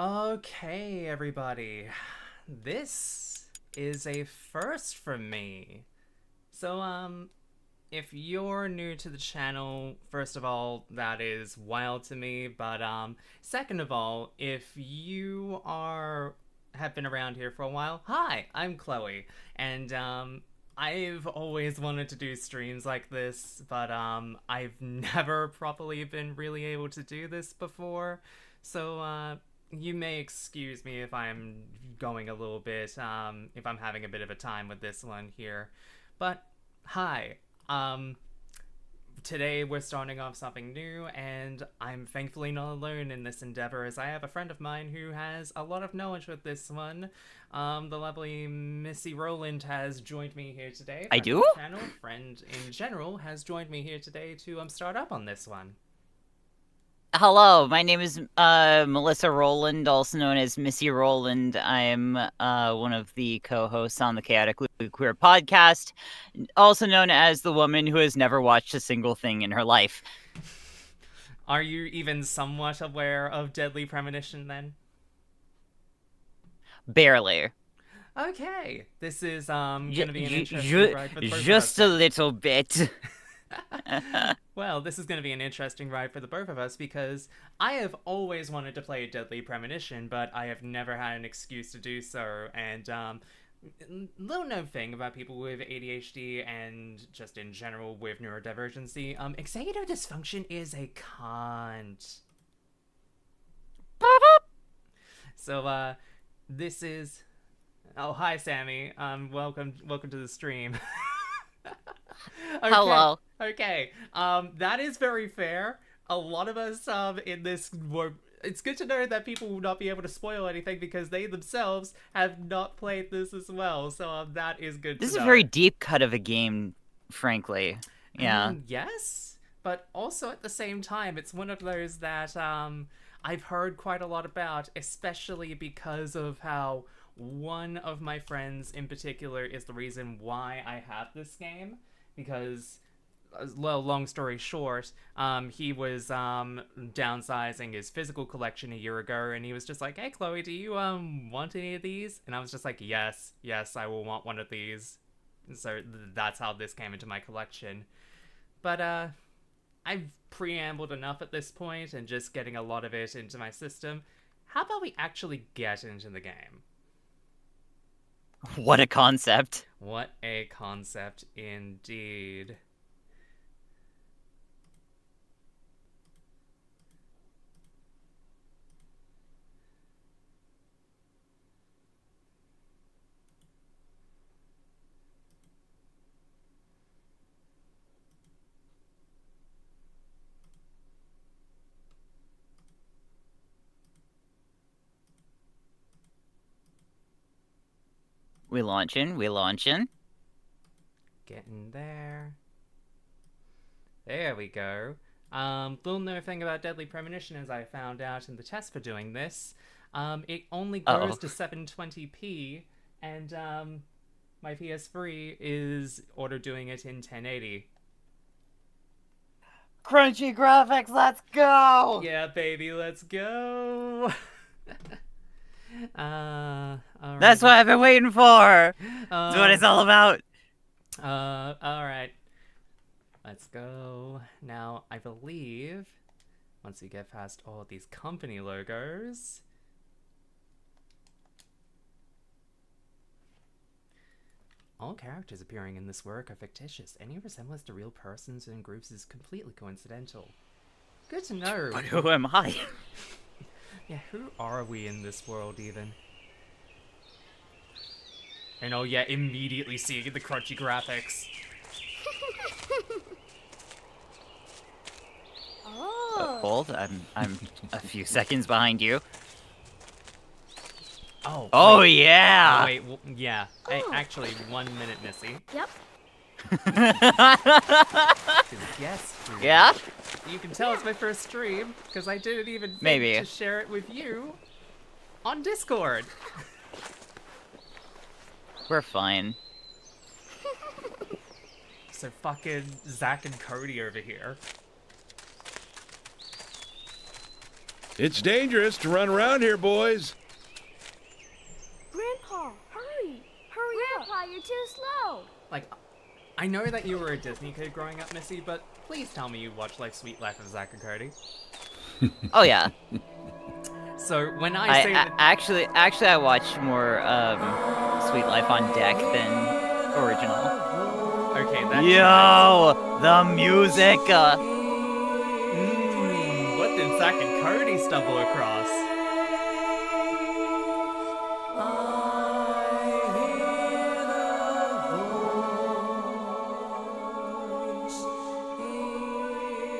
Okay, everybody. This is a first for me. So, if you're new to the channel, first of all, that is wild to me, but, second of all, if you have been around here for a while, hi, I'm Chloe, and, I've always wanted to do streams like this, but, I've never properly been really able to do this before, so, you may excuse me if I'm going a little bit, if I'm having a bit of a time with this one here. But, hi. Today we're starting off something new, and I'm thankfully not alone in this endeavor, as I have a friend of mine who has a lot of knowledge with this one. The lovely Missy Rowland has joined me here today. I Friend of do? the channel, friend in general, has joined me here today to start up on this one. Hello, my name is Melissa Rowland, also known as Missy Rowland. I'm one of the co-hosts on the Chaotically Queer podcast, also known as the woman who has never watched a single thing in her life. Are you even somewhat aware of Deadly Premonition then? Barely. Okay, this is gonna be an interesting ride for the both of us. Just a little bit. Well, this is going to be an interesting ride for the both of us because I have always wanted to play Deadly Premonition, but I have never had an excuse to do so. And little known thing about people with ADHD and just in general with neurodivergency, executive dysfunction is a cunt. So this is. Oh, hi, Sammy. Welcome to the stream. Okay. Hello. Okay. That is very fair. A lot of us in this were. It's good to know that people will not be able to spoil anything because they themselves have not played this as well. So that is good. This to is know. a very deep cut of a game, frankly. Yeah. I mean, yes, but also at the same time, it's one of those that I've heard quite a lot about, especially because of how one of my friends in particular is the reason why I have this game. Because, well, long story short, he was downsizing his physical collection a year ago, and he was just like, "Hey, Chloe, do you want any of these?" And I was just like, "Yes, I will want one of these." So that's how this came into my collection. But I've preambled enough at this point, and just getting a lot of it into my system. How about we actually get into the game? What a concept. What a concept indeed. We launching. Getting there. There we go. Little known thing about Deadly Premonition, as I found out in the test for doing this, it only goes to 720p, and my PS3 is doing it in 1080. Crunchy graphics, let's go! Yeah, baby, let's go! That's what I've been waiting for! That's what it's all about! Alright. Let's go. Now, I believe, once you get past all of these company logos... All characters appearing in this work are fictitious. Any resemblance to real persons and groups is completely coincidental. Good to know. But who am I? Yeah, who are we in this world, even? And oh yeah, immediately seeing the crunchy graphics. Hold, I'm a few seconds behind you. Oh wait. Yeah! Oh, wait, well, yeah. Hey, actually, 1 minute, Missy. Yep. Yes. Yeah? You can tell it's my first stream, because I didn't even think Maybe. to share it with you on Discord. We're fine. So fucking Zach and Cody over here. It's dangerous to run around here, boys. Grandpa, hurry! Hurry Grandpa, you're too slow! Like, I know that you were a Disney kid growing up, Missy, but please tell me you watched, like, Sweet Life of Zack and Cody. Oh yeah. So when I say that... Actually, I watched more Sweet Life on Deck than original. Okay, that's... Yo, the music. What did Zack and Cody stumble across?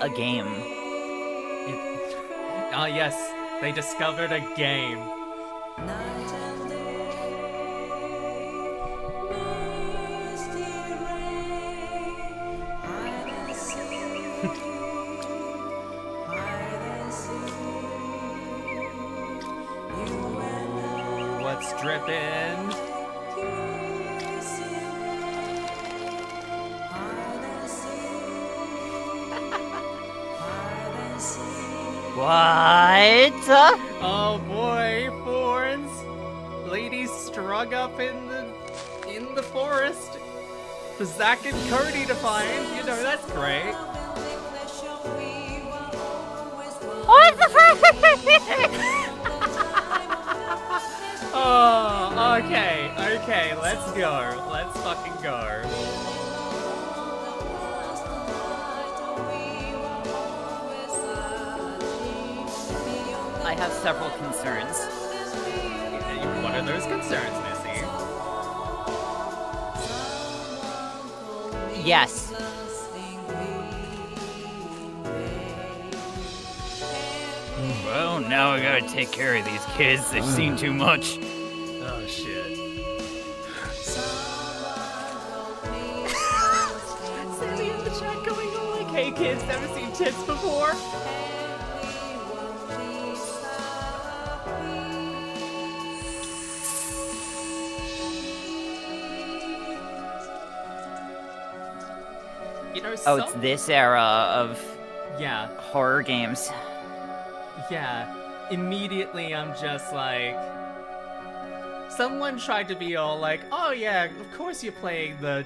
A game. Ah, yes, they discovered a game. What's dripping? What? Oh boy, Fords! Ladies strung up in the forest. For Zack and Cody to find. You know, that's great. What the frick? Oh, okay, let's go. Let's fucking go. I have several concerns. What are those concerns, Missy? Yes. Well, now I gotta take care of these kids. They've seen too much. Oh shit. Sammy in the chat going on like, hey kids, never seen tits before? You know, Oh, it's this era of yeah, horror games. yeah. Immediately I'm just like... Someone tried to be all like, oh yeah, of course you're playing the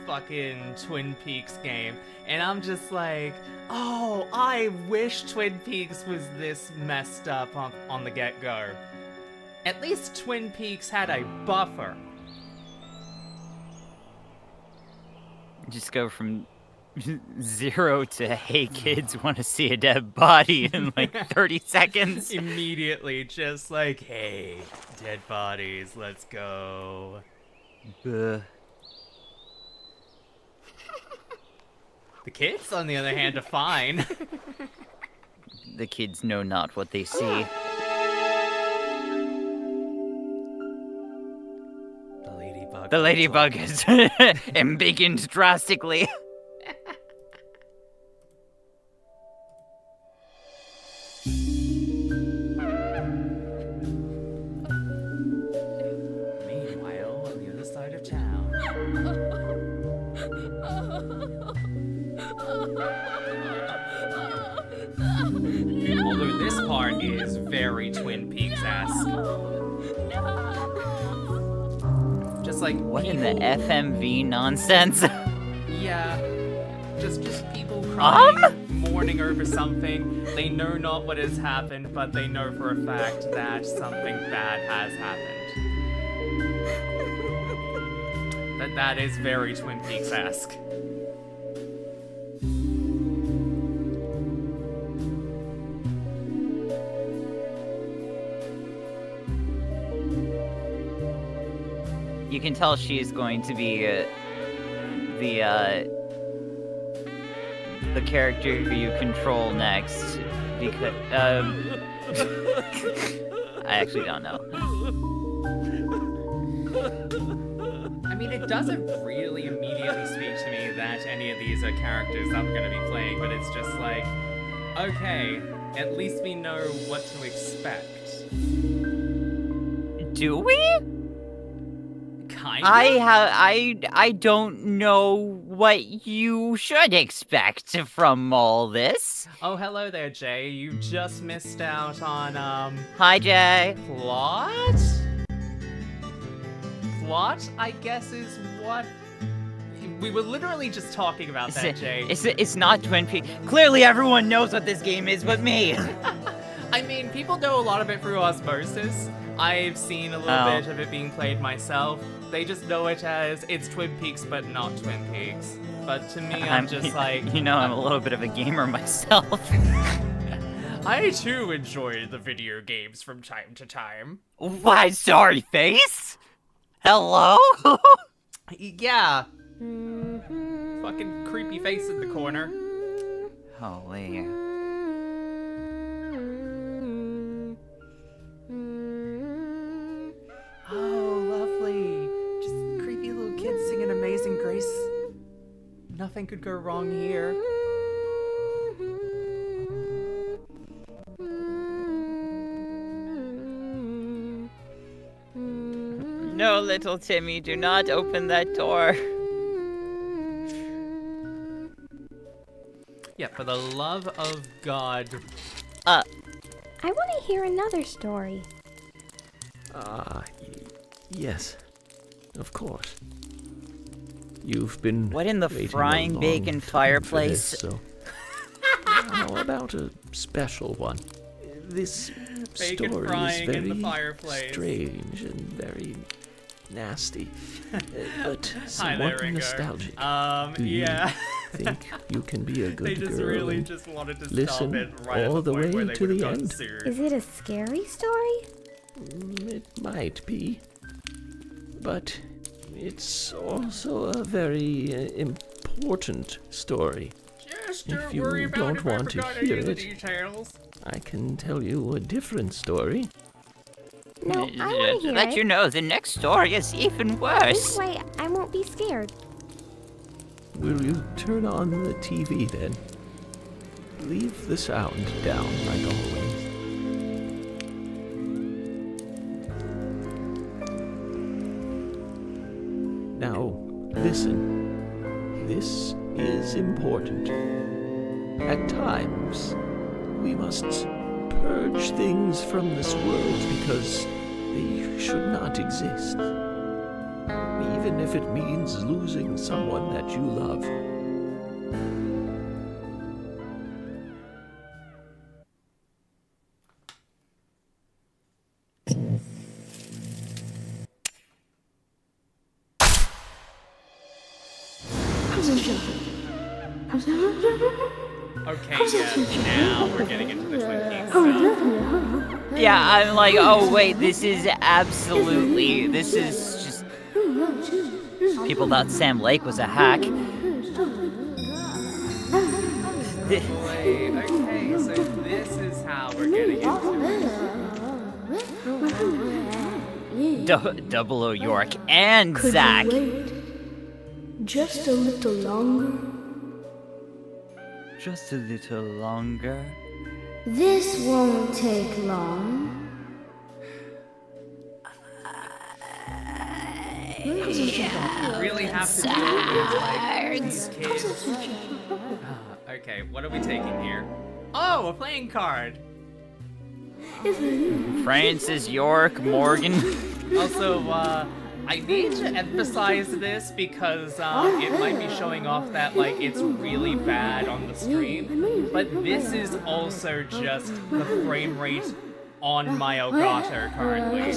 fucking Twin Peaks game. And I'm just like, oh, I wish Twin Peaks was this messed up on the get-go. At least Twin Peaks had a buffer. Just go from 0 to hey kids want to see a dead body in like 30 seconds. Immediately, just like, hey, dead bodies, let's go. Ugh. The kids, on the other hand, are fine. The kids know not what they see. The ladybug is embiggened drastically. Meanwhile, on the other side of town. Although this part is very Twin Peaks-esque. Just like What in the FMV nonsense? yeah, just people crying, mourning over something. They know not what has happened, but they know for a fact that something bad has happened. That is very Twin Peaks-esque. You can tell she's going to be the character you control next because I actually don't know. I mean, it doesn't really immediately speak to me that any of these are characters I'm going to be playing, but it's just like, okay, at least we know what to expect. Do we? I don't know what you should expect from all this. Oh, hello there, Jay. You just missed out on, Hi, Jay. plot? Plot, I guess, is what... We were literally just talking about that, Jay. It's not Twin Peaks. Clearly everyone knows what this game is but me. I mean, people know a lot of it through osmosis. I've seen a little bit of it being played myself. They just know it as it's Twin Peaks, but not Twin Peaks. But to me, I'm just like... You know, I'm a little bit of a gamer myself. I too enjoy the video games from time to time. Why, sorry, face? Hello? Yeah. Fucking creepy face in the corner. Holy. Oh, lovely. Just creepy little kids singing Amazing Grace. Nothing could go wrong here. No, little Timmy, do not open that door. Yeah, for the love of God. I want to hear another story. Yes. Of course. You've been What in the waiting a frying long bacon time for fireplace? this, so how about a special one? This Bacon story is frying in the very fireplace. strange and very nasty, but Hi there, somewhat Ringo. nostalgic. Do you Yeah. think you can be a good They just girl really and just wanted to listen stop it right all at the the point way where they to would have the gotten end? sued. Is it a scary story? It might be, but it's also a very important story. Just If don't you worry about don't if I want to forgot any hear of the it, details. I can tell you a different story. No, I want to hear Let it. you know, the next story is even This worse. way, I won't be scared. Will you turn on the TV then? Leave the sound down, like always. Now, listen. This is important. At times, we must purge things from this world because they should not exist. Even if it means losing someone that you love. Okay, yeah, now we're getting into the Twin Peaks stuff. Yeah, I'm like, oh wait, this is absolutely, this is just... People thought Sam Lake was a hack. Wait, okay, so this is how we're getting into it. Double O York and Could Zach. you wait just a little longer? Just a little longer. This won't take long. You really have to do it with, like, these kids. Okay, what are we taking here? Oh, a playing card! Francis York Morgan. Also, I need to emphasize this because it might be showing off that, like, it's really bad on the stream. But this is also just the frame rate on my Elgato currently.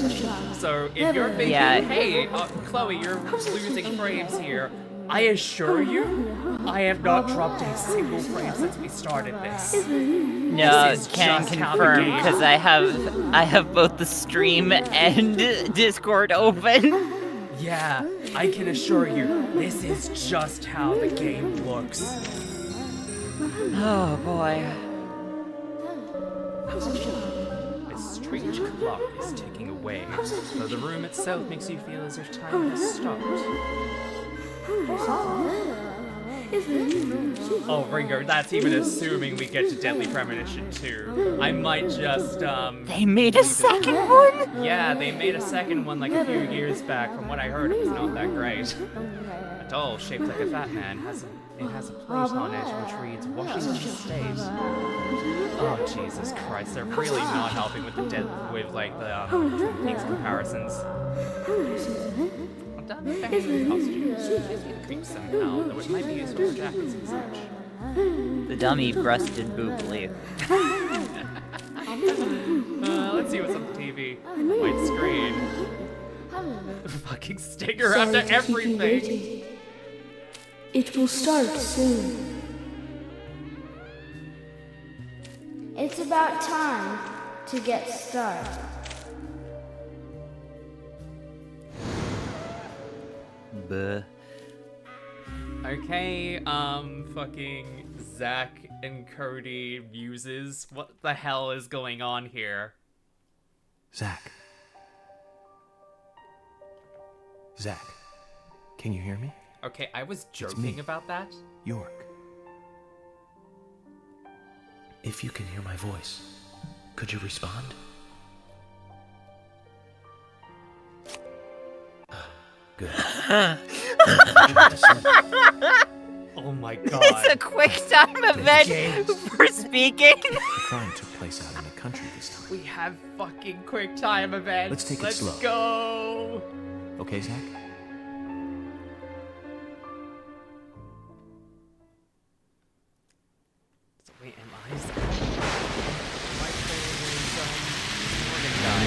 So if you're thinking, Yeah. hey, Chloe, you're losing frames here, I assure you, I have not dropped a single frame since we started this. No, This is can just how the confirm game- because I have both the stream and Discord open. Yeah, I can assure you, this is just how the game looks. Oh boy. A strange clock is ticking away, though the room itself makes you feel as if time has stopped. Oh, Ringer, that's even assuming we get to Deadly Premonition 2. I might just, They made a second one? Yeah, they made a second one like a few years back. From what I heard, it was not that great. A doll shaped like a fat man has a plate on it which reads Washington State. Oh Jesus Christ! They're really not helping with the Twin Peaks comparisons. I'm done fashioning costumes. It creeps somehow, though it might be useful for jackets and such. The dummy breasted boobly. Let's see what's on the TV. White screen. Fucking sticker after everything. It will start soon. It's about time to get started. Buh. Okay, fucking Zach and Cody muses. What the hell is going on here? Zach. Zach, can you hear me? Okay, I was me. joking about that. York. If you can hear my voice, could you respond? Good. Oh my god. It's a quick time event for speaking. The crime took place out in the country this time. We have fucking quick time events. Let's take it slow. Let's go. Okay, Zach? So wait, am I Zach? My Morgan guy.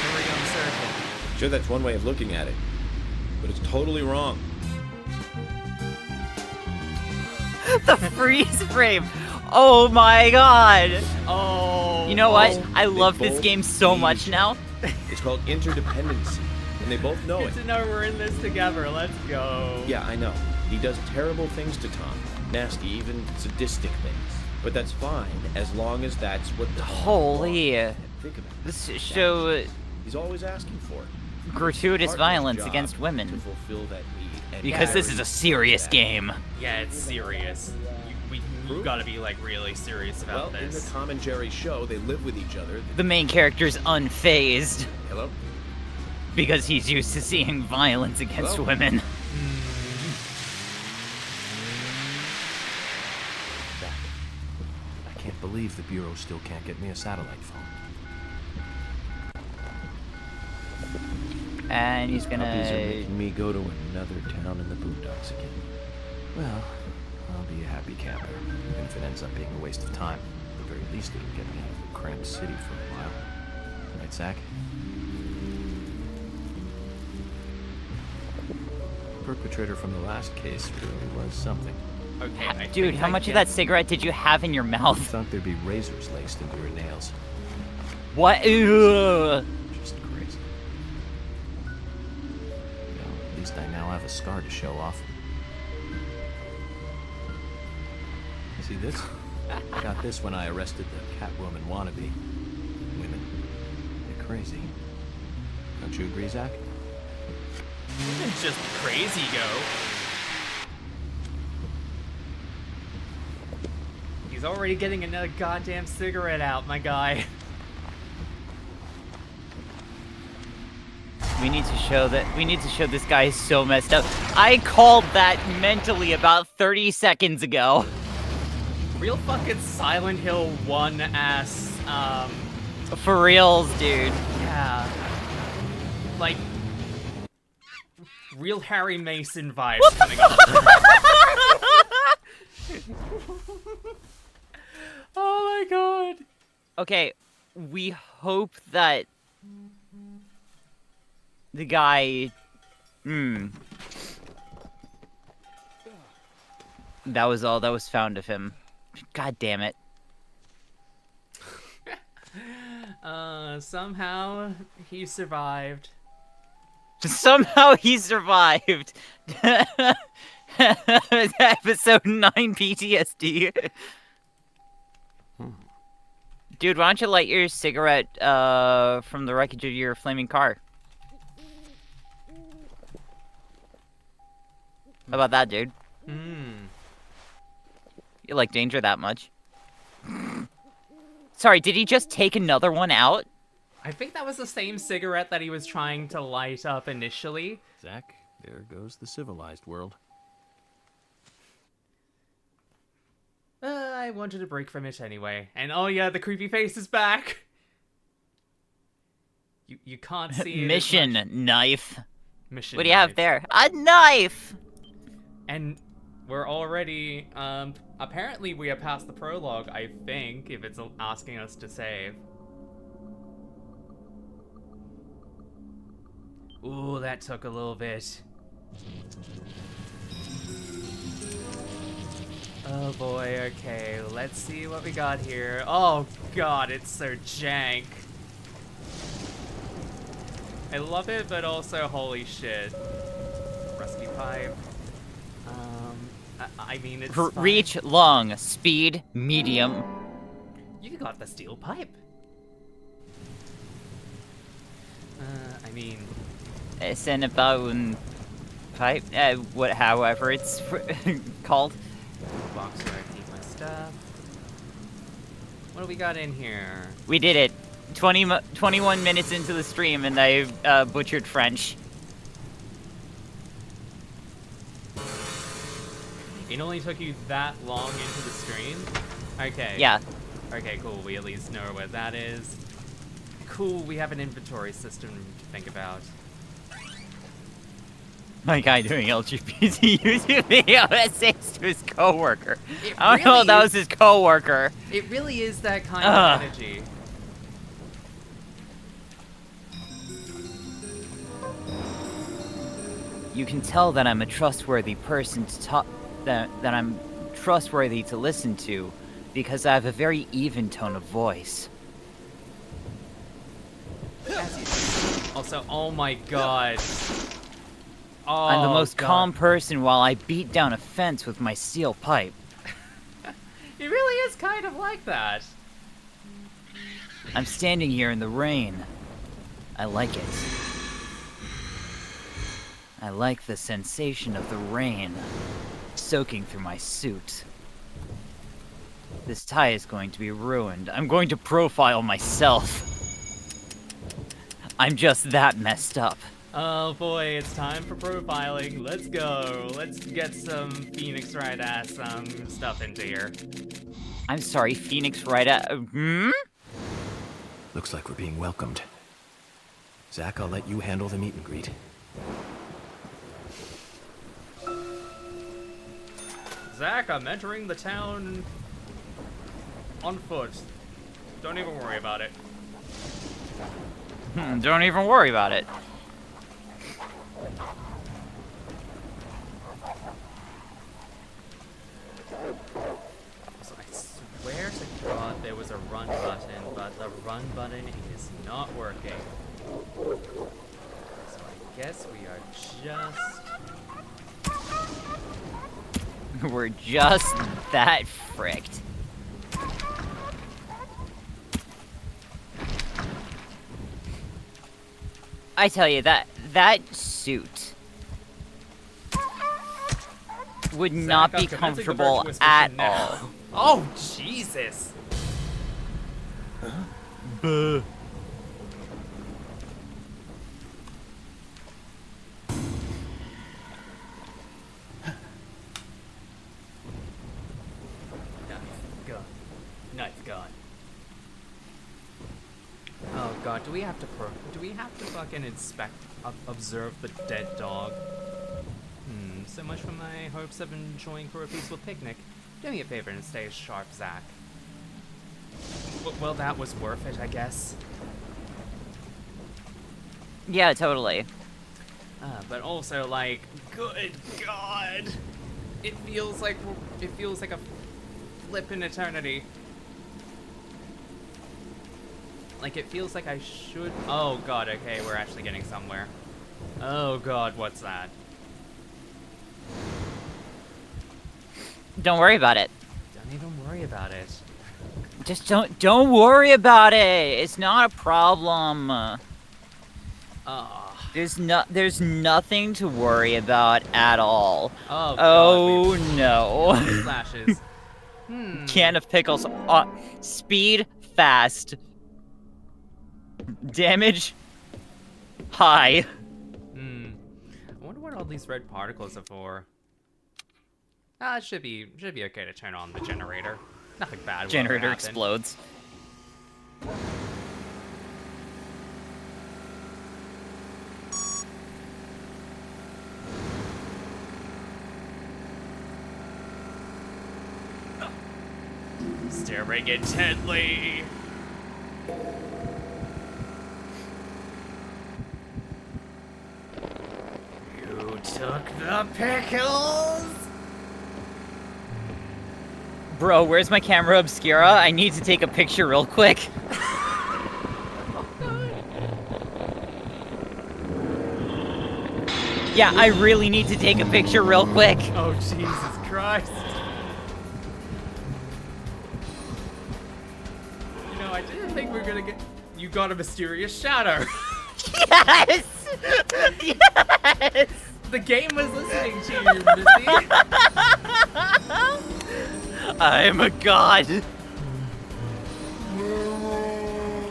Very uncertain. Sure, that's one way of looking at it, but it's totally wrong. The freeze frame. Oh my god. Oh. You know what? I They love this both game so need much each now. It's called interdependency, and they both know Good it. to know we're in this together. Let's go. Yeah, I know. He does terrible things to Tom. Nasty, even sadistic things. But that's fine, as long as that's what the Holy. Think of it. This That's show He's always asking for it. gratuitous Partner's violence job against to women. fulfill that need. And Because this is a serious game. Yeah, it's serious. You gotta be like really serious about Well, in the this. Tom and Jerry show, they live with each other. The main character's unfazed Hello? because he's used to seeing violence against Hello? women. Zach, I can't believe the Bureau still can't get me a satellite phone. And he's Puppies are gonna... making me go to another town in the boondocks again. Well, I'll be a happy camper, even if it ends up being a waste of time. At the very least, it'll get me out of the cramped city for a while. Right, Zach? The perpetrator from the last case really was something. Okay, I Dude, think how I much of get- that cigarette did you have in your I mouth? thought there'd be razors laced into her nails. What? Ugh. Just crazy. Well, at least I now have a scar to show off. See this? I got this when I arrested the Catwoman wannabe. Women. They're crazy. Don't you agree, Zach? It's just crazy, go. He's already getting another goddamn cigarette out, my guy. We need to show this guy is so messed up. I called that mentally about 30 seconds ago. Real fucking Silent Hill 1 ass, For reals, dude. yeah. Like, real Harry Mason vibes coming up. Oh my god. Okay, we hope that the guy... That was all that was found of him. God damn it. Somehow he survived. Somehow he survived. Episode 9 PTSD. Dude, why don't you light your cigarette from the wreckage of your flaming car? How about that, dude? You like danger that much. Sorry, did he just take another one out? I think that was the same cigarette that he was trying to light up initially. Zach, there goes the civilized world. I wanted a break from it anyway. And oh yeah, the creepy face is back! You can't see it. Mission knife. Mission What do you have knife. there? A knife! And we're already, apparently we are past the prologue, I think, if it's asking us to save. Ooh, that took a little bit. Oh boy, okay, let's see what we got here. Oh god, it's so jank. I love it, but also holy shit. Rusty pipe. I mean, it's fine. Reach long, speed medium. You got the steel pipe. I mean, It's an bone pipe. However it's called. box where I keep my stuff. What do we got in here? We did it. 21 minutes into the stream, and I butchered French. It only took you that long into the stream? Okay. Yeah. Okay, cool. We at least know where that is. Cool, we have an inventory system to think about. My guy doing LGBT YouTube video essays to his coworker. It I don't know if really that is- was his coworker. It really is that kind Ugh. of energy. You can tell that I'm a trustworthy person to talk. That I'm trustworthy to listen to, because I have a very even tone of voice. Also, oh my god. Oh, I'm the most god. calm person while I beat down a fence with my steel pipe. It really is kind of like that. I'm standing here in the rain. I like it. I like the sensation of the rain soaking through my suit. This tie is going to be ruined. I'm going to profile myself. I'm just that messed up. Oh boy, it's time for profiling. Let's go. Let's get some Phoenix Wright ass stuff into here. I'm sorry, Phoenix Wright. Looks like we're being welcomed. Zach, I'll let you handle the meet and greet. Zach, I'm entering the town on foot. Don't even worry about it. Don't even worry about it. So I swear to God there was a run button, but the run button is not working. So I guess we are just... We're just that fricked. I tell you, that suit would not Zach, be I'm commencing the comfortable virtuous at mission now. all. Oh, Jesus! Buh. Knife gun. Oh god, do we have to fucking observe the dead dog? So much for my hopes of enjoying for a peaceful picnic. Do me a favor and stay sharp, Zach. Well, that was worth it, I guess. Yeah, totally. But also, like, good god! It feels like a flippin' eternity. Like, it feels like I should... Oh god, okay, we're actually getting somewhere. Oh god, what's that? Don't worry about it. Don't even worry about it. Just don't worry about it. It's not a problem. There's nothing to worry about at all. Oh god, Oh no. Flashes. Can of pickles. Speed, fast. Damage, high. I wonder what all these red particles are for. It should be okay to turn on the generator. Nothing bad will ever Generator happen. explodes. Staring intently. You took the pickles. Bro, where's my camera obscura? I need to take a picture real quick. Yeah, I really need to take a picture real quick. Oh, Jesus Christ. You know, I didn't think we were gonna get... You got a mysterious shadow. Yes! Yes! The game was listening to you, Missy. I am a god.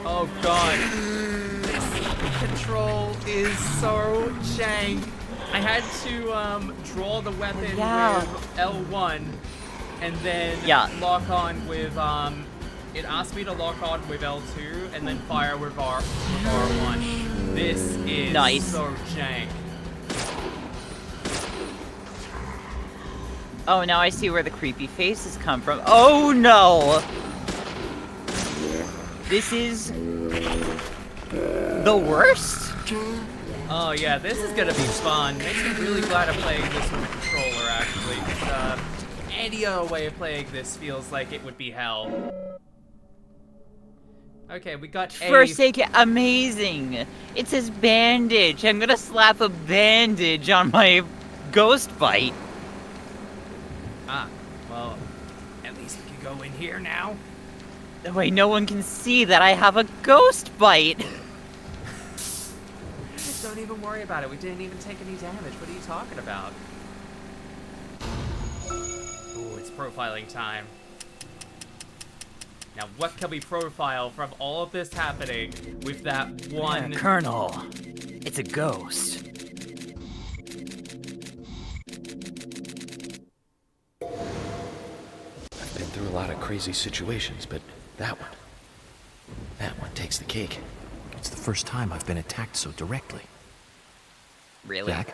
Oh, God. This control is so jank. I had to draw the weapon with L1 and then lock on with it asked me to lock on with L2 and then fire with R1. This is so jank. Oh, now I see where the creepy faces come from. Oh no! This is the worst? Oh yeah, this is gonna be fun. Makes me really glad I'm playing this with a controller, actually. 'Cause, any other way of playing this feels like it would be hell. Okay, we got a... Forsaken, amazing! It says bandage. I'm gonna slap a bandage on my ghost bite. Ah, well, at least we can go in here now. That way no one can see that I have a ghost bite. Don't even worry about it. We didn't even take any damage. What are you talking about? Ooh, it's profiling time. Now, what can we profile from all of this happening with that one... Colonel, it's a ghost. I've been through a lot of crazy situations, but that one takes the cake. It's the first time I've been attacked so directly. Really? Jack,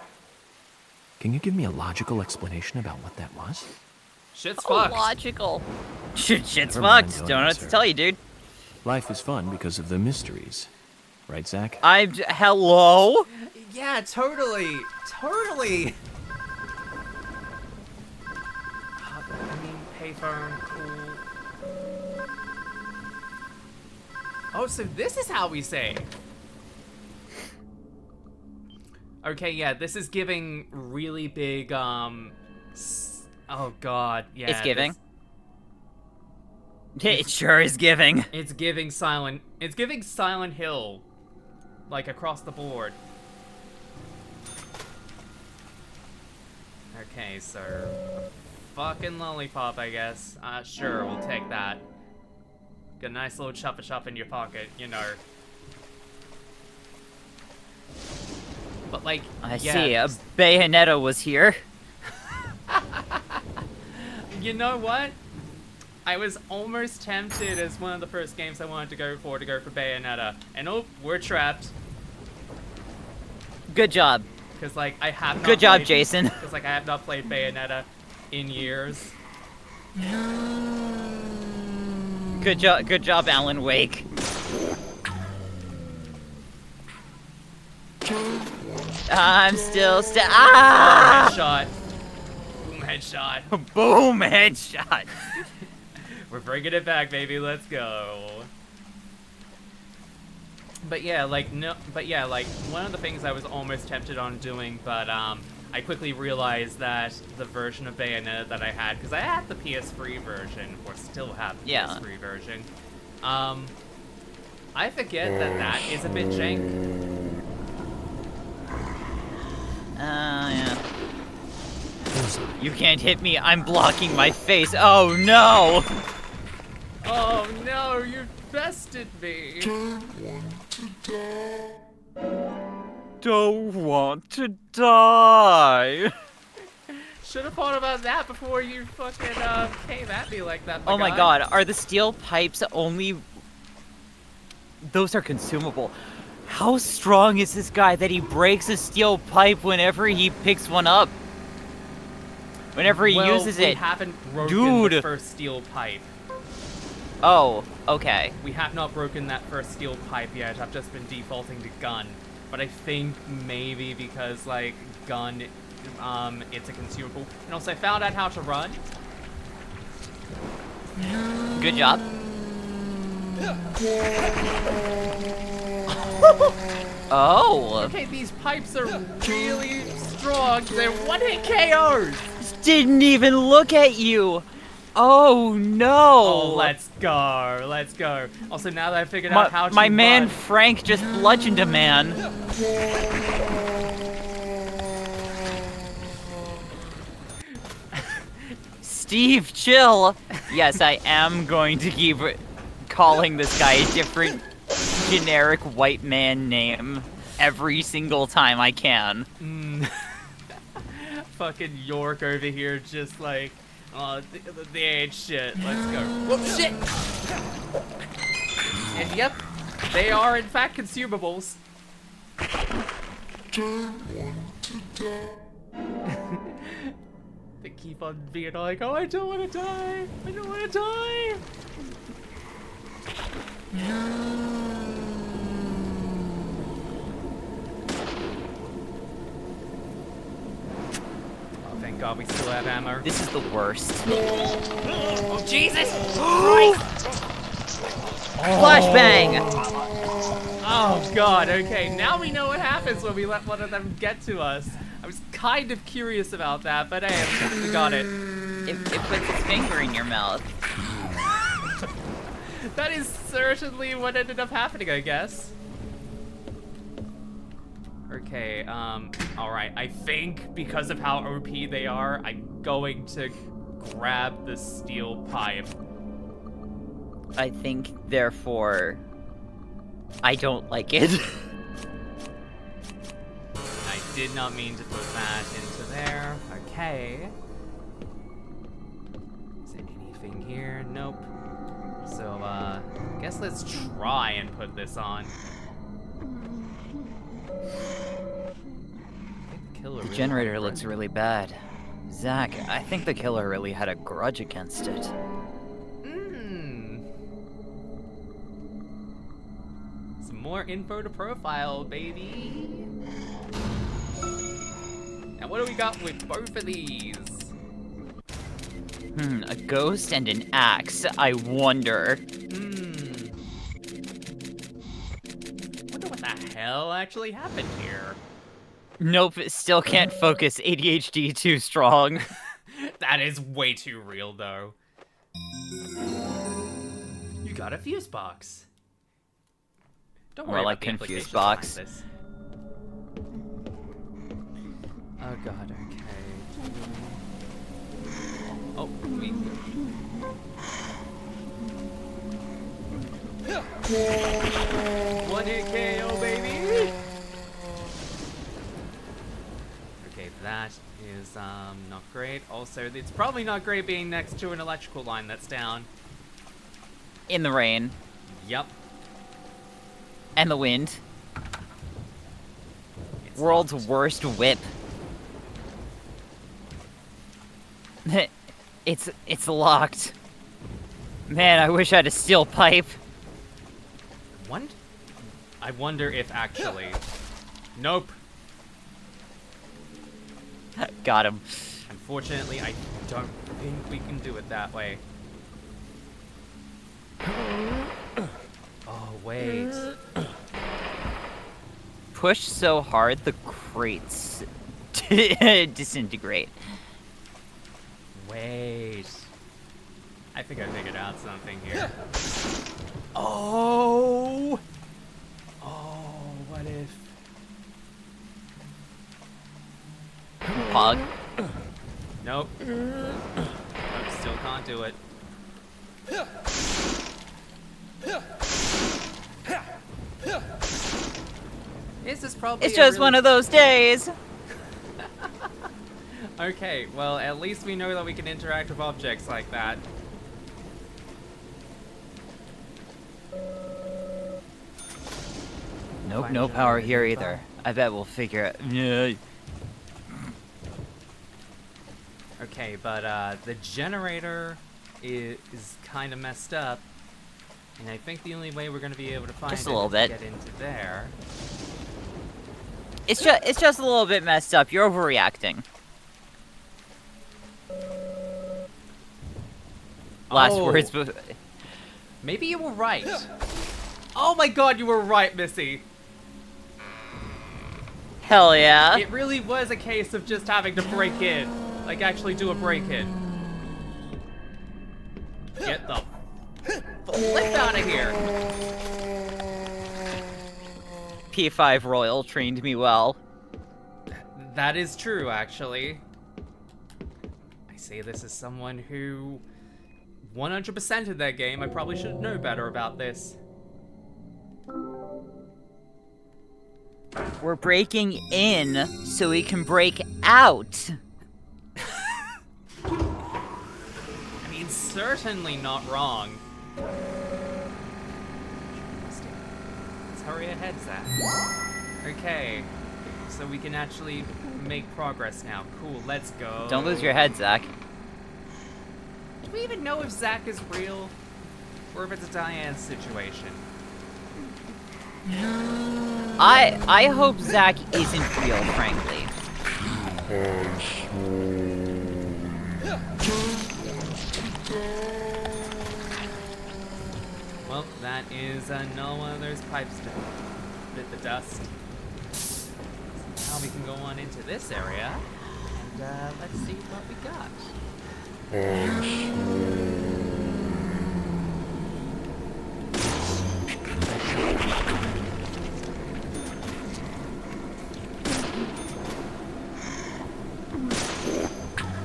can you give me a logical explanation about what that was? Shit's fucked. Logical. Shit's Never mind, fucked. don't Don't know what to answer. tell you, dude. Life is fun because of the mysteries. Right, Zach? Hello? Yeah, totally. Totally. I mean, payphone, cool. Oh, so this is how we save. Okay, yeah, this is giving really big, oh god, yeah. It's giving. It sure is giving. It's giving Silent Hill, like, across the board. Okay, so, a fucking lollipop, I guess. Sure, we'll take that. Got a nice little chuppa-chup in your pocket, you know. But, like, I yeah, see, a Bayonetta was here. You know what? I was almost tempted as one of the first games I wanted to go for Bayonetta. And oh, we're trapped. Good job. Because, like, I have not Good job, played- Jason. Because, like, I have not played Bayonetta in years. Good job, Alan Wake. I'm still Oh, headshot. Boom, headshot. Boom, headshot. We're bringing it back, baby. Let's go. But yeah, like one of the things I was almost tempted on doing, but I quickly realized that the version of Bayonetta that I had, because I had the PS3 version, or still have the PS3 version, I forget that is a bit jank. Yeah. You can't hit me. I'm blocking my face. Oh no! Oh no, you bested me. Don't want to die. Should have thought about that before you fucking came at me like that. Oh my god, are the steel pipes only... Those are consumable. How strong is this guy that he breaks a steel pipe whenever he picks one up? Whenever he uses we it. haven't broken Dude. the first steel pipe. Oh, okay. We have not broken that first steel pipe yet. I've just been defaulting to gun. But I think maybe because, like, gun, it's a consumable. And also, I found out how to run. Good job. Oh. Okay, these pipes are really strong. They're one-hit KOs. Didn't even look at you. Oh no. Oh, let's go. Let's go. Also, now that I figured out how to my man run, Frank just bludgeoned a man. Steve, chill. Yes, I am going to keep calling this guy a different generic white man name every single time I can. fucking York over here just like, oh, they ain't shit. Let's go. Whoop, shit! And yep, they are in fact consumables. They keep on being like, oh, I don't want to die. I don't want to die. Oh, thank God we still have ammo. This is the worst. Oh, Jesus! Christ! Flashbang! Oh God, okay, now we know what happens when we let one of them get to us. I was kind of curious about that, but hey, we got it. It puts its finger in your mouth. That is certainly what ended up happening, I guess. Okay, alright, I think because of how OP they are, I'm going to grab the steel pipe. I think, therefore, I don't like it. I did not mean to put that into there. Okay. Is there anything here? Nope. So, I guess let's try and put this on. The generator looks really bad. Zach, I think the killer really had a grudge against it. Some more info to profile, baby. Now what do we got with both of these? A ghost and an axe, I wonder. Wonder what the hell actually happened here. Nope, still can't focus. ADHD too strong. That is way too real, though. You got a fuse box. Don't worry More about like the confused implications box. behind this. Oh God, okay. Oh, we. One hit KO, baby. Okay, that is not great. Also, it's probably not great being next to an electrical line that's down. In the rain. Yep. And the wind. It's World's locked. worst whip. It's locked. Man, I wish I had a steel pipe. I wonder if actually. Nope. Got him. Unfortunately, I don't think we can do it that way. Oh, wait. Push so hard, the crates disintegrate. Wait. I think I figured out something here. Oh! Oh, what if... Pog. Nope. Nope, still can't do it. This is probably It's just one of those days. Okay, well, at least we know that we can interact with objects like that. Nope, Fine, no fine, power fine, here fine. either. I bet we'll figure it. Yeah. Okay, but the generator is kind of messed up, and I think the only way we're going to be able to find Just it a little is to bit. get into there. It's just a little bit messed up. You're overreacting. Last Oh. words. But Maybe you were right. Oh my god, you were right, Missy. hell yeah. It really was a case of just having to break in. Like, actually do a break-in. Get the flip out of here. P5 Royal trained me well. That is true, actually. I say this as someone who 100%ed their game. I probably should know better about this. We're breaking in so we can break out. I mean, certainly not wrong. Let's hurry ahead, Zach. Okay, so we can actually make progress now. Cool, let's go. Don't lose your head, Zach. Do we even know if Zach is real? Or if it's a Diane situation? I hope Zach isn't real, frankly. Well, that is another one of those pipes to bit the dust. So now we can go on into this area, and let's see what we got.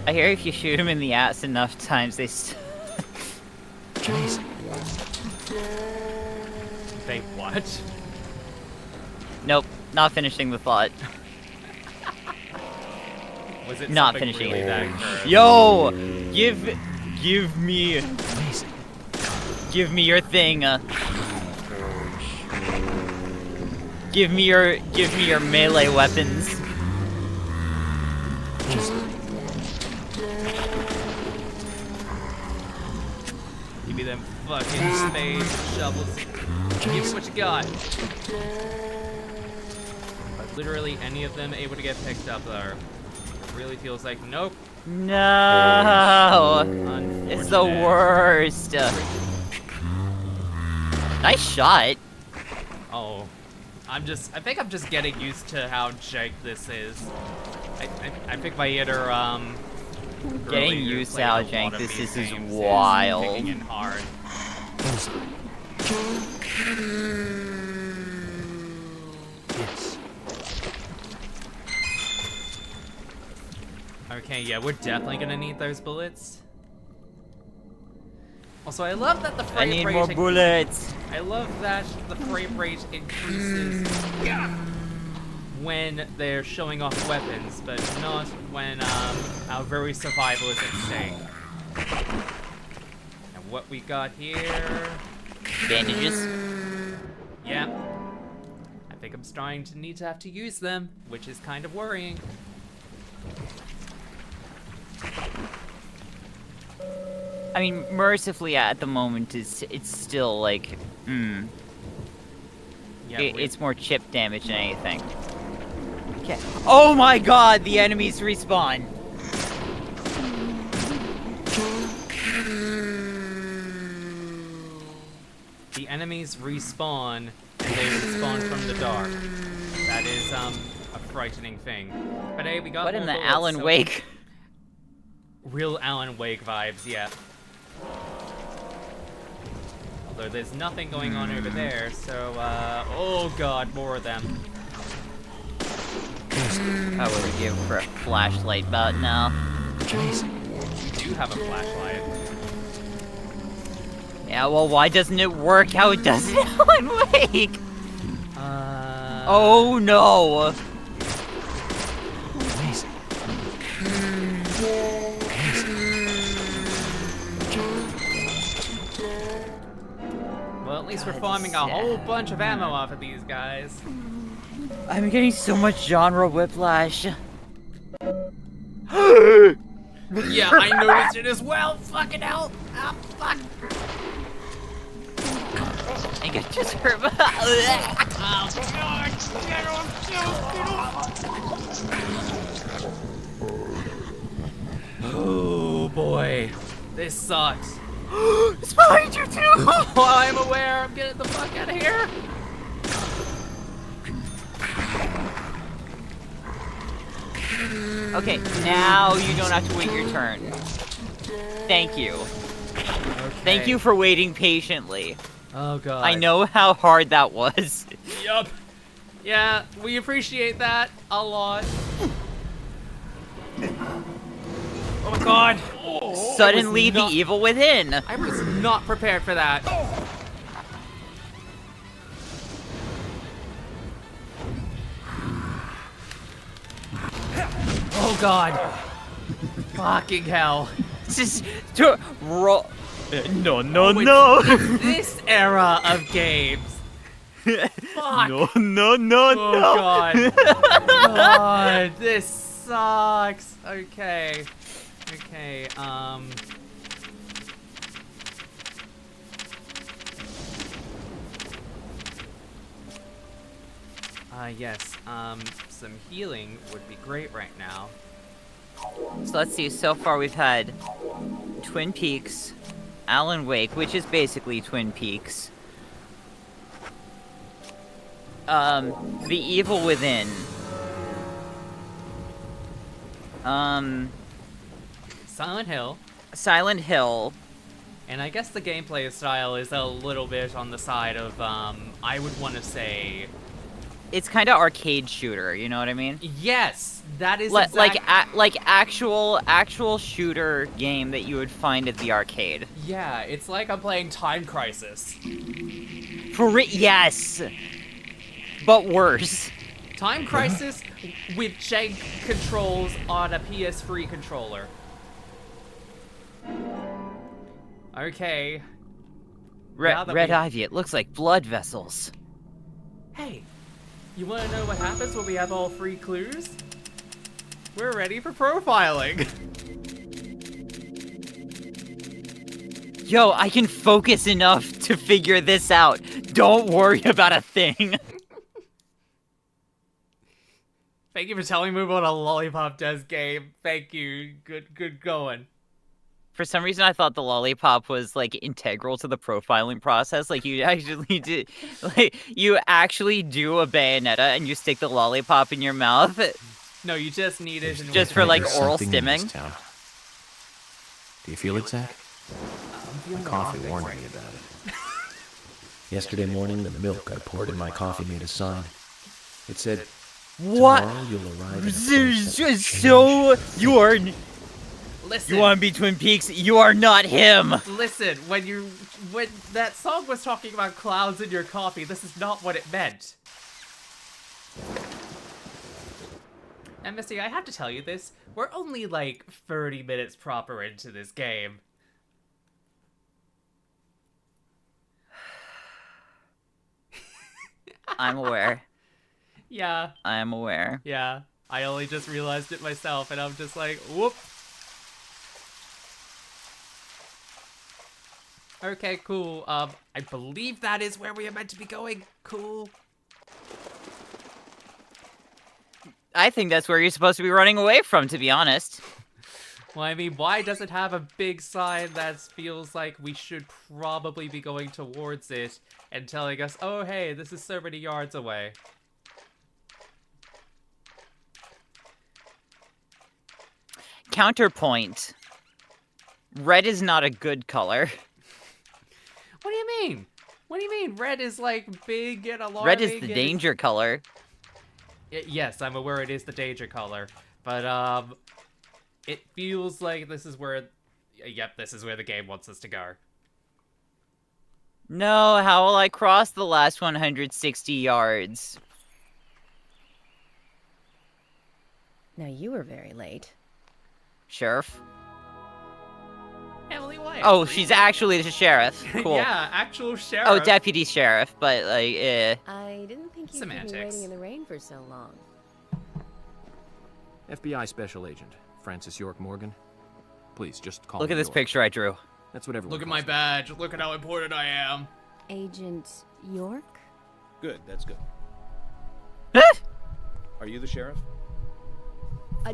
I hear if you shoot him in the ass enough times, they They what? Nope, not finishing the thought. Was it Not something finishing really it. that good? Yo, give me your thing. Give me your melee weapons. Give me them fucking spades and shovels. Give me what you got. But literally any of them able to get picked up there. It really feels like nope. No, it's the Unfortunate. worst. Nice shot. Oh, I think I'm just getting used to how jank this is. I think my inner Getting earlier used to played how a lot jank of this these is games wild. kicking in hard. Yes. Okay, yeah, we're definitely gonna need those bullets. Also, I love that the I frame need rate more bullets. I love that the frame rate increases when they're showing off weapons, but not when our very survival is at stake. And what we got here? Bandages. Yeah. I think I'm starting to need to have to use them, which is kind of worrying. I mean, mercifully at the moment it's still like, Yeah, it's more chip damage than anything. Okay. Oh my god, the enemies respawn. the enemies respawn, and they respawn from the dark. That is a frightening thing. But hey, we got What in more the bullets, Alan so- Wake? Real Alan Wake vibes, yeah. Although there's nothing going on over there, so, oh god, more of them. I would give for a flashlight about now. You do have a flashlight. Yeah, well, why doesn't it work how it does in Alan Wake? Oh no! Well, at least we're farming a whole bunch of ammo off of these guys. I'm getting so much genre whiplash. Yeah, I noticed it as well. Fucking hell! Ah, fuck! I think I just hurt my... Oh God! Get off! Get off! Oh boy, this sucks. It's behind you too! Oh, I'm aware. I'm getting the fuck out of here. Okay, now you don't have to wait your turn. Thank you. Okay. Thank you for waiting patiently. Oh God. I know how hard that was. Yup. Yeah, we appreciate that a lot. Oh God. Suddenly, the evil within. I was not prepared for that. Oh God. Fucking hell. Just to roll. No, no, Oh, it's no. This era of games. Fuck. No, no, no, Oh no. God. God, this sucks. Okay. Okay, yes, some healing would be great right now. So let's see. So far, we've had Twin Peaks, Alan Wake, which is basically Twin Peaks. The Evil Within. Silent Hill. Silent Hill. And I guess the gameplay style is a little bit on the side of, I would want to say... It's kind of arcade shooter, you know what I mean? Yes! That is Like actual shooter game that you would find at the arcade. Yeah, it's like I'm playing Time Crisis. Yes! But worse. Time Crisis with jank controls on a PS3 controller. Okay. Red Ivy, it looks like blood vessels. Hey, you want to know what happens when we have all 3 clues? We're ready for profiling. Yo, I can focus enough to figure this out. Don't worry about a thing. Thank you for telling me what a lollipop does, game. Thank you. Good going. For some reason, I thought the lollipop was like integral to the profiling process. Like you actually do a bayonetta and you stick the lollipop in your mouth. No, you just need it. Just for like There's oral something in this stimming. town. Do you feel it, Zach? My coffee warned me about it. Yesterday morning, the milk I poured in my coffee made a sign. It said, What? "Tomorrow you'll arrive at a place that will So change you are. Listen. You want to be Twin Peaks? You are not him. Listen, when that song was talking about clouds in your coffee, this is not what it meant. And Misty, I have to tell you this, we're only like 30 minutes proper into this game. I'm aware. Yeah, I am aware. yeah. I only just realized it myself, and I'm just like, whoop. Okay, cool. I believe that is where we are meant to be going. Cool. I think that's where you're supposed to be running away from, to be honest. Well, I mean, why does it have a big sign that feels like we should probably be going towards it and telling us, oh, hey, this is so many yards away? Counterpoint. Red is not a good color. What do you mean? What do you mean? Red is, like, big and alarming. Red is the danger color. Yes, I'm aware it is the danger color. But, It feels like this is where... Yep, this is where the game wants us to go. No, how will I cross the last 160 yards? Now you were very late. Sheriff? Emily White. Oh, she's actually the sheriff. Cool. Yeah, actual sheriff. Oh, deputy sheriff, but like, I didn't think you'd keep me Semantics. waiting in the rain for so long. FBI Special Agent, Francis York Morgan. Please, just call look me at this York. picture I drew. That's what everyone Look at calls my me. badge. Look at how important I am. Agent York? Good, that's good. Are you the sheriff?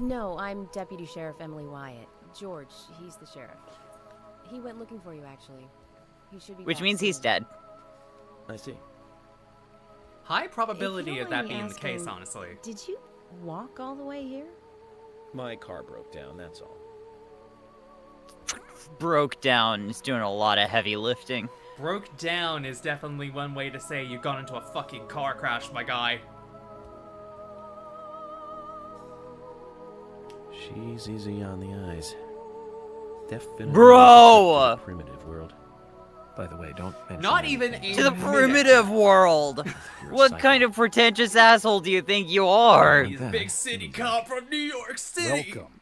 No, I'm Deputy Sheriff Emily Wyatt. George, he's the sheriff. He went looking for you, actually. He should be Which back means he's soon. dead. I see. High probability If of you don't that mind me being the case, asking, honestly. Did you walk all the way here? My car broke down, that's all. Broke down. Is doing a lot of heavy lifting. Broke down is definitely one way to say you got into a fucking car crash, my guy. She's easy on the eyes. Definitely Bro! a primitive world. By the way, don't mention Not even anything. a To the minute. primitive world. You're a What psycho. kind of pretentious asshole do you think you are? He's a big city cop from New York City. Welcome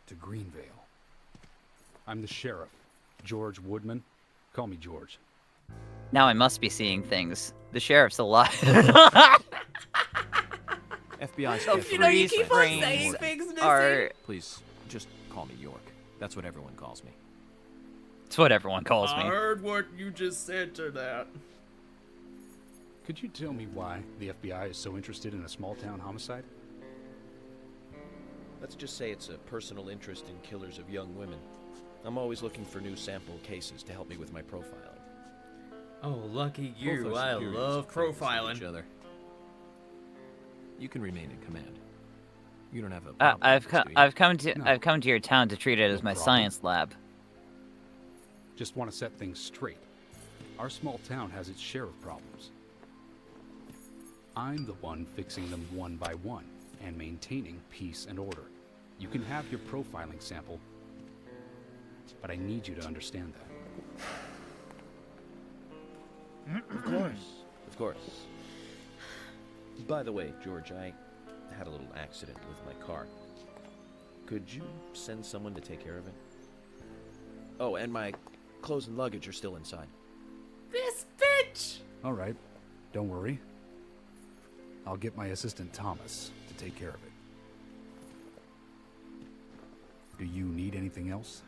to Greenvale. I'm the sheriff, George Woodman. Call me George. Now I must be seeing things. The sheriff's alive. FBI Special You know, you Freeze keep on frames saying things, Missy. Are Please, just call me York. That's what everyone calls me. it's what everyone calls I me. heard what you just said to that. Could you tell me why the FBI is so interested in a small-town homicide? Let's just say it's a personal interest in killers of young women. I'm always looking for new sample cases to help me with my profiling. Oh, lucky Both you. are I superiors love of things to profiling. each other. You can remain in command. You don't have a problem I've with this, do you? I've come to your town to treat it as No my problem. science lab. Just want to set things straight. Our small town has its share of problems. I'm the one fixing them one by one and maintaining peace and order. You can have your profiling sample, but I need you to understand that. Of course. Of course. By the way, George, I had a little accident with my car. Could you send someone to take care of it? Oh, and my clothes and luggage are still inside. This bitch! All right, don't worry. I'll get my assistant Thomas to take care of it. Do you need anything else?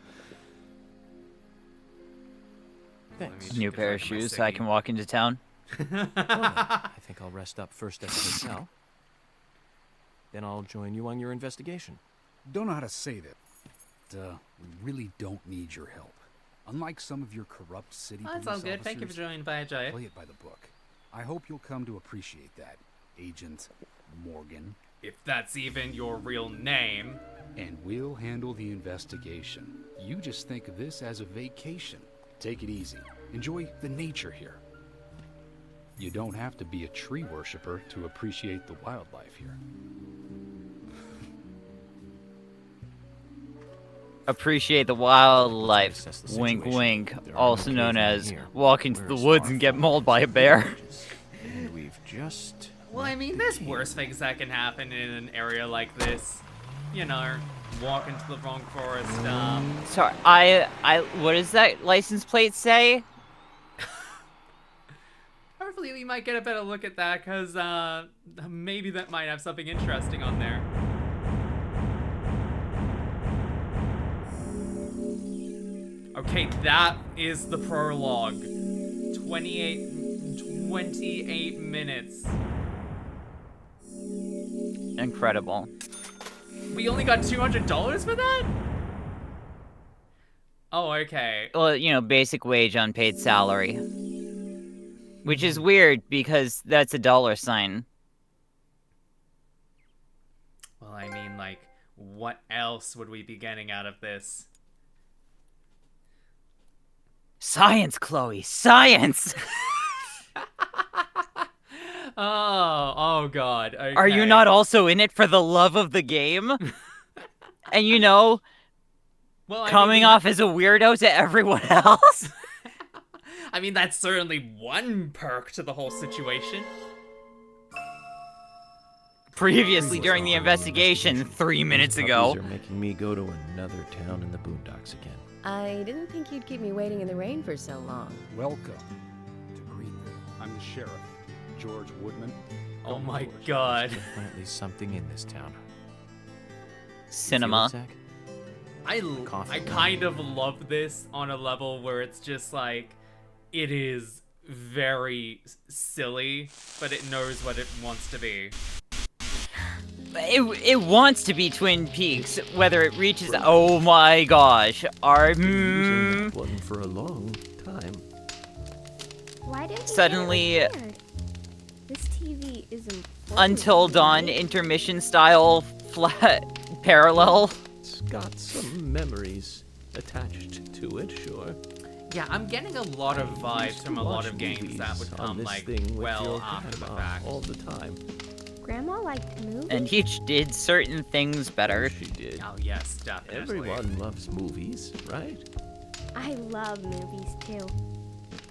Thanks. New pair of shoes so I can walk into town. I think I'll rest up first at the hotel. Then I'll join you on your investigation. Don't know how to say that. We really don't need your help. Unlike some of your corrupt city Oh, that's police all good. Thank you for officers, joining by Jay. play it by the book. I hope you'll come to appreciate that, Agent Morgan. If that's even your real name. And we'll handle the investigation. You just think of this as a vacation. Take it easy. Enjoy the nature here. You don't have to be a tree worshiper to appreciate the wildlife here. Appreciate the wildlife. Assess the Wink, situation. wink. There are Also no known cavemen as here. walk into We're the as woods far and get from mauled by a bear. villages. And we've just... Well, I mean, there's worse things that can happen in an area like this. You know, walk into the wrong forest, Sorry, what does that license plate say? Hopefully we might get a better look at that, because, maybe that might have something interesting on there. Okay, that is the prologue. 28 minutes. Incredible. We only got $200 for that? Oh, okay. Well, you know, basic wage, unpaid salary. Which is weird because that's a dollar sign. Well, I mean, like, what else would we be getting out of this? Science, Chloe, science! Oh god. Okay. Are you not also in it for the love of the game? And you know, Well, I Coming mean, off as a weirdo to everyone else. I mean, that's certainly one perk to the whole situation. Previously during the investigation, 3 minutes These ago. puppies are making me go to another town in the boondocks again. I didn't think you'd keep me waiting in the rain for so long. Welcome to Greenville. I'm the sheriff, George Woodman. Oh my god. Definitely something in this town. Cinema. Feel it, Zach? I kind of love this on a level where it's just like, it is very silly, but it knows what it wants to be. It wants to be Twin Peaks, whether it reaches. Oh my gosh, our Using that one for a long time. Why didn't you Suddenly- get it repaired? This TV is important. Until Dawn intermission style flat parallel. It's got some memories attached to it, sure. Yeah, I'm getting a lot of vibes from a lot of Watch games movies that would on come this like thing with well your after the grandma fact. all the time. Grandma liked movies. And each did certain things better. She did. Oh yes, definitely. Everyone loves movies, right? I love movies too.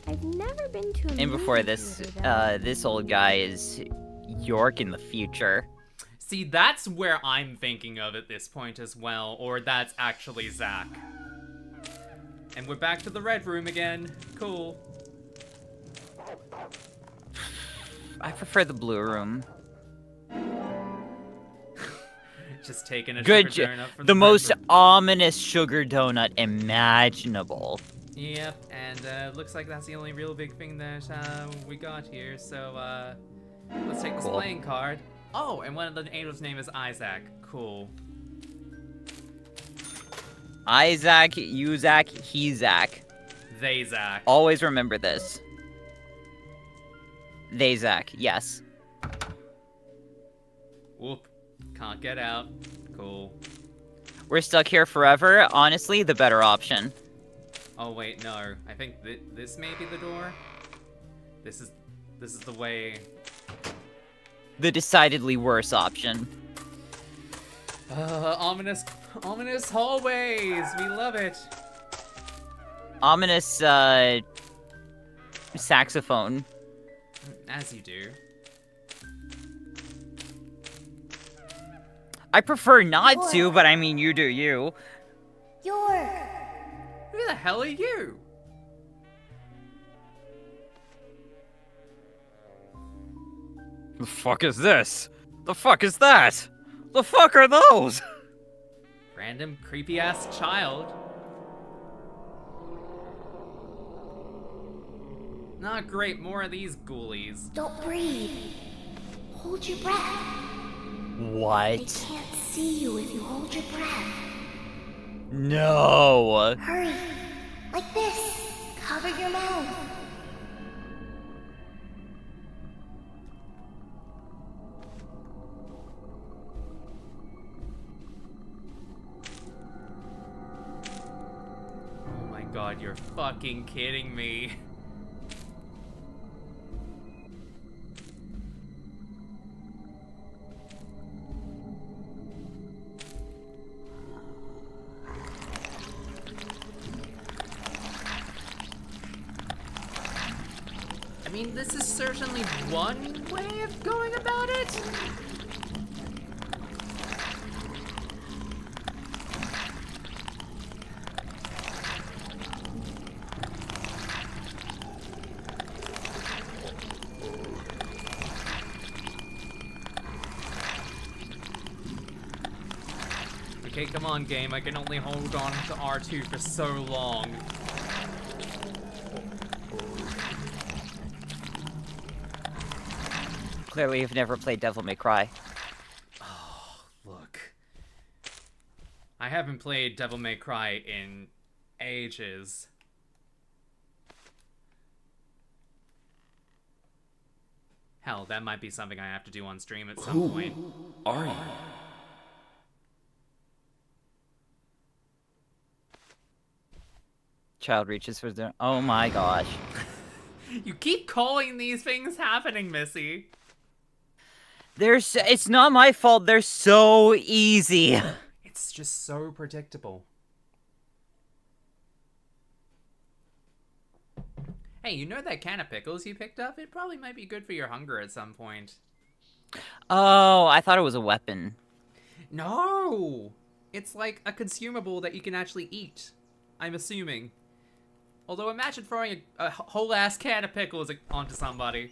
I've never been to a movie And before this, theater, though. this old guy is York in the future. See, that's where I'm thinking of at this point as well, or that's actually Zach. And we're back to the red room again. Cool. I prefer the blue room. Just taking a Good, sugar donut from the red most room. ominous sugar donut imaginable. Yep, and looks like that's the only real big thing that we got here. So let's take this Cool. playing card. Oh, and one of the angel's name is Isaac. Cool. Isaac, Uzak, Hezak. They Zach. Always remember this. They Zach, yes. Whoop. Can't get out. Cool. We're stuck here forever. Honestly, the better option. Oh wait, no. I think this may be the door. This is the way. The decidedly worse option. Ominous hallways. We love it. Ominous, saxophone. As you do. I prefer not to, but I mean, you do you. York! Who the hell are you? The fuck is this? The fuck is that? The fuck are those? Random creepy ass child. Not great, more of these ghoulies. Don't breathe. Hold your breath. They What? can't see you if you hold your breath. No. Hurry. Like this. Cover your mouth. Oh my god, you're fucking kidding me. I mean, this is certainly one way of going about it. Okay, come on, game. I can only hold on to R2 for so long. Clearly, you've never played Devil May Cry. Look. I haven't played Devil May Cry in ages. Hell, that might be something I have to do on stream at some point. Are you? Child reaches for the. Oh my gosh. You keep calling these things happening, Missy. It's not my fault. They're so easy. It's just so predictable. Hey, you know that can of pickles you picked up? It probably might be good for your hunger at some point. Oh, I thought it was a weapon. No! It's like a consumable that you can actually eat. I'm assuming. Although imagine throwing a whole ass can of pickles onto somebody.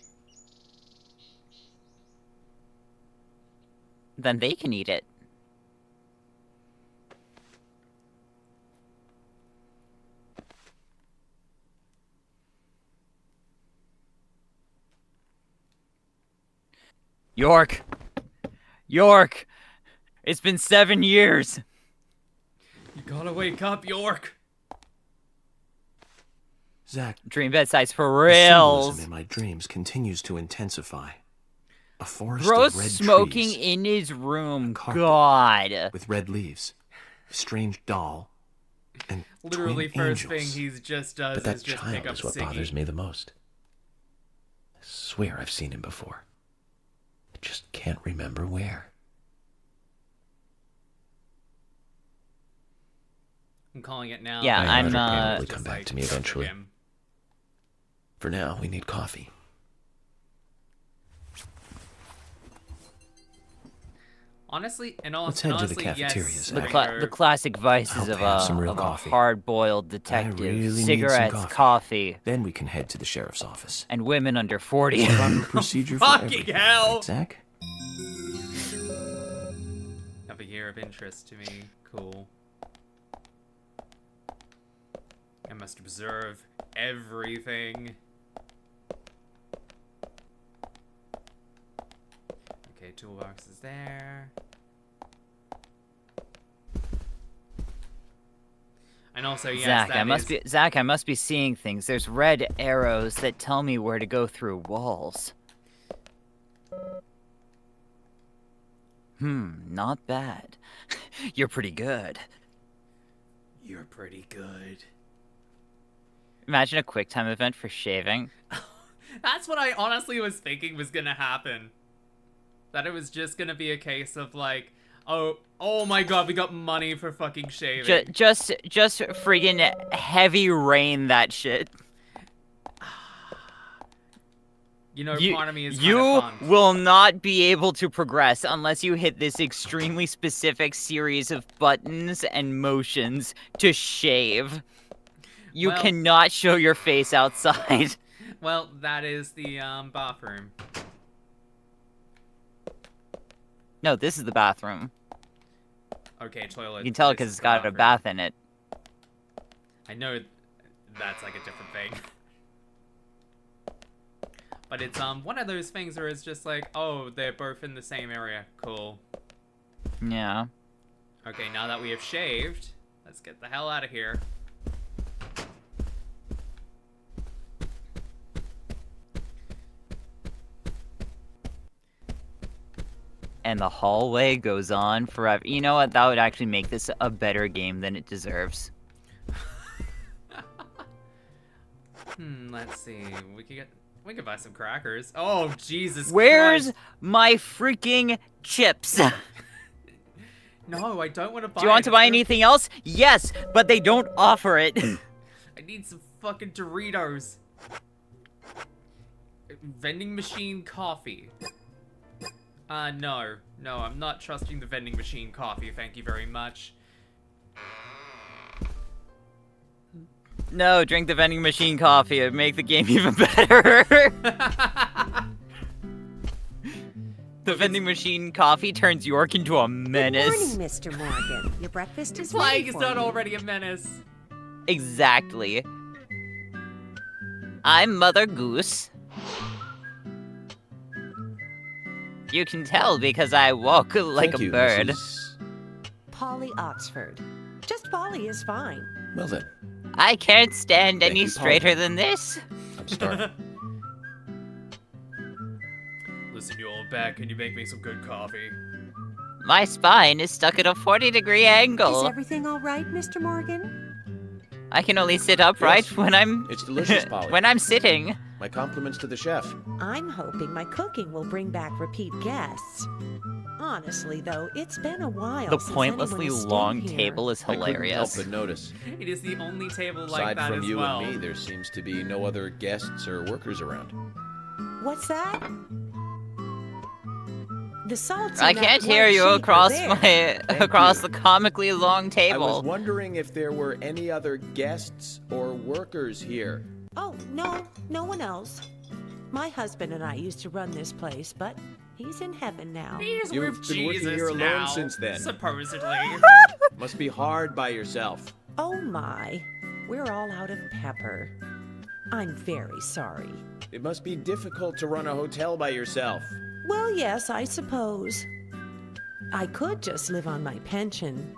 Then they can eat it. York! York! It's been 7 years! You gotta wake up, York! Zach, Dream bedsides for the reals! symbolism in my dreams continues to intensify. A forest Bro's of red smoking trees in his room. carpet God. with red leaves, a strange doll, and Literally twin first angels. thing he just does But that is just child pick up is what Siggy. bothers me the most. I swear I've seen him before. I just can't remember where. I'm calling it now. Yeah, I I'm, imagine Pam will just come back like, to me fuck eventually. him. For now, we need coffee. Honestly, Let's head to the honestly, cafeteria, yes, Zach. The classic vices hope of they have some a, real of a coffee. hard-boiled detective. really need some Cigarettes, coffee. coffee, Then we can head to the sheriff's office. and women under 40. Proper procedure for Fucking everything. hell! Right, Zach? Have a year of interest to me. Cool. I must observe everything. Okay, toolbox is there. And also, yes, Zach, I must be seeing things. There's red arrows that tell me where to go through walls. Not bad. You're pretty good. You're pretty good. Imagine a QuickTime event for shaving. That's what I honestly was thinking was gonna happen. That it was just gonna be a case of like, oh my god, we got money for fucking shaving. Just friggin' heavy rain that shit. You know, part of me is You kinda pumped. will not be able to progress unless you hit this extremely specific series of buttons and motions to shave. You Well- cannot show your face outside. Well, that is the bathroom. No, this is the bathroom. Okay, toilet. You can tell this because is it's the got a bathroom. bath in it. I know that's like a different thing. But it's one of those things where it's just like, oh, they're both in the same area. Cool. Yeah. Okay, now that we have shaved, let's get the hell out of here. And the hallway goes on forever. You know what? That would actually make this a better game than it deserves. Let's see. We could buy some crackers. Oh, Jesus Where's Christ. my freaking chips? No, I don't want to buy Do you want to buy anything. anything else? Yes, but they don't offer it. I need some fucking Doritos. Vending machine coffee. No, I'm not trusting the vending machine coffee, thank you very much. No, drink the vending machine coffee. It'd make the game even better. The vending machine coffee turns York into a menace. Good morning, Mr. Morgan. Your breakfast is Flying ready is for not you. already a menace. Exactly. I'm Mother Goose. You can tell because I walk like Thank a you, bird. Mrs. Polly Oxford. Just Polly is fine. Well then, I can't stand Thank any you, straighter Polly. than this. I'm starving. Listen, you old bat, can you make me some good coffee? My spine is stuck at a 40-degree Is angle. everything all right, Mr. Morgan? I can only sit upright Yes. when I'm It's delicious, Polly. when I'm sitting. My compliments to the chef. I'm hoping my cooking will bring back repeat guests. Honestly, though, it's been a while The since pointlessly anyone has long stayed here. table is I couldn't help hilarious. but notice. It is the only table like Aside that from as you well. and me, there seems to be no other guests or workers around. What's that? The salts I in that can't white hear you shape are across there. across you. the comically long I was table. wondering if there were any other guests or workers here. Oh, no one else. My husband and I used to run this place, but he's in heaven now. He's You've with been working Jesus here alone now, since then. supposedly. Must be hard by yourself. Oh my, we're all out of pepper. I'm very sorry. It must be difficult to run a hotel by yourself. Well, yes, I suppose. I could just live on my pension,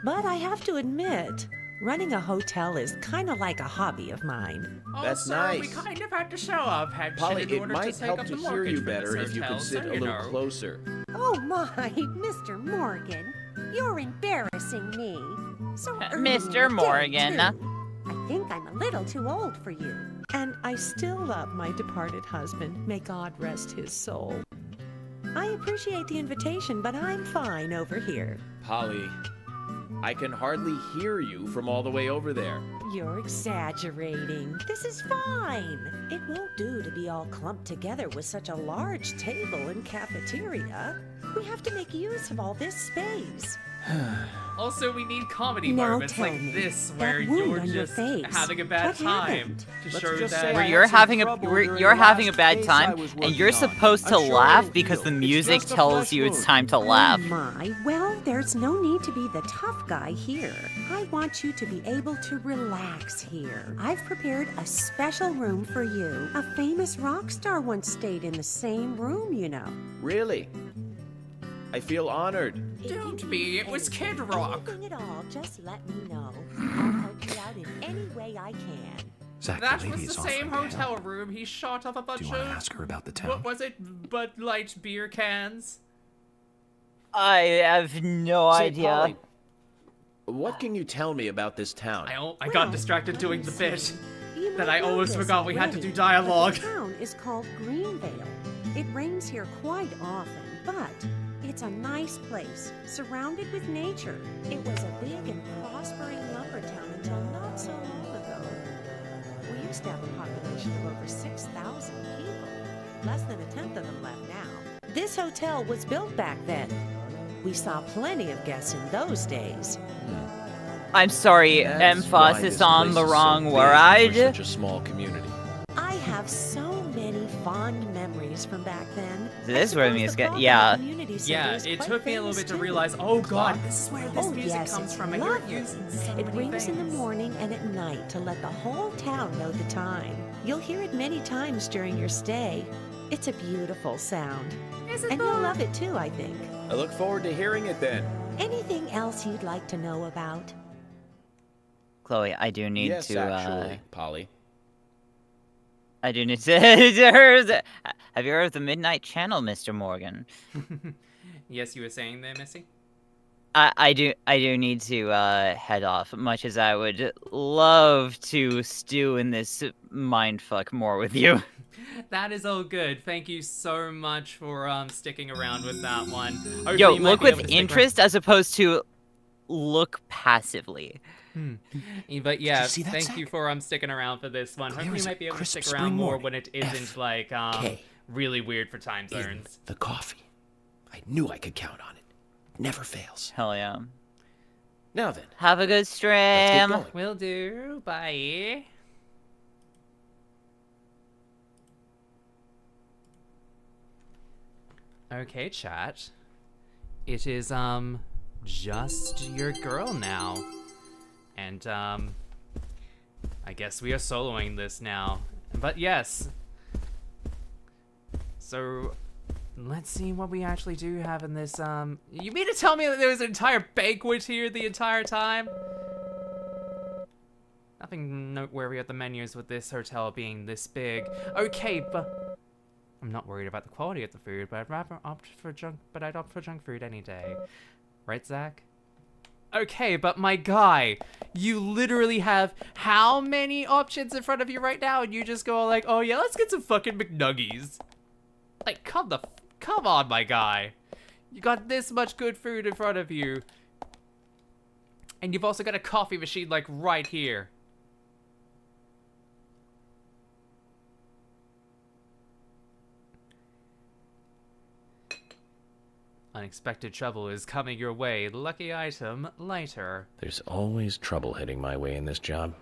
but I have to admit, running a hotel is kind of like a hobby of mine. Oh, That's sir, nice. we kind of had to show up, Polly, in it order might to take help up to the hear mortgage you for better this if you hotel, could sit so a you little know. closer. Oh my, Mr. Morgan, you're embarrassing me. So early in the Mr. day, Morgan. too. I think I'm a little too old for you. And I still love my departed husband. May God rest his soul. I appreciate the invitation, but I'm fine over here. Polly, I can hardly hear you from all the way over there. You're exaggerating. This is fine. It won't do to be all clumped together with such a large table and cafeteria. We have to make use of all this space. Also, we need comedy Now moments tell like me, this that where wound you're on your just face, having a bad what time happened? to Let's show just that say I Where had you're some having a trouble where during you're the having a last bad case I time was and working you're on. supposed to I'm sure laugh it'll because heal. the It's music just a tells flesh you it's wound. time to laugh. Oh my, well, there's no need to be the tough guy here. I want you to be able to relax here. I've prepared a special room for you. A famous rock star once stayed in the same room, you know. Really? I feel honored. Don't be, it was Kid Rock. Anything at all, just let me know. I'll help you out in any way I can. Zach, That the was lady the is same offering to help. hotel room he shot off a bunch Do you of... want to ask her about the town? What was it? Bud Light beer cans? I have no Say, idea. Polly, what can you tell me about this town? I got distracted doing the bit. You That might I know almost this forgot we had to already, do dialogue. but The town is called Greenvale. It rains here quite often, but it's a nice place, surrounded with nature. It was a big and prospering lumber town until not so long ago. We used to have a population of over 6,000 people. Less than a tenth of them left now. This hotel was built back then. We saw plenty of guests in those days. I'm sorry, That's why emphasis this on place the is so wrong big word. for such a small community. I have so many fond memories from back then. This is where the music Clock in the yeah. community center Yeah, is it quite took me a little famous bit to too. realize, oh god, this is where this Oh, music yes, comes it's from. I hear it lovely. used in so It many rings in the things. morning and at night to let the whole town know the time. You'll hear it many times during your stay. It's a beautiful sound. Is it And though? you'll love it too, I think. I look forward to hearing it then. Anything else you'd like to know about? Chloe, I do need Yes, to actually, Polly. I do need to have you heard of the Midnight Channel, Mr. Morgan? Yes, you were saying there, Missy? I do need to head off, much as I would love to stew in this mindfuck more with you. That is all good. Thank you so much for sticking around with that one. Hopefully Yo, you might look be able with to stick interest as opposed to look passively. But yeah, see that, thank Zach? you for sticking around for this one. Clear Hopefully as you a might be able to crisp stick spring around more morning. when it isn't like K. really weird for time In zones. the coffee. I knew I could count on it. Never fails. Hell yeah. Now then, Have a good let's get stream. going. Will do. Bye. Okay, chat. It is just your girl now. And I guess we are soloing this now. But yes. So let's see what we actually do have in this you mean to tell me that there was an entire banquet here the entire time? Nothing noteworthy at the menus with this hotel being this big. Okay, but I'm not worried about the quality of the food, but I'd opt for junk food any day. Right, Zach? Okay, but my guy, you literally have how many options in front of you right now, and you just go like, oh yeah, let's get some fucking McNuggies. Like, come on, my guy. You got this much good food in front of you. And you've also got a coffee machine, like, right here. Unexpected trouble is coming your way. Lucky item, lighter. There's always trouble heading my way in this job.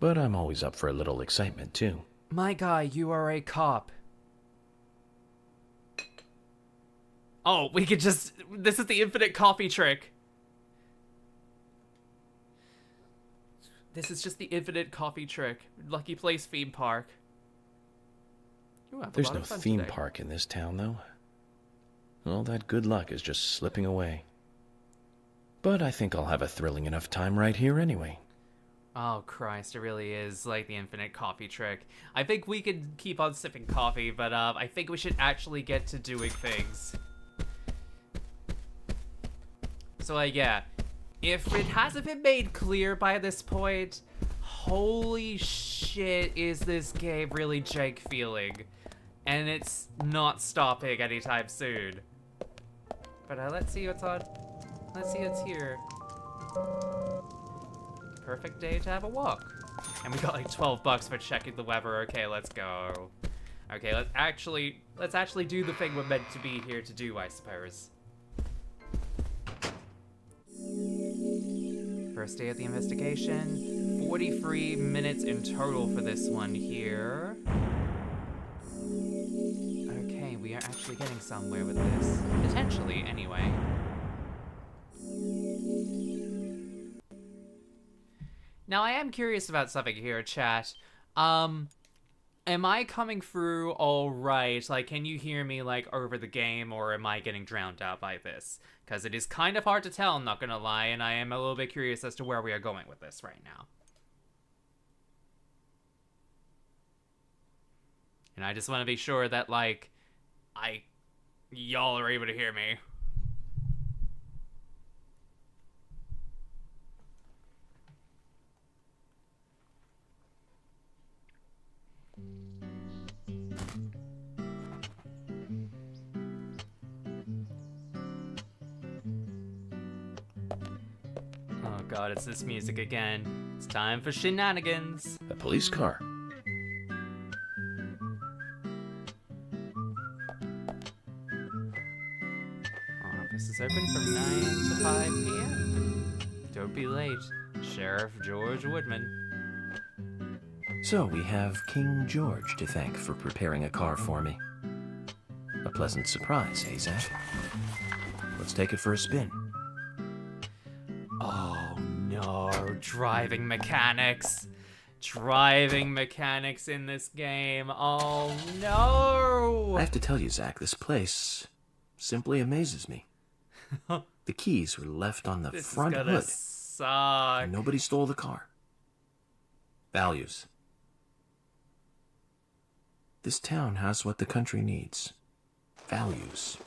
But I'm always up for a little excitement, too. My guy, you are a cop. Oh, we could just... This is the infinite coffee trick. This is just the infinite coffee trick. Lucky Place theme park. Ooh, I have a There's lot no of fun theme today. park in this town, though. All that good luck is just slipping away. But I think I'll have a thrilling enough time right here anyway. Oh, Christ, it really is like the infinite coffee trick. I think we could keep on sipping coffee, but I think we should actually get to doing things. So, yeah, if it hasn't been made clear by this point, holy shit, is this game really jank feeling. And it's not stopping anytime soon. But let's see what's on. Let's see what's here. Perfect day to have a walk. And we got like $12 for checking the weather. Okay, let's go. Okay, let's actually do the thing we're meant to be here to do, I suppose. First day of the investigation. 43 minutes in total for this one here. Okay, we are actually getting somewhere with this. Potentially, anyway. Now, I am curious about something here, chat. Am I coming through all right? Like, can you hear me, like, over the game, or am I getting drowned out by this? Because it is kind of hard to tell, I'm not gonna lie, and I am a little bit curious as to where we are going with this right now. And I just want to be sure that, like, y'all are able to hear me. Oh god, it's this music again. It's time for shenanigans. A police car. Office is open from 9 to 5 p.m. Don't be late. Sheriff George Woodman. So we have King George to thank for preparing a car for me. A pleasant surprise, eh, Zach? Let's take it for a spin. Oh no, driving mechanics. Driving mechanics in this game. Oh no! I have to tell you, Zach, this place simply amazes me. The keys were left on the front hood. This is gonna suck. And nobody stole the car. Values. This town has what the country needs. Values.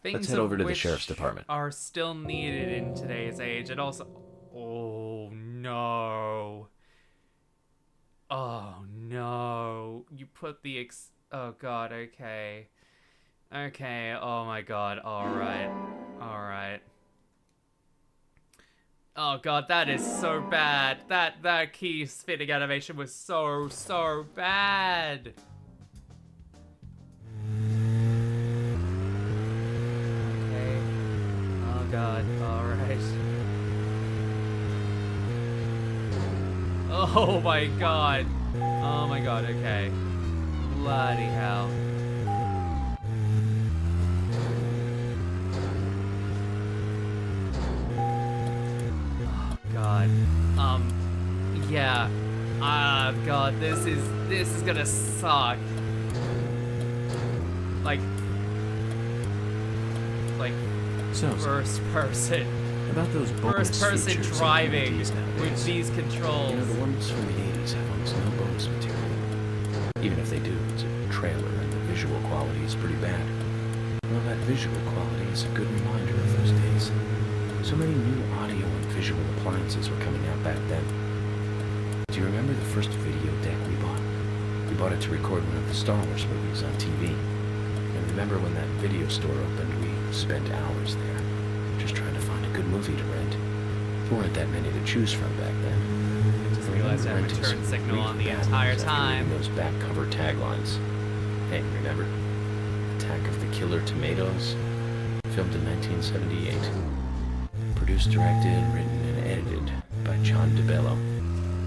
Let's head over to the sheriff's department. Are still needed in today's age, and also, oh no, oh no, you put the oh god, okay, oh my god, all right. Oh god, that is so bad. That key spinning animation was so bad. Okay. Oh god, alright. Oh my god. Oh my god, okay. Bloody hell. God. Yeah. God, this is gonna suck. Like So, first person. about those bonus First person features driving and nowadays. with these controls. You know, the ones from the 80s have almost no bonus material. Even if they do, it's a trailer and the visual quality is pretty bad. Well, that visual quality is a good reminder of those days. So many new audio and visual appliances were coming out back then. Do you remember the first video deck we bought? We bought it to record one of the Star Wars movies on TV. And remember when that video store opened, we spent hours there, just trying to find a good movie to rent. There weren't that many to choose from back then. I just realized I have a turn signal on the entire time. Those back cover taglines. Hey, remember? Attack of the Killer Tomatoes? Filmed in 1978. Produced, directed, written, and edited by John DeBello.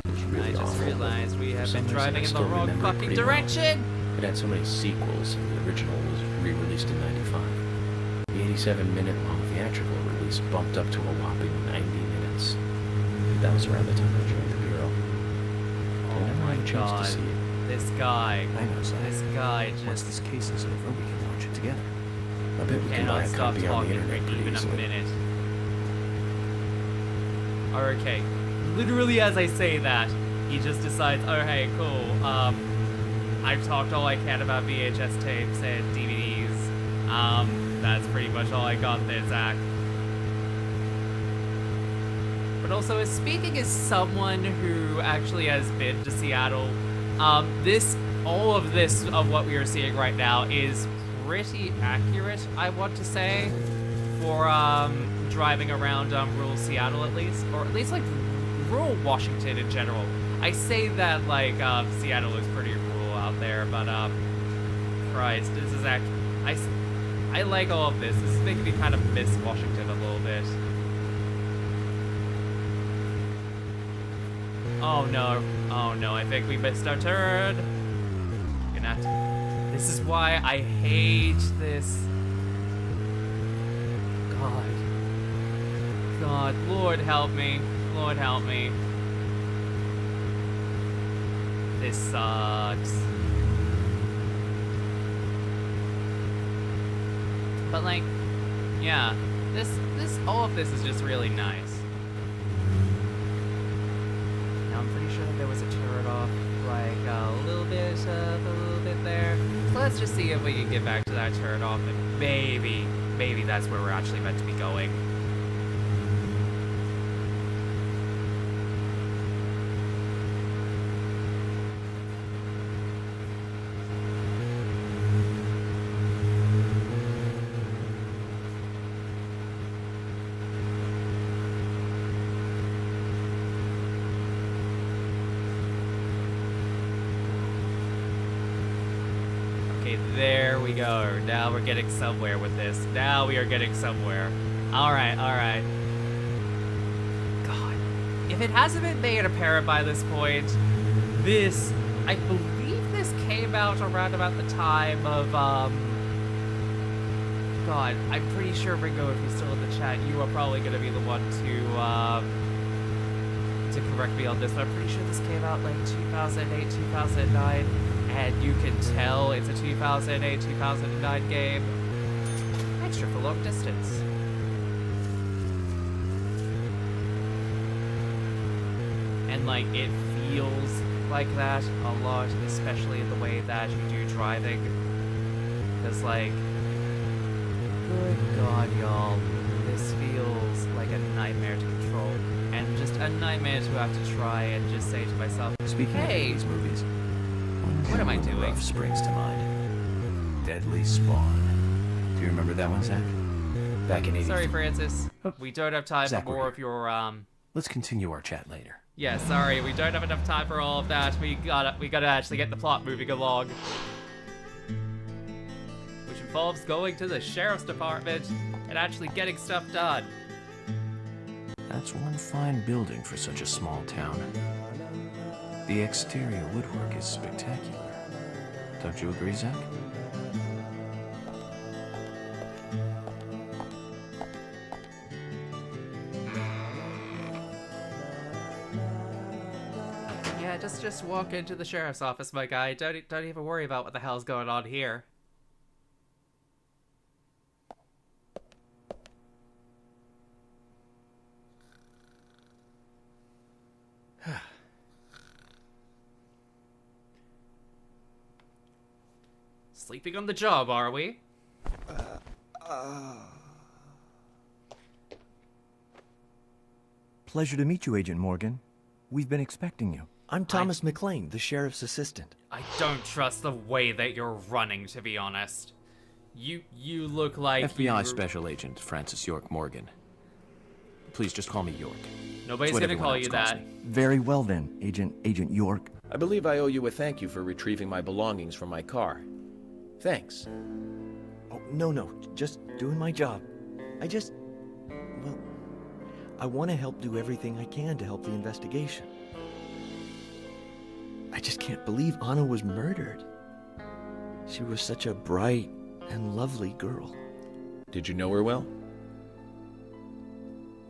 It was really I just awful. realized we have been For some reason, driving I in the still wrong remember it fucking pretty well. direction! It had so many sequels, and the original was re-released in 95. The 87-minute long theatrical release bumped up to a whopping 90 minutes. That was around the time I joined the Bureau. Oh my god. To see it. This guy. I know, Zach. This guy Once just this case is over, we can watch it together. I bet we can buy cannot a stop copy on the talking for internet pretty even a easily. minute. Okay. Literally as I say that, he just decides, oh hey, cool, I've talked all I can about VHS tapes and DVDs. That's pretty much all I got there, Zach. But also, as speaking as someone who actually has been to Seattle, all of this of what we are seeing right now is pretty accurate, I want to say, for driving around rural Seattle at least, or at least like rural Washington in general. I say that like Seattle is pretty rural out there, but Christ, this is I like all of this. This is making me kind of miss Washington a little bit. Oh no, I think we missed our turn. Gonna have to... This is why I hate this. God, Lord help me. Lord help me. This sucks. But like, yeah, all of this is just really nice. Now I'm pretty sure that there was a turret off, like a little bit there. So let's just see if we can get back to that turret off, and maybe that's where we're actually meant to be going. There we go. Now we're getting somewhere with this. Now we are getting somewhere. Alright. God. If it hasn't been made apparent by this point, I believe this came out around about the time of, God, I'm pretty sure, Ringo, if you're still in the chat, you are probably going to be the one to correct me on this, but I'm pretty sure this came out like 2008, 2009. And you can tell it's a 2008, 2009 game. Extra for long distance. And like, it feels like that a lot, especially in the way that you do driving. Because like, good God, y'all, this feels like a nightmare to control. And just a nightmare to have to try and just say to myself, Speaking hey, of these movies, what am I doing? Springs to mind. Deadly Spawn. Do you remember that one, Zach? Back in 80. Sorry, Francis. Oh, We don't have time Zach, for more of your, Let's continue our chat later. Yeah, sorry, we don't have enough time for all of that. We gotta actually get the plot moving along. Which involves going to the sheriff's department and actually getting stuff done. That's one fine building for such a small town. The exterior woodwork is spectacular. Don't you agree, Zach? Yeah, just walk into the sheriff's office, my guy. Don't even worry about what the hell's going on here. Sleeping on the job, are we? Pleasure to meet you, Agent Morgan. We've been expecting you. I'm Thomas McLean, the sheriff's assistant. I don't trust the way that you're running, to be honest. You look like FBI Special Agent Francis York Morgan. Please just call me York. Nobody's gonna call you that. Very well then, Agent York. I believe I owe you a thank you for retrieving my belongings from my car. Thanks. Oh, no, just doing my job. I want to help do everything I can to help the investigation. I just can't believe Anna was murdered. She was such a bright and lovely girl. Did you know her well?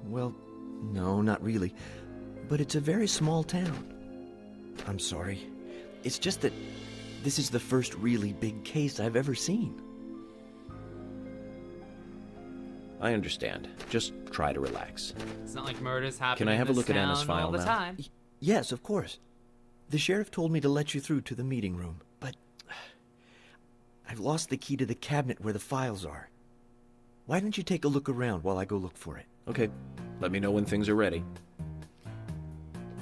Well, no, not really. But it's a very small town. I'm sorry. It's just that this is the first really big case I've ever seen. I understand. Just try to relax. It's not like murders happen. Can I have a look at in this Anna's town file all the now? time. Yes, of course. The sheriff told me to let you through to the meeting room, but I've lost the key to the cabinet where the files are. Why don't you take a look around while I go look for it? Okay. Let me know when things are ready.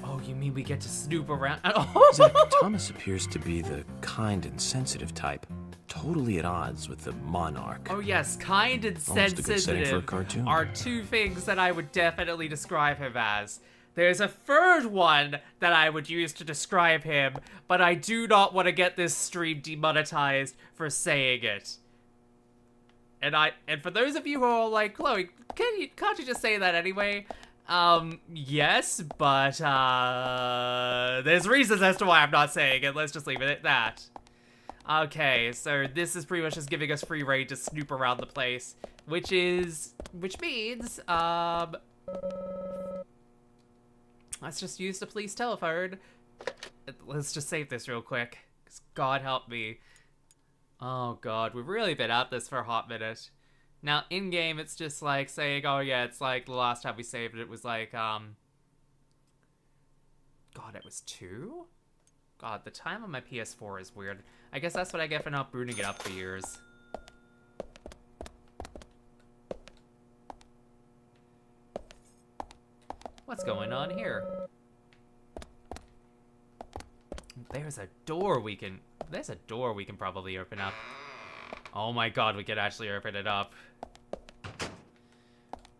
Oh, you mean we get to snoop around? Zach, Thomas appears to be the kind and sensitive type. Totally at odds with the monarch. Oh yes, kind and Almost a good setting for a sensitive cartoon. are two things that I would definitely describe him as. There's a third one that I would use to describe him, but I do not want to get this stream demonetized for saying it. And for those of you who are like, Chloe, can't you just say that anyway? Yes, but there's reasons as to why I'm not saying it. Let's just leave it at that. Okay, so this is pretty much just giving us free reign to snoop around the place, which means, let's just use the police telephone. Let's just save this real quick, because God help me. Oh God, we've really been at this for a hot minute. Now, in-game, it's just like saying, oh yeah, it's like the last time we saved it was like, God, it was 2? God, the time on my PS4 is weird. I guess that's what I get for not booting it up for years. What's going on here? There's a door we can probably open up. Oh my God, we could actually open it up.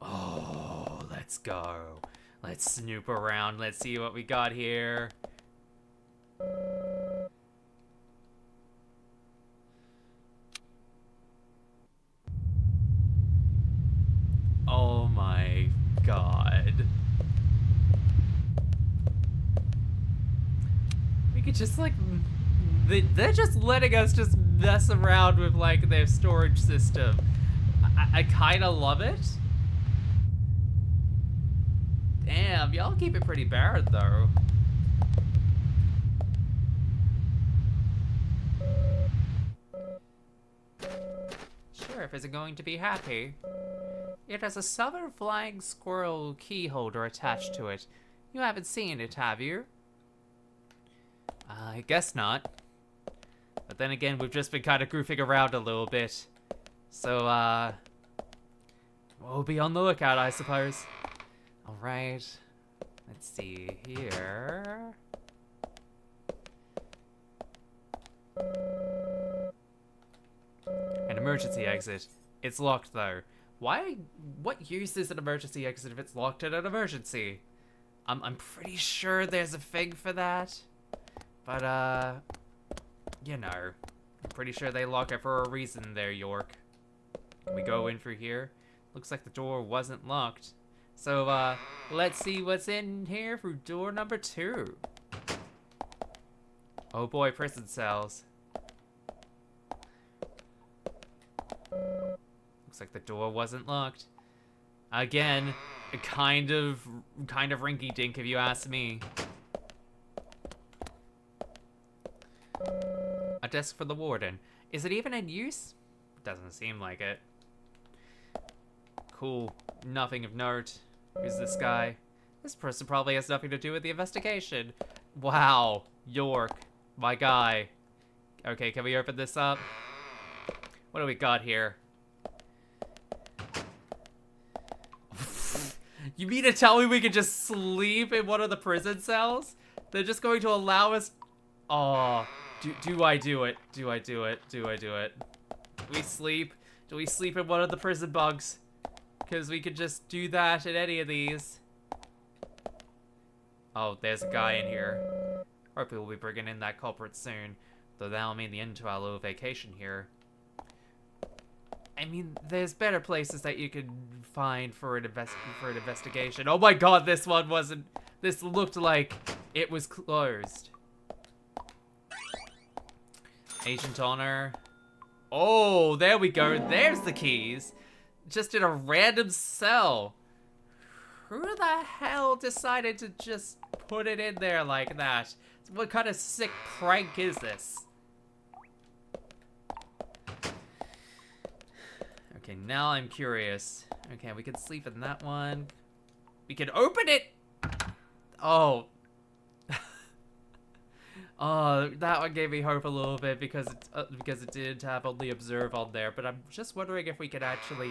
Oh, let's go. Let's snoop around. Let's see what we got here. Oh my God. We could just like, they're just letting us just mess around with like their storage system. I kind of love it. Damn, y'all keep it pretty barren though. Sheriff isn't going to be happy. It has a Southern Flying Squirrel key holder attached to it. You haven't seen it, have you? I guess not. But then again, we've just been kind of goofing around a little bit. So, we'll be on the lookout, I suppose. Alright. Let's see here. An emergency exit. It's locked, though. What use is an emergency exit if it's locked in an emergency? I'm pretty sure there's a thing for that. But, you know. I'm pretty sure they lock it for a reason there, York. Can we go in through here? Looks like the door wasn't locked. So, let's see what's in here through door number 2. Oh boy, prison cells. Looks like the door wasn't locked. Again, kind of rinky-dink if you ask me. A desk for the warden. Is it even in use? Doesn't seem like it. Cool. Nothing of note. Who's this guy? This person probably has nothing to do with the investigation. Wow. York. My guy. Okay, can we open this up? What do we got here? You mean to tell me we could just sleep in one of the prison cells? They're just going to allow us... Oh, do I do it? Do I do it? Do I do it? Do we sleep? Do we sleep in one of the prison bugs? Because we could just do that in any of these. Oh, there's a guy in here. Hopefully we'll be bringing in that culprit soon. Though that'll mean the end to our little vacation here. I mean, there's better places that you could find for an investigation. Oh my god, this one wasn't... This looked like it was closed. Agent Honor. Oh, there we go. There's the keys. Just in a random cell. Who the hell decided to just put it in there like that? What kind of sick prank is this? Okay, now I'm curious. Okay, we could sleep in that one. We could open it! Oh. Oh, that one gave me hope a little bit because it did have only observe on there. But I'm just wondering if we could actually...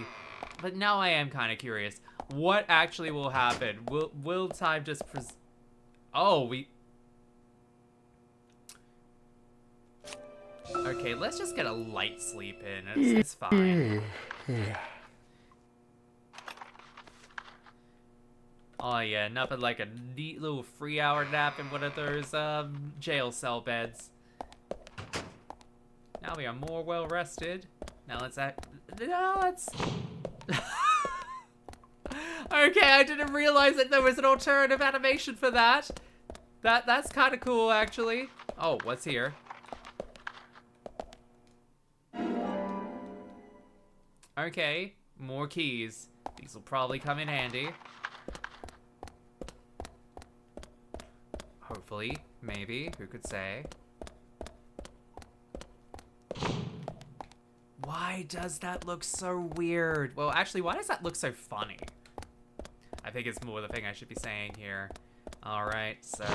But now I am kind of curious. What actually will happen? Will time just Oh, we... Okay, let's just get a light sleep in. It's fine. Oh yeah, nothing like a neat little 3-hour nap in one of those jail cell beds. Now we are more well rested. Now let's Okay, I didn't realize that there was an alternative animation for that. That's kind of cool, actually. Oh, what's here? Okay, more keys. These will probably come in handy. Hopefully, maybe, who could say? Why does that look so weird? Well, actually, why does that look so funny? I think it's more the thing I should be saying here. Alright, so...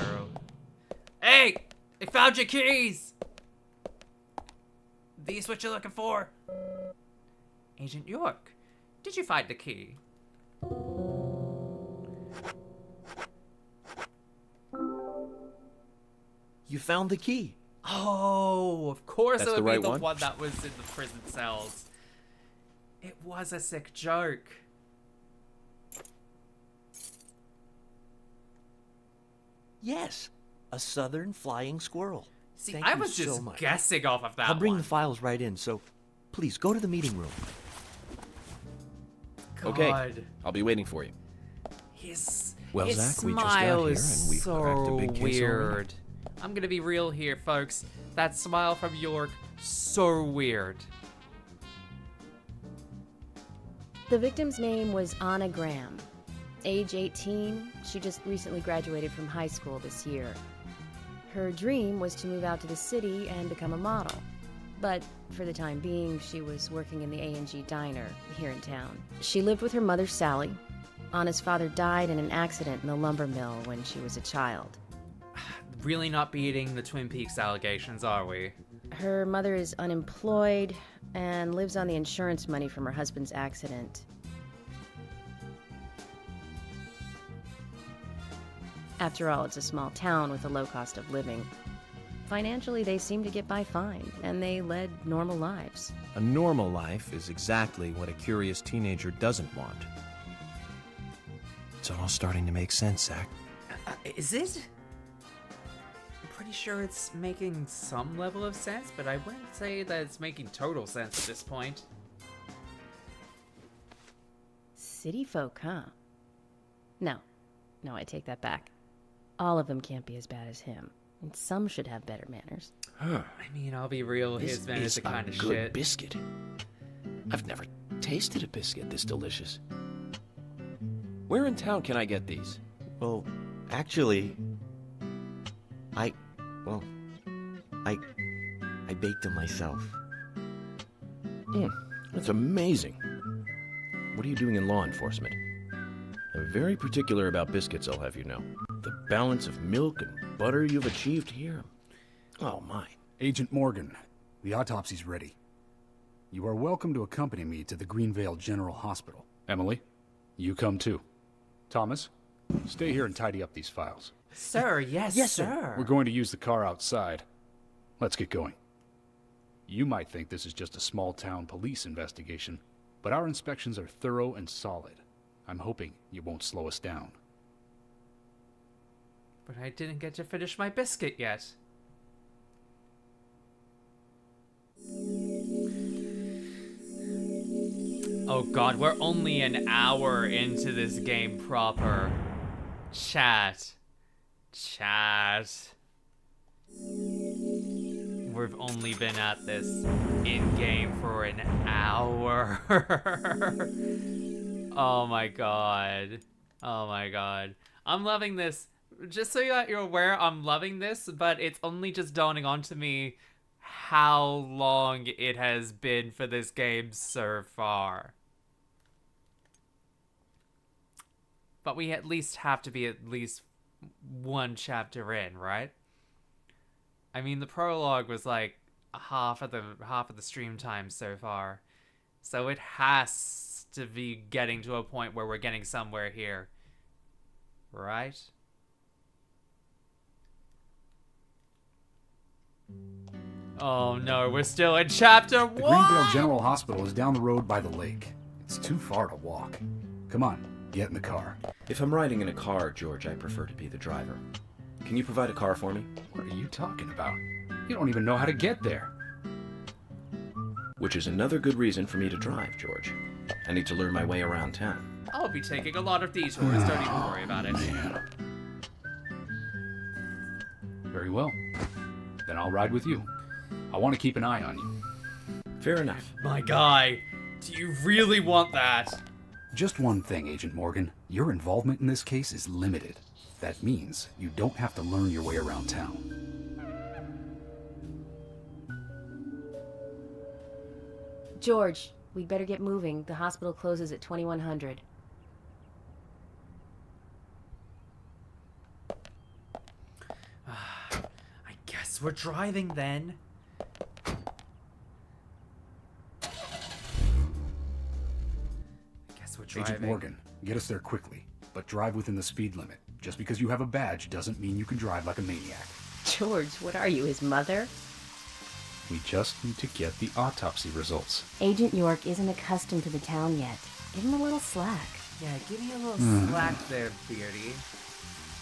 Hey! I found your keys! These what you're looking for? Agent York, did you find the key? You found the key. Oh, of course That's it would the right be the one? one that was in the prison cells. It was a sick joke. Yes, a southern flying squirrel. See, Thank I you was just so much. guessing off of that I'll bring one. the files right in, so please go to the meeting room. God. Okay, I'll be waiting for you. His Well, his Zach, we just got smile here is and we've cracked a so big case already. weird. I'm gonna be real here, folks. That smile from York, so weird. The victim's name was Anna Graham. Age 18, she just recently graduated from high school this year. Her dream was to move out to the city and become a model. But for the time being, she was working in the A&G diner here in town. She lived with her mother, Sally. Anna's father died in an accident in the lumber mill when she was a child. Really not beating the Twin Peaks allegations, are we? Her mother is unemployed and lives on the insurance money from her husband's accident. After all, it's a small town with a low cost of living. Financially, they seem to get by fine, and they led normal lives. A normal life is exactly what a curious teenager doesn't want. It's all starting to make sense, Zach. Is it? I'm pretty sure it's making some level of sense, but I wouldn't say that it's making total sense at this point. City folk, huh? No, I take that back. All of them can't be as bad as him, and some should have better manners. Huh. I mean, I'll be real, his man is the kind of good shit. biscuit. I've never tasted a biscuit this delicious. Where in town can I get these? Well, actually, I baked them myself. That's amazing. What are you doing in law enforcement? I'm very particular about biscuits, I'll have you know. The balance of milk and butter you've achieved here. Oh, my. Agent Morgan, the autopsy's ready. You are welcome to accompany me to the Greenvale General Hospital. Emily, you come too. Thomas, stay here and tidy up these files. Sir, yes, sir. We're going to use the car outside. Let's get going. You might think this is just a small-town police investigation, but our inspections are thorough and solid. I'm hoping you won't slow us down. But I didn't get to finish my biscuit yet. Oh god, we're only an hour into this game proper. Chat. We've only been at this in-game for an hour. Oh my god. I'm loving this. Just so you're aware, I'm loving this, but it's only just dawning onto me how long it has been for this game so far. But we at least have to be at least one chapter in, right? I mean, the prologue was like half of the stream time so far. So it has to be getting to a point where we're getting somewhere here. Right? Oh no, we're still in chapter 1! The Greenvale General Hospital is down the road by the lake. It's too far to walk. Come on, get in the car. If I'm riding in a car, George, I prefer to be the driver. Can you provide a car for me? What are you talking about? You don't even know how to get there. Which is another good reason for me to drive, George. I need to learn my way around town. I'll be taking a lot of detours, don't even worry about it. Man. Very well. Then I'll ride with you. I want to keep an eye on you. Fair enough. My guy, do you really want that? Just one thing, Agent Morgan. Your involvement in this case is limited. That means you don't have to learn your way around town. George, we'd better get moving. The hospital closes at 2100. I guess we're driving then. Agent Morgan, get us there quickly, but drive within the speed limit. Just because you have a badge doesn't mean you can drive like a maniac. George, what are you, his mother? We just need to get the autopsy results. Agent York isn't accustomed to the town yet. Give him a little slack. Yeah, give me a little slack there, Beardy.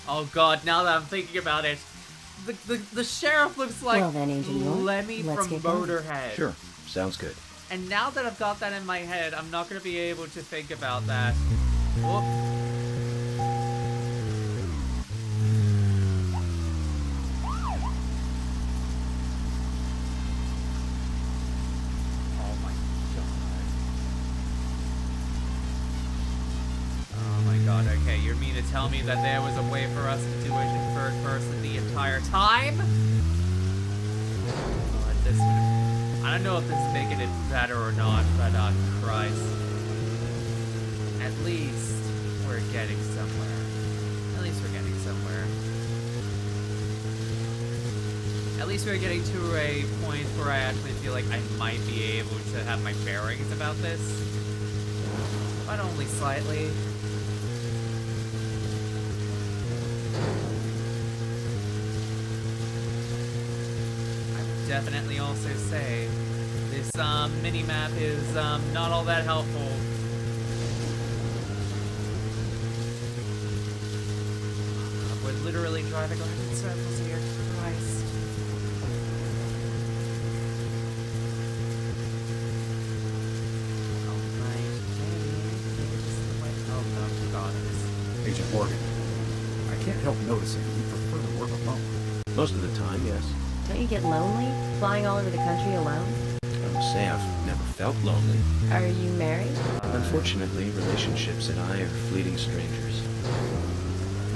Oh god, now that I'm thinking about it, the sheriff looks like well, then, Agent York, Lemmy from Motorhead. Sure, sounds good. And now that I've got that in my head, I'm not going to be able to think about that. Whoop. Oh my god, okay, you mean to tell me that there was a way for us to do it in third person the entire time? God, this would... I don't know if this is making it better or not, but Christ. At least we're getting somewhere. At least we're getting somewhere. At least we're getting to a point where I actually feel like I might be able to have my bearings about this. But only slightly. Definitely also say this mini-map is not all that helpful. We're literally driving around in circles here. Christ. Oh no, God. Agent Morgan, I can't help noticing you prefer to work alone. Most of the time, yes. Don't you get lonely, flying all over the country alone? I would say I've never felt lonely. Are you married? Unfortunately, relationships and I are fleeting strangers.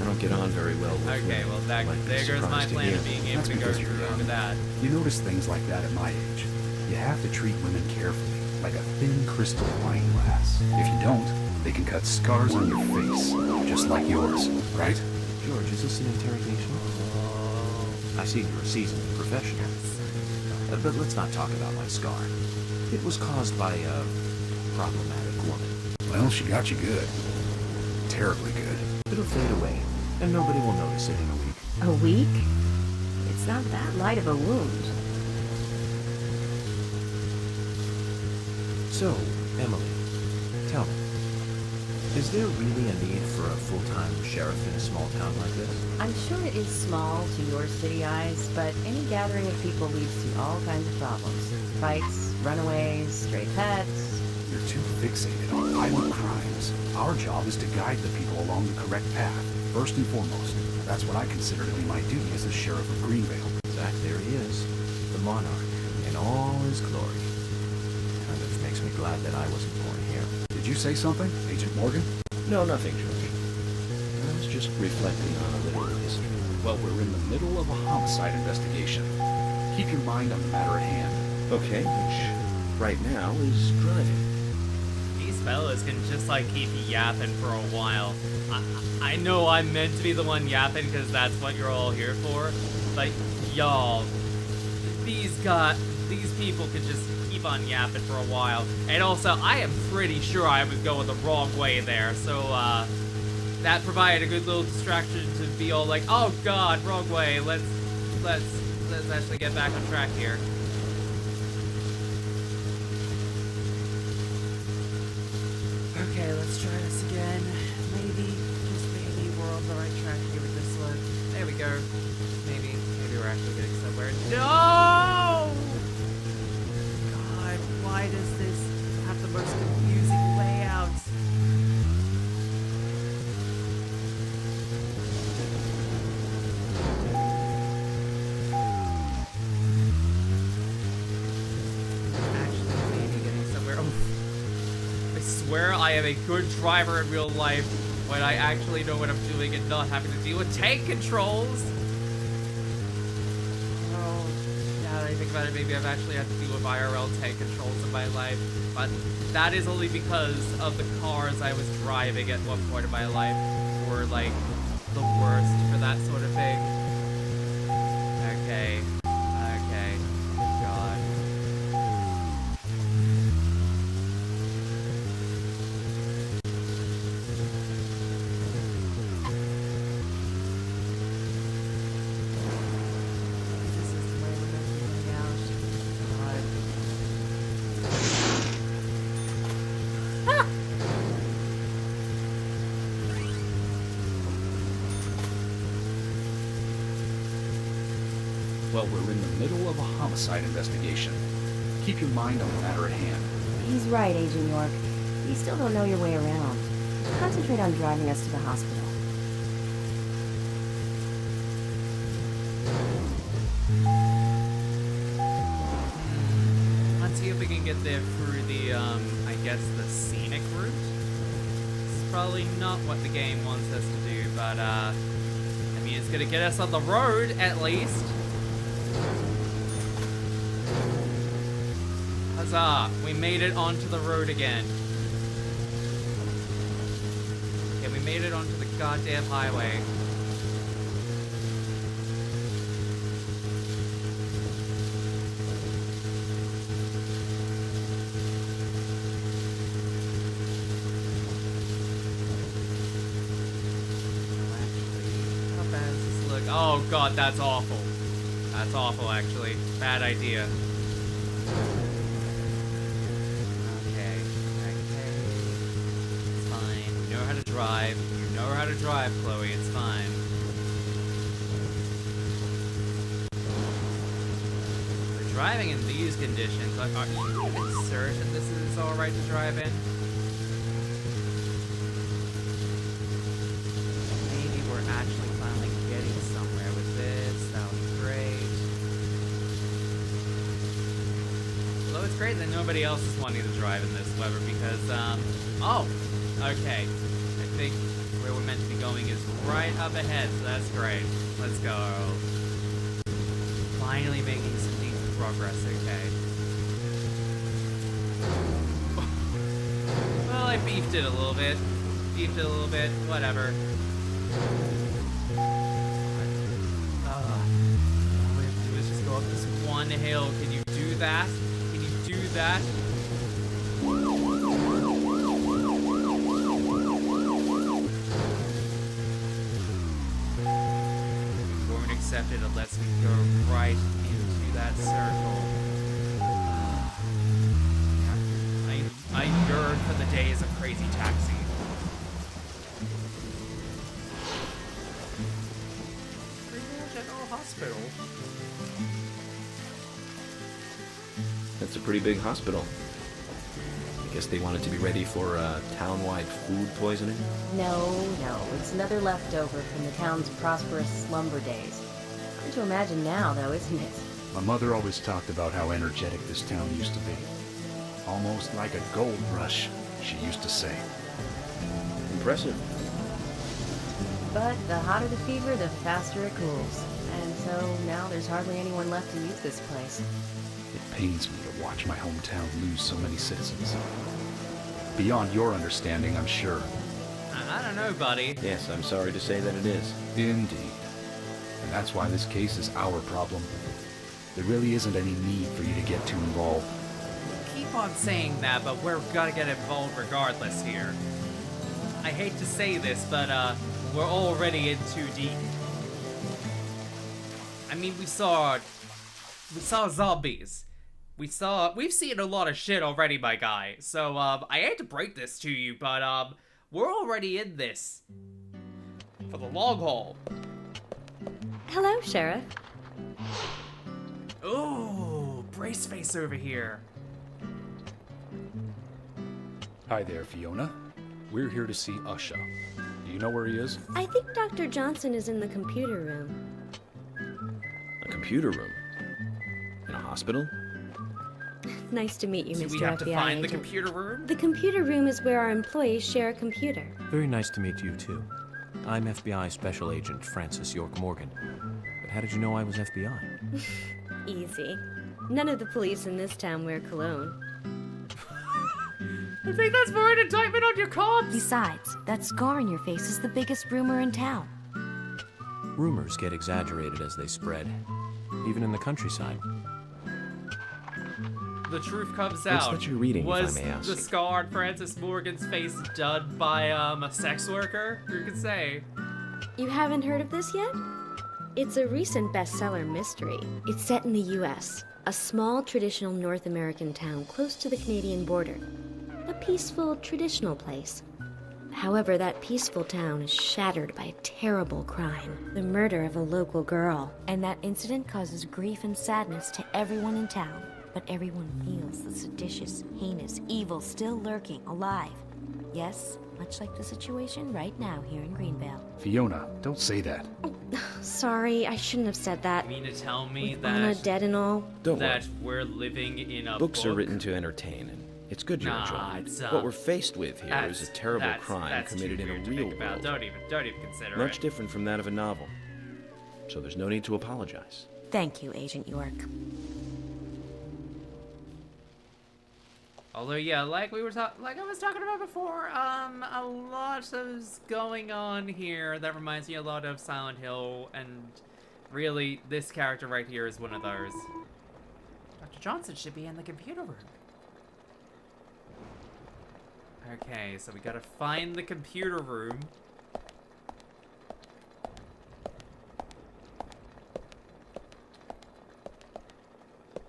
I don't get on very well with okay, well, there goes my plan of being able to go through over that. You notice things like that at my age. You have to treat women carefully, like a thin crystal wine glass. If you don't, they can cut scars on your face, just like yours, right? George, is this an interrogation? I see you're a seasoned professional. But let's not talk about my scar. It was caused by a problematic woman. Well, she got you good. Terribly good. It'll fade away, and nobody will notice it in a week. A week? It's not that light of a wound. So, Emily, tell me, is there really a need for a full-time sheriff in a small town like this? I'm sure it is small to your city eyes, but any gathering of people leads to all kinds of problems. Fights, runaways, stray pets. You're too fixated on violent crimes. Our job is to guide the people along the correct path, first and foremost. That's what I consider to be my duty as the sheriff of Greenvale. Zach, there he is, the monarch, in all his glory. Kind of makes me glad that I wasn't born here. Did you say something, Agent Morgan? No, nothing, George. I was just reflecting on a little history. Well, we're in the middle of a homicide investigation. Keep your mind on the matter at hand. Okay, which right now is driving. These fellas can just like keep yapping for a while. I know I'm meant to be the one yapping because that's what you're all here for, but y'all, these people could just keep on yapping for a while. And also, I am pretty sure I was going the wrong way there, so that provided a good little distraction to be all like, oh god, wrong way. Let's actually get back on track here. Okay, let's try this again. Maybe, just maybe, we're on the right track here with this one. There we go. Maybe we're actually getting somewhere. No! God, why does this have the most confusing layout? Actually, maybe getting somewhere. Oh. I swear I am a good driver in real life when I actually know what I'm doing and not having to deal with tank controls. Oh, now that I think about it, maybe I've actually had to deal with IRL tank controls in my life, but that is only because of the cars I was driving at one point in my life were like the worst for that sort of thing. Okay. Good God. This is the way we're meant to be going out. God. Ah! Well, we're in the middle of a homicide investigation. Keep your mind on the matter at hand. He's right, Agent York. You still don't know your way around. Concentrate on driving us to the hospital. Let's see if we can get there through the, I guess the scenic route. This is probably not what the game wants us to do, but, I mean, it's gonna get us on the road, at least. Huzzah! We made it onto the road again. Okay, we made it onto the goddamn highway. How bad does this look? Oh god, that's awful. That's awful, actually. Bad idea. Okay. It's fine. You know how to drive. You know how to drive, Chloe. It's fine. We're driving in these conditions. Are you even certain this is alright to drive in? Maybe we're actually finally getting somewhere with this. That would be great. Although it's great that nobody else is wanting to drive in this weather because, oh, okay. I think where we're meant to be going is right up ahead, so that's great. Let's go. Finally making some decent progress, okay. Well, I beefed it a little bit. Whatever. All we have to do is just go up this one hill. Can you do that? Can you do that? accepted unless we go right into that circle. I yearn for the days of Crazy Taxi. Greenville General Hospital. That's a pretty big hospital. I guess they wanted to be ready for town-wide food poisoning? No, it's another leftover from the town's prosperous slumber days. Hard to imagine now, though, isn't it? My mother always talked about how energetic this town used to be. Almost like a gold rush, she used to say. Impressive. But the hotter the fever, the faster it cools. And so now there's hardly anyone left to use this place. It pains me to watch my hometown lose so many citizens. Beyond your understanding, I'm sure. I don't know, buddy. Yes, I'm sorry to say that it is. Indeed. And that's why this case is our problem. There really isn't any need for you to get too involved. Keep on saying that, but we're gonna get involved regardless here. I hate to say this, but we're already in too deep. I mean, we saw zombies. We've seen a lot of shit already, my guy. So I hate to break this to you, but we're already in this for the long haul. Hello, Sheriff. Ooh, brace face over here. Hi there, Fiona. We're here to see Usha. Do you know where he is? I think Dr. Johnson is in the computer room. A computer room? In a hospital? Nice to meet you, Mr. Do we have FBI to find the agent. computer room? The computer room is where our employees share a computer. Very nice to meet you, too. I'm FBI Special Agent Francis York Morgan. But how did you know I was FBI? Easy. None of the police in this town wear cologne. I think that's more an indictment on your cops! Besides, that scar on your face is the biggest rumor in town. Rumors get exaggerated as they spread, even in the countryside. The truth comes What's out. that you're reading, if I Was may ask? the scar on Francis Morgan's face done by a sex worker? Who can say? You haven't heard of this yet? It's a recent bestseller mystery. It's set in the U.S., a small traditional North American town close to the Canadian border. A peaceful, traditional place. However, that peaceful town is shattered by a terrible crime. The murder of a local girl. And that incident causes grief and sadness to everyone in town. But everyone feels the seditious, heinous evil still lurking, alive. Yes, much like the situation right now here in Greenvale. Fiona, don't say that. Sorry, I shouldn't have said that. You mean to tell me With Anna that dead and all? Don't that worry. we're living in a Books book? are written to entertain, and it's good you're enjoying it's, it. What we're faced with here is a terrible that's crime committed too in a weird to real think about. world. Don't even consider Much it. different from that of a novel. So there's no need to apologize. Thank you, Agent York. Although, yeah, like I was talking about before, a lot is going on here that reminds me a lot of Silent Hill, and really, this character right here is one of those. Dr. Johnson should be in the computer room. Okay, so we gotta find the computer room.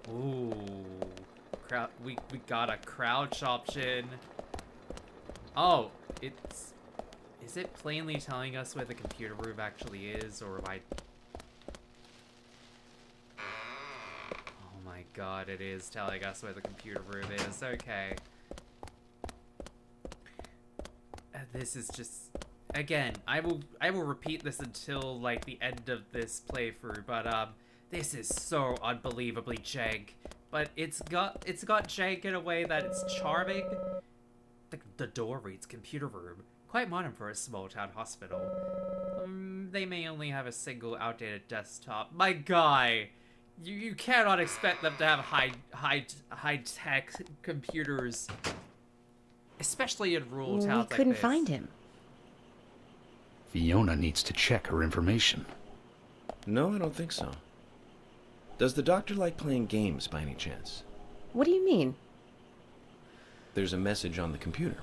Ooh. We got a crouch option. Oh, is it plainly telling us where the computer room actually is, or am I... Oh my god, it is telling us where the computer room is. Okay. This is just... Again, I will repeat this until, like, the end of this playthrough, but, this is so unbelievably jank. But it's got jank in a way that it's charming. The door reads computer room. Quite modern for a small town hospital. They may only have a single outdated desktop. My guy, you cannot expect them to have high tech computers, especially in rural towns like this. We couldn't find him. Fiona needs to check her information. No, I don't think so. Does the doctor like playing games by any chance? What do you mean? There's a message on the computer,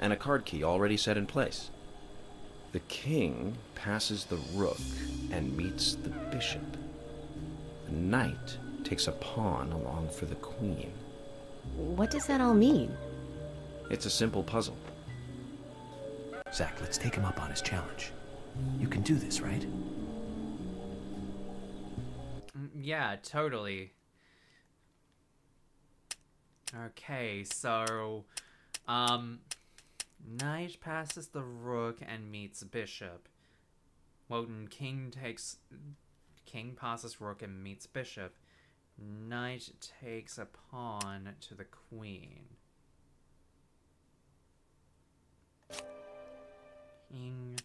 and a card key already set in place. The king passes the rook and meets the bishop. The knight takes a pawn along for the queen. What does that all mean? It's a simple puzzle. Zach, let's take him up on his challenge. You can do this, right? Yeah, totally. Okay, so, knight passes the rook and meets bishop. Woden, king passes rook and meets bishop. Knight takes a pawn to the queen. King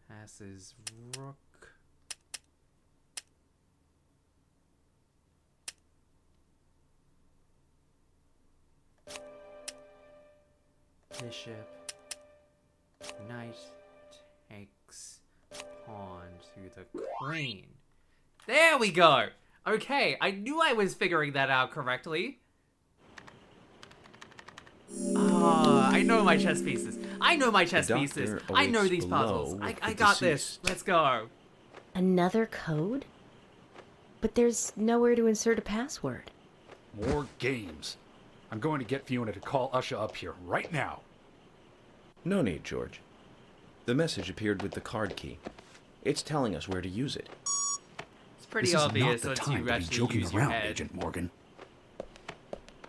passes rook. Bishop. Knight takes pawn to the queen. There we go! Okay, I knew I was figuring that out correctly. Ah, I know my chess pieces. I know my chess pieces. I know these puzzles. I got this. Let's go. Another code? But there's nowhere to insert a password. More games. I'm going to get Fiona to call Usha up here right now. No need, George. The message appeared with the card key. It's telling us where to use it. It's pretty obvious once you to be actually joking use your around, head. Agent Morgan.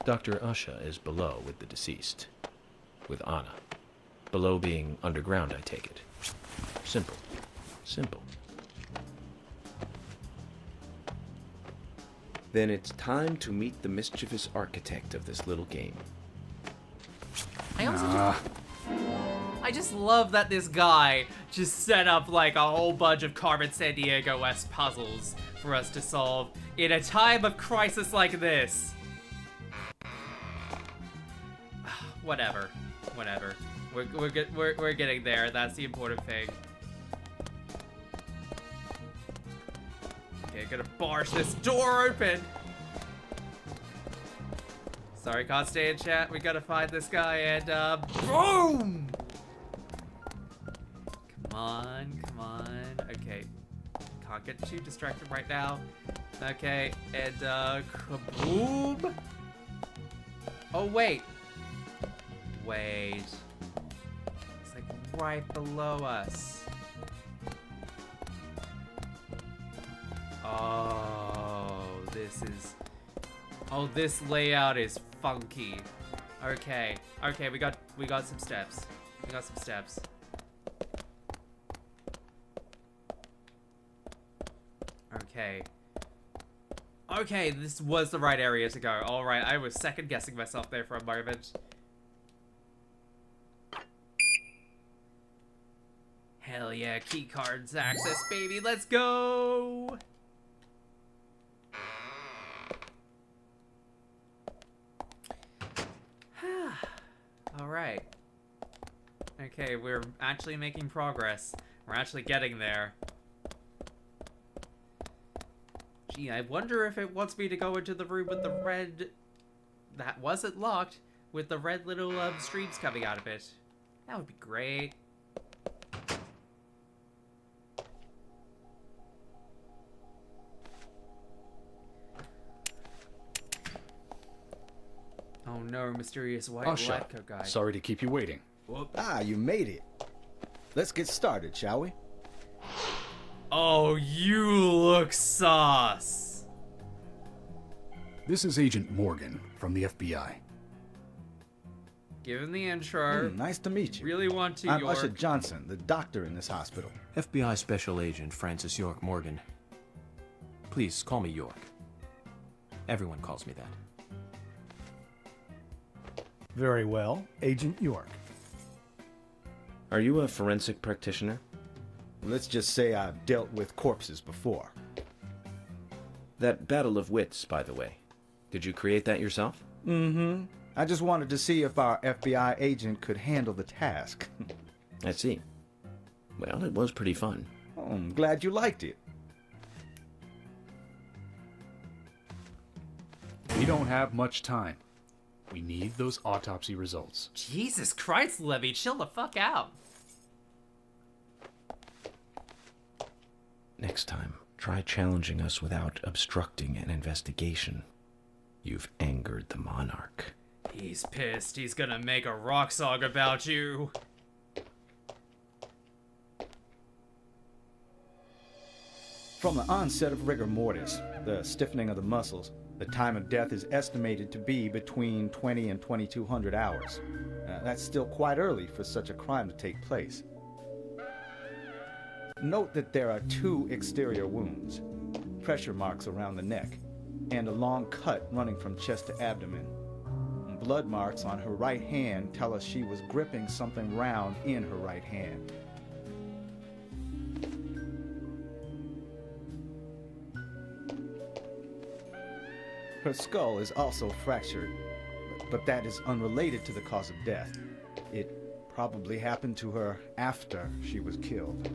Dr. Usha is below with the deceased, with Anna. Below being underground, I take it. Simple. Simple. Then it's time to meet the mischievous architect of this little game. I just love that this guy just set up like a whole bunch of Carmen Sandiego-esque puzzles for us to solve in a time of crisis like this. Whatever. We're getting there. That's the important thing. Okay, gonna barge this door open. Sorry, can't stay in chat. We gotta find this guy and boom! Come on. Okay, can't get too distracted right now. Okay, and kaboom! Oh wait. It's like right below us. Oh, this layout is funky. Okay, we got some steps. Okay, this was the right area to go. Alright, I was second guessing myself there for a moment. Hell yeah, key cards access, baby, let's go! Alright. Okay, we're actually making progress. We're actually getting there. Gee, I wonder if it wants me to go into the room with the red... That wasn't locked, with the red little streams coming out of it. That would be great. Oh no, mysterious white lab coat guy. Sorry to keep you waiting. Ah, you made it. Let's get started, shall we? Oh, you look sauce. This is Agent Morgan from the FBI. Given the intro. Nice to meet you. Really want to, I'm York. Usha Johnson, the doctor in this hospital. FBI Special Agent Francis York Morgan. Please call me York. Everyone calls me that. Very well, Agent York. Are you a forensic practitioner? Let's just say I've dealt with corpses before. That battle of wits, by the way. Did you create that yourself? Mm-hmm. I just wanted to see if our FBI agent could handle the task. I see. Well, it was pretty fun. Oh, I'm glad you liked it. We don't have much time. We need those autopsy results. Jesus Christ, Levy, chill the fuck out. Next time, try challenging us without obstructing an investigation. You've angered the monarch. He's pissed. He's gonna make a rock song about you. From the onset of rigor mortis, the stiffening of the muscles, the time of death is estimated to be between 20 and 2200 hours. That's still quite early for such a crime to take place. Note that there are 2 exterior wounds, pressure marks around the neck, and a long cut running from chest to abdomen. Blood marks on her right hand tell us she was gripping something round in her right hand. Her skull is also fractured, but that is unrelated to the cause of death. It probably happened to her after she was killed.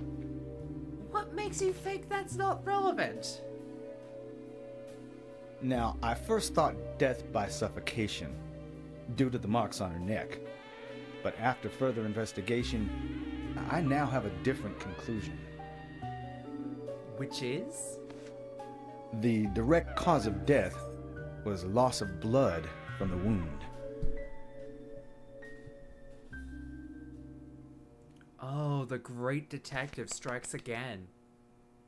What makes you think that's not relevant? Now, I first thought death by suffocation, due to the marks on her neck. But after further investigation, I now have a different conclusion. Which is? The direct cause of death was loss of blood from the wound. Oh, the great detective strikes again.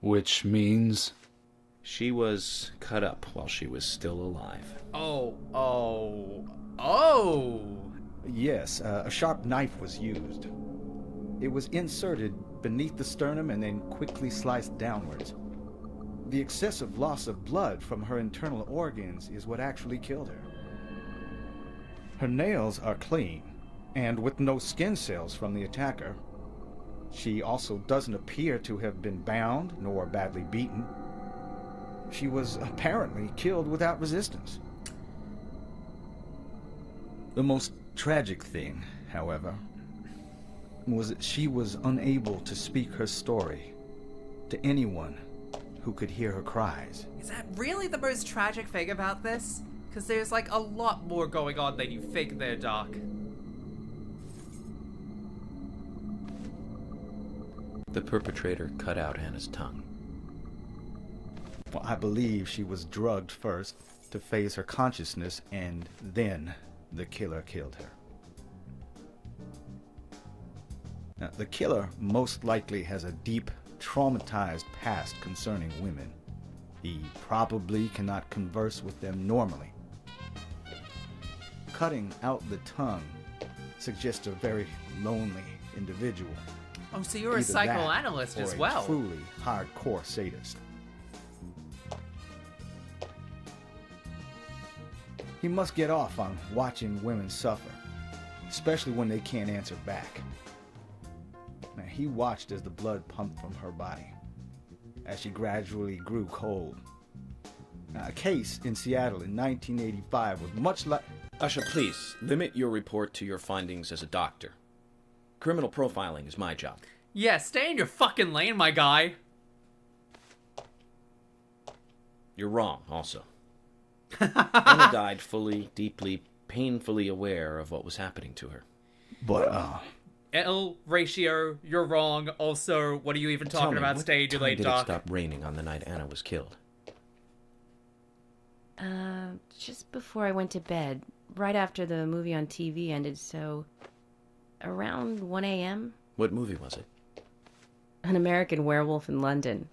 Which means? She was cut up while she was still alive. Oh! Yes, a sharp knife was used. It was inserted beneath the sternum and then quickly sliced downwards. The excessive loss of blood from her internal organs is what actually killed her. Her nails are clean, and with no skin cells from the attacker. She also doesn't appear to have been bound nor badly beaten. She was apparently killed without resistance. The most tragic thing, however, was that she was unable to speak her story to anyone who could hear her cries. Is that really the most tragic thing about this? Because there's like a lot more going on than you think there, Doc. The perpetrator cut out Anna's tongue. Well, I believe she was drugged first to phase her consciousness, and then the killer killed her. Now, the killer most likely has a deep, traumatized past concerning women. He probably cannot converse with them normally. Cutting out the tongue suggests a very lonely individual. Oh, so you're a Either psychoanalyst that or as a well. Truly hardcore sadist. He must get off on watching women suffer, especially when they can't answer back. Now, he watched as the blood pumped from her body, as she gradually grew cold. Now, a case in Seattle in 1985 was much like... Usha, please, limit your report to your findings as a doctor. Criminal profiling is my job. Yeah, stay in your fucking lane, my guy. You're wrong, also. Anna died fully, deeply, painfully aware of what was happening to her. But, L ratio, you're wrong. Also, what are you even talking about? Stay too late, did Doc. it stop raining on the night Anna was killed? Just before I went to bed, right after the movie on TV ended, so around 1 a.m. What movie was it? An American Werewolf in London.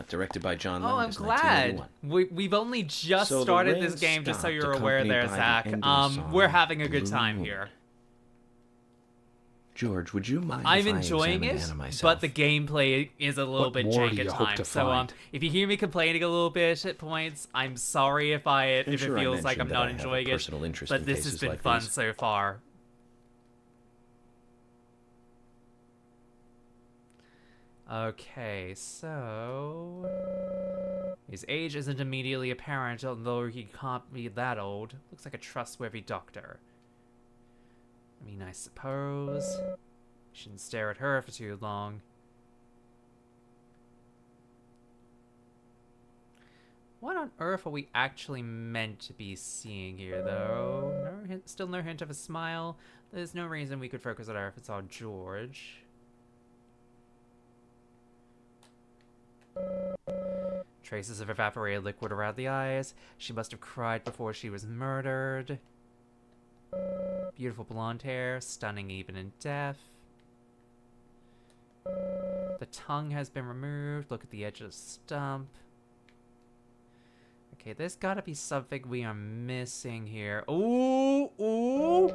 Directed by John Oh, I'm Landis, glad. 1981. We've only just So the started rain this game, just so stopped, you're aware there, accompanied by Zach. the end of the song, We're having a good Blue time Moon. here. George, would you mind I'm if I enjoying examined it, Anna myself? but the gameplay is a little What bit more do jank at you hope times. to So find? if you hear me complaining a little bit at points, I'm sorry if it sure I feels like I'm mentioned that not I have a enjoying it. personal interest But in this has cases been like fun these. so far. Okay, so his age isn't immediately apparent, although he can't be that old. Looks like a trustworthy doctor. I mean, I suppose shouldn't stare at her for too long. What on earth are we actually meant to be seeing here, though? Still no hint of a smile. There's no reason we could focus on her if it's on George. Traces of evaporated liquid around the eyes. She must have cried before she was murdered. Beautiful blonde hair, stunning even in death. The tongue has been removed. Look at the edge of the stump. Okay, there's gotta be something we are missing here. Ooh, ooh!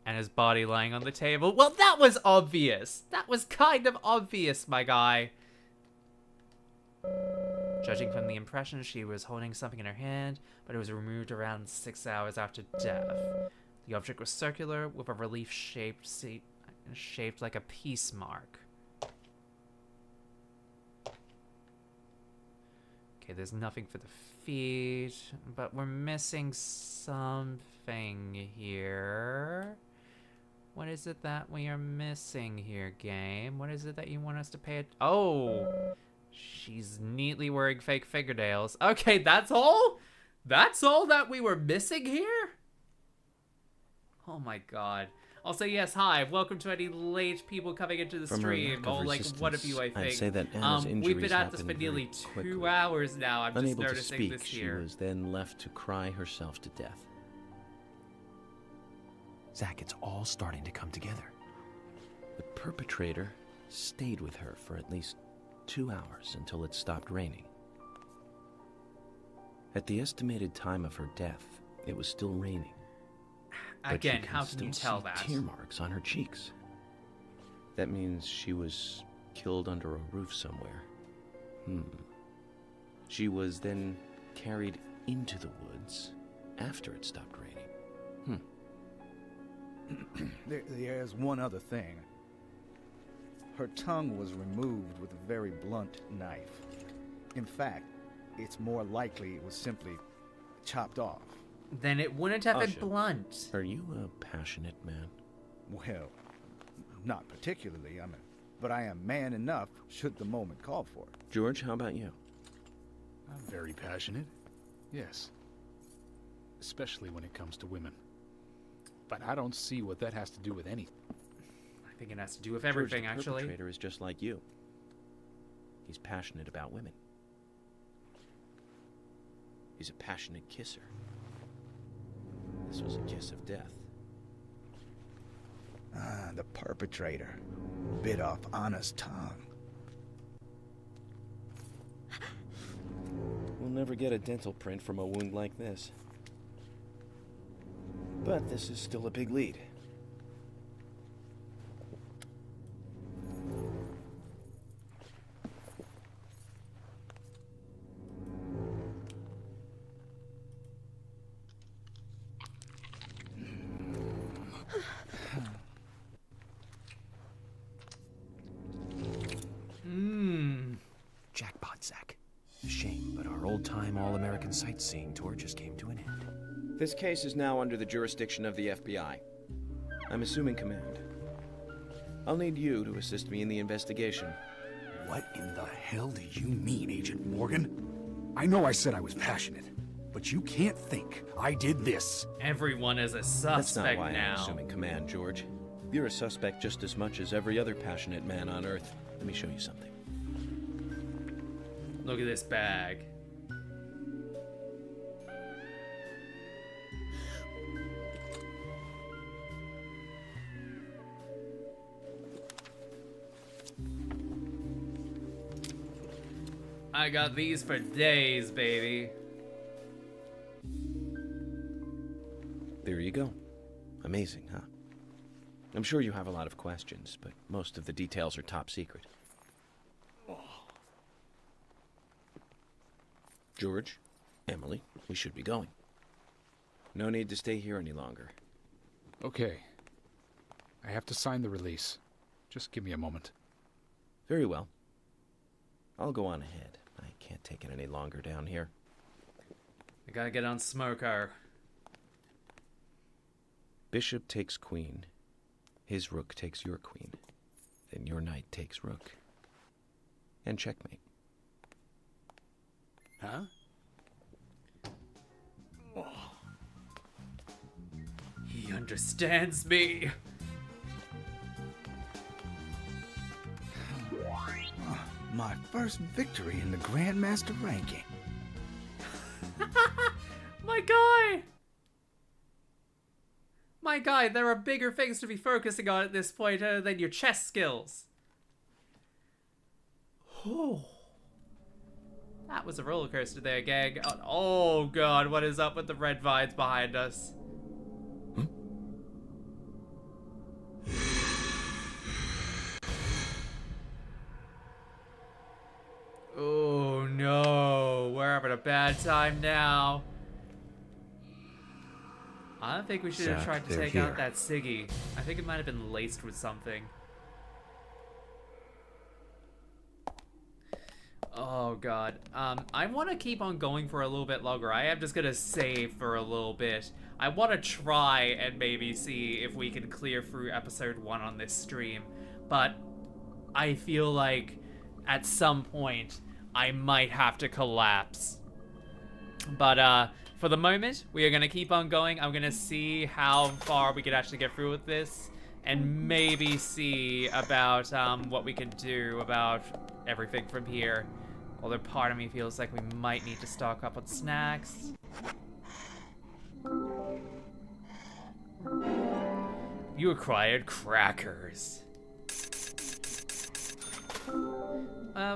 And his body lying on the table. Well, that was obvious. That was kind of obvious, my guy. Judging from the impression, she was holding something in her hand, but it was removed around 6 hours after death. The object was circular, with a relief shaped like a peace mark. Okay, there's nothing for the feet, but we're missing something here. What is it that we are missing here, game? What is it that you want us to pay Oh! She's neatly wearing fake fingernails. Okay, that's all? That's all that we were missing here? Oh my god. Also, yes, hi, welcome to any late people coming into the stream. Oh, like, one of you, I think. I'd say that Anna's we've been injuries at this for happened nearly very 2 quickly. hours now. I'm Unable just to noticing speak, this she here. was then left to cry herself to death. Zach, it's all starting to come together. The perpetrator stayed with her for at least 2 hours until it stopped raining. At the estimated time of her death, it was still raining. But Again, you how can you still tell see that? Tear marks on her cheeks. That means she was killed under a roof somewhere. She was then carried into the woods after it stopped raining. There's one other thing. Her tongue was removed with a very blunt knife. In fact, it's more likely it was simply chopped off. Then it wouldn't have been Usha, blunt. Are you a passionate man? Well, not particularly, but I am man enough should the moment call for it. George, how about you? I'm very passionate. Yes. Especially when it comes to women. But I don't see what that has to do with anything. I think it has to do with everything, George, the actually. perpetrator is just like you. He's passionate about women. He's a passionate kisser. This was a kiss of death. The perpetrator bit off Anna's tongue. We'll never get a dental print from a wound like this. But this is still a big lead. Jackpot, Zach. A shame, but our old-time all-American sightseeing tour just came to an end. This case is now under the jurisdiction of the FBI. I'm assuming command. I'll need you to assist me in the investigation. What in the hell do you mean, Agent Morgan? I know I said I was passionate, but you can't think I did this. Everyone is a That's not suspect why now. I'm assuming command, George. You're a suspect just as much as every other passionate man on Earth. Let me show you something. Look at this bag. I got these for days, baby. There you go. Amazing, huh? I'm sure you have a lot of questions, but most of the details are top secret. George, Emily, we should be going. No need to stay here any longer. Okay. I have to sign the release. Just give me a moment. Very well. I'll go on ahead. I can't take it any longer down here. I gotta get on Smoker. Bishop takes queen. His rook takes your queen. Then your knight takes rook. And checkmate. Huh? He understands me. my first victory in the Grandmaster ranking. My guy! My guy, there are bigger things to be focusing on at this point than your chess skills. Oh. That was a roller coaster there, gang. Oh god, what is up with the red vines behind us? Oh no, we're having a bad time now. I don't think we should have tried to take out that Siggy. I think it might have been laced with something. Oh god. I want to keep on going for a little bit longer. I am just gonna save for a little bit. I want to try and maybe see if we can clear through episode 1 on this stream. But I feel like at some point I might have to collapse. But for the moment, we are gonna keep on going. I'm gonna see how far we can actually get through with this, and maybe see about what we can do about everything from here. Although part of me feels like we might need to stock up on snacks. You acquired crackers.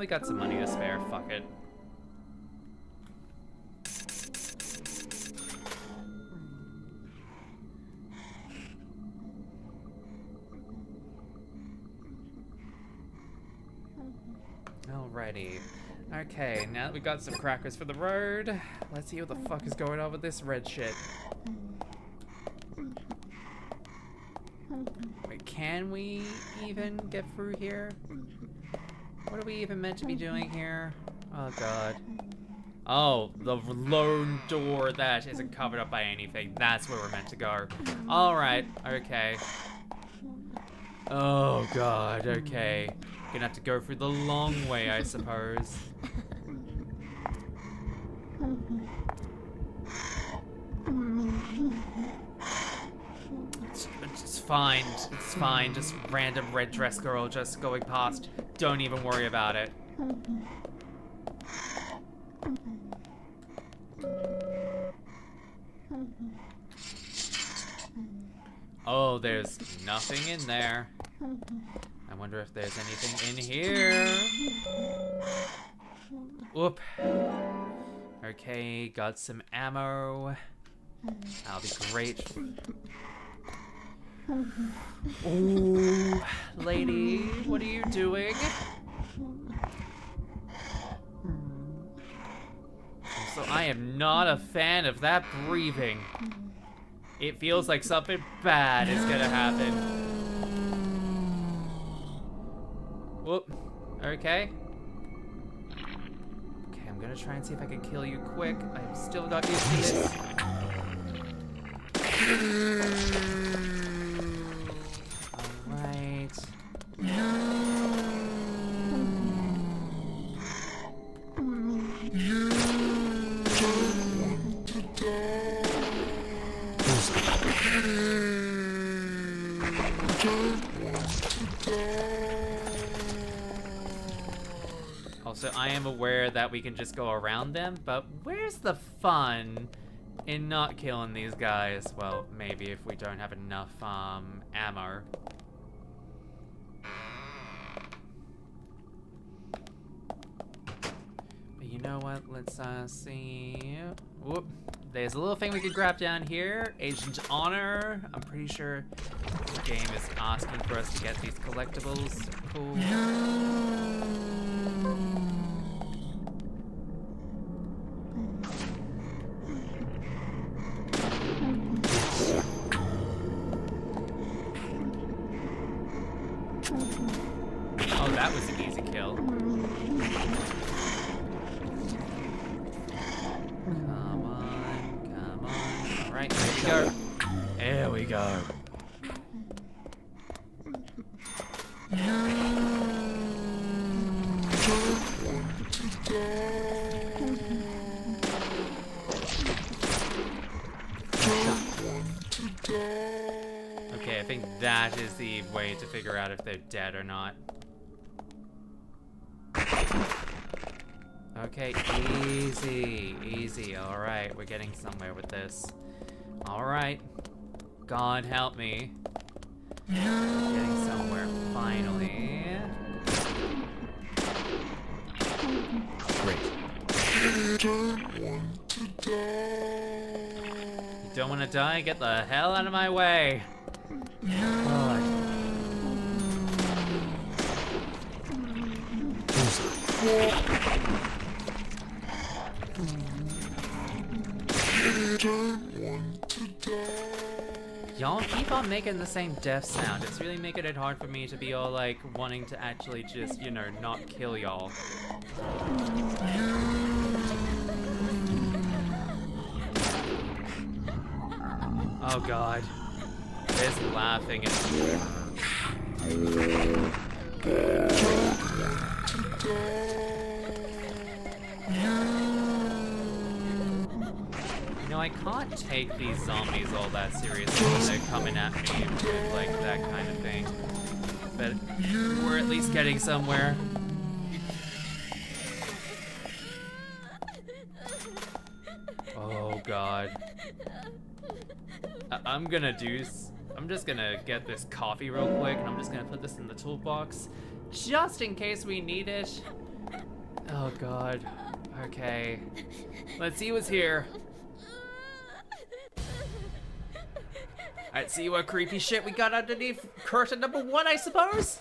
We got some money to spare, fuck it. Alrighty. Okay, now that we got some crackers for the road, let's see what the fuck is going on with this red shit. Wait, can we even get through here? What are we even meant to be doing here? Oh god. Oh, the lone door that isn't covered up by anything. That's where we're meant to go. Alright, okay. Oh god, okay. Gonna have to go through the long way, I suppose. It's fine. It's fine. Just random red dress girl just going past. Don't even worry about it. Oh, there's nothing in there. I wonder if there's anything in here. Whoop. Okay, got some ammo. That'll be great. Ooh, lady, what are you doing? So I am not a fan of that breathing. It feels like something bad is gonna happen. Whoop. Okay. Okay, I'm gonna try and see if I can kill you quick. I'm still not used to this. Alright. Also, I am aware that we can just go around them, but where's the fun in not killing these guys? Well, maybe if we don't have enough ammo. But you know what? Let's see. Whoop. There's a little thing we could grab down here. Agent Honor. I'm pretty sure the game is asking for us to get these collectibles. Cool. Oh, that was an easy kill. Come on, come on. Alright, there we go. There we go. Okay, I think that is the way to figure out if they're dead or not. Okay, easy, easy. Alright, we're getting somewhere with this. Alright. God help me. Getting somewhere, finally. Great. You don't want to die? Get the hell out of my way. God. Y'all keep on making the same death sound. It's really making it hard for me to be all like wanting to actually just, you know, not kill y'all. Oh god. This laughing is... You know, I can't take these zombies all that seriously when they're coming at me with, like, that kind of thing. But we're at least getting somewhere. Oh, God. I'm just gonna get this coffee real quick, and I'm just gonna put this in the toolbox, just in case we need it. Oh, God. Okay. Let's see what's here. Alright, see what creepy shit we got underneath curtain number 1, I suppose?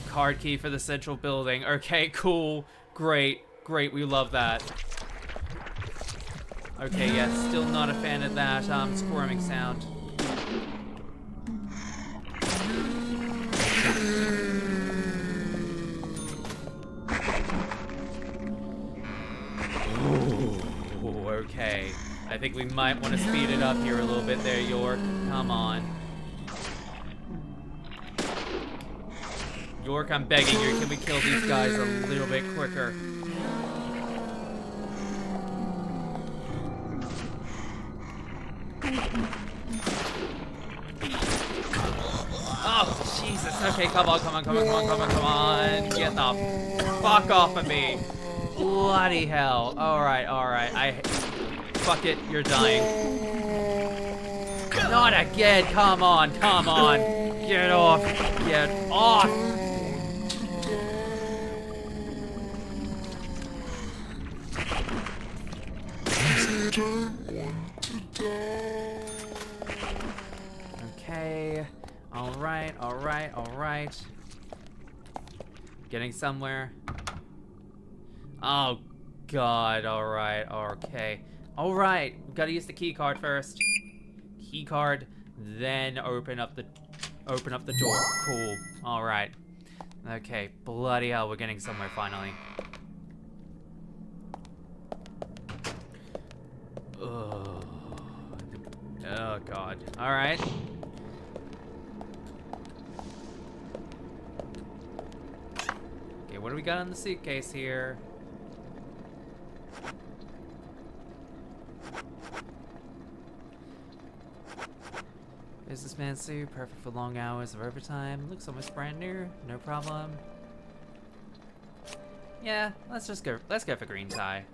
Card key for the central building. Okay, cool. Great. Great, we love that. Okay, yeah, still not a fan of that squirming sound. Ooh, okay. I think we might want to speed it up here a little bit there, York. Come on. York, I'm begging you, can we kill these guys a little bit quicker? Oh, Jesus. Okay, come on. Get the fuck off of me. Bloody hell. Alright. Fuck it, you're dying. Not again. Come on. Get off. Okay. Alright. Getting somewhere. Oh, God. Alright. Okay. Alright. We gotta use the key card first. Key card, then open up the door. Cool. Alright. Okay. Bloody hell, we're getting somewhere finally. Oh, God. Alright. Okay, what do we got in the suitcase here? Businessman suit, perfect for long hours of overtime. Looks almost brand new, no problem. Yeah, let's go for green tie.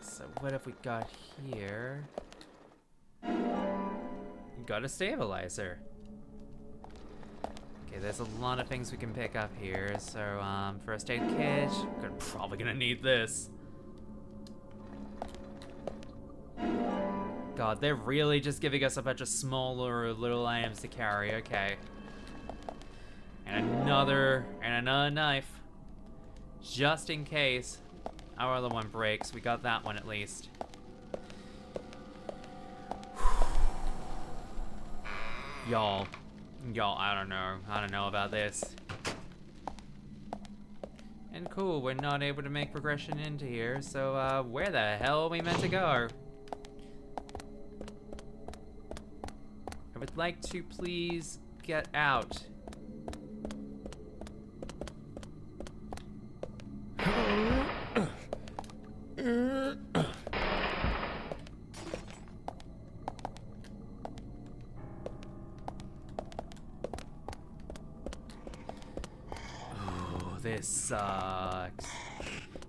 So what have we got here? We got a stabilizer. Okay, there's a lot of things we can pick up here. So, first aid kit. We're probably gonna need this. God, they're really just giving us a bunch of smaller little items to carry. Okay. And another knife. Just in case our other one breaks. We got that one at least. Y'all, I don't know about this. And cool, we're not able to make progression into here, so where the hell are we meant to go? I would like to please get out. this sucks.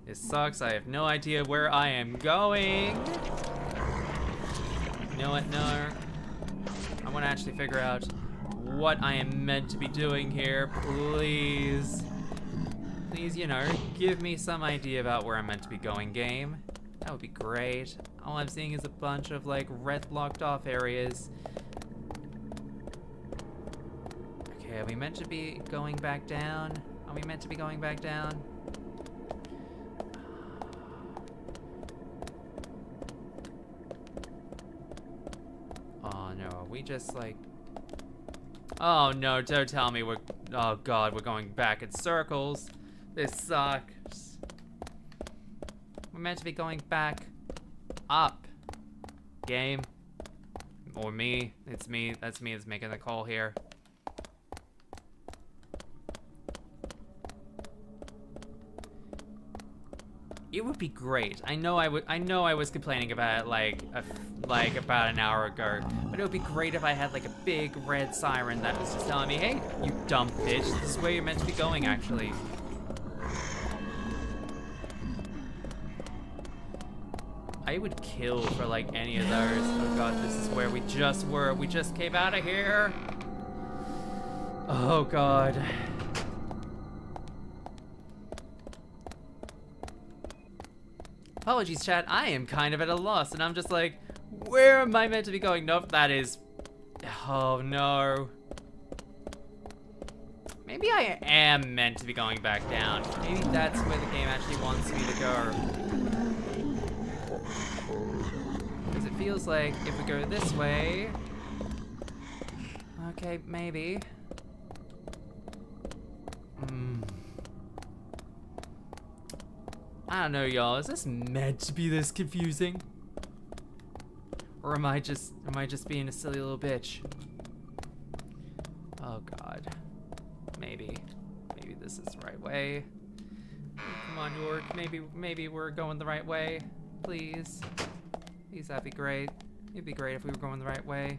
This sucks. I have no idea where I am going. You know what? No. I want to actually figure out what I am meant to be doing here. Please. Please, you know, give me some idea about where I'm meant to be going, game. That would be great. All I'm seeing is a bunch of, like, red locked off areas. Okay, are we meant to be going back down? Are we meant to be going back down? Oh no, are we just like... Oh no, don't tell me we're... Oh god, we're going back in circles. This sucks. We're meant to be going back up. Game. Or me. It's me. That's me that's making the call here. It would be great. I know I was complaining about it like about an hour ago, but it would be great if I had like a big red siren that was just telling me, "Hey, you dumb bitch, this is where you're meant to be going." Actually, I would kill for like any of those. Oh god, this is where we just were. We just came out of here. Oh god. Apologies, chat. I am kind of at a loss, and I'm just like, where am I meant to be going? Nope, that is... Oh, no. Maybe I am meant to be going back down. Maybe that's where the game actually wants me to go. Because it feels like if we go this way... Okay, maybe. I don't know, y'all. Is this meant to be this confusing? Or am I just being a silly little bitch? Oh god. Maybe this is the right way. Come on, York. Maybe we're going the right way. Please. Please, that'd be great. It'd be great if we were going the right way.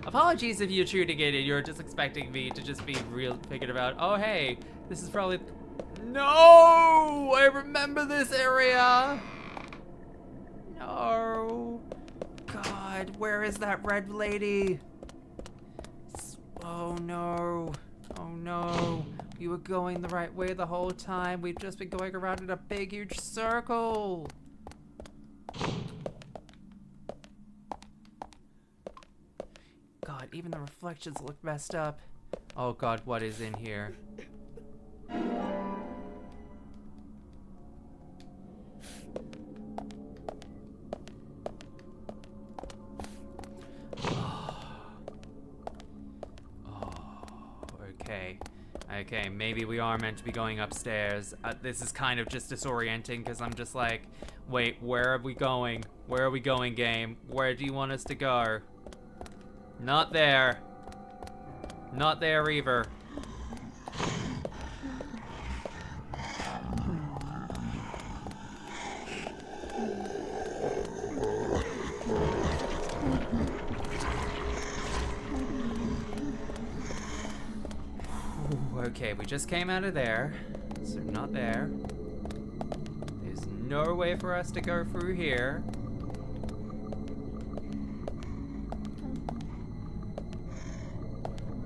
Apologies if you're tuning in and you're just expecting me to just be real thinking about, oh hey, this is probably... No! I remember this area! No. God, where is that red lady? Oh no. Oh no. We were going the right way the whole time. We've just been going around in a big, huge circle. God, even the reflections look messed up. Oh god, what is in here? Okay, maybe we are meant to be going upstairs. This is kind of just disorienting because I'm just like, wait, where are we going? Where are we going, game? Where do you want us to go? Not there. Not there either. Okay, we just came out of there, so not there. There's no way for us to go through here.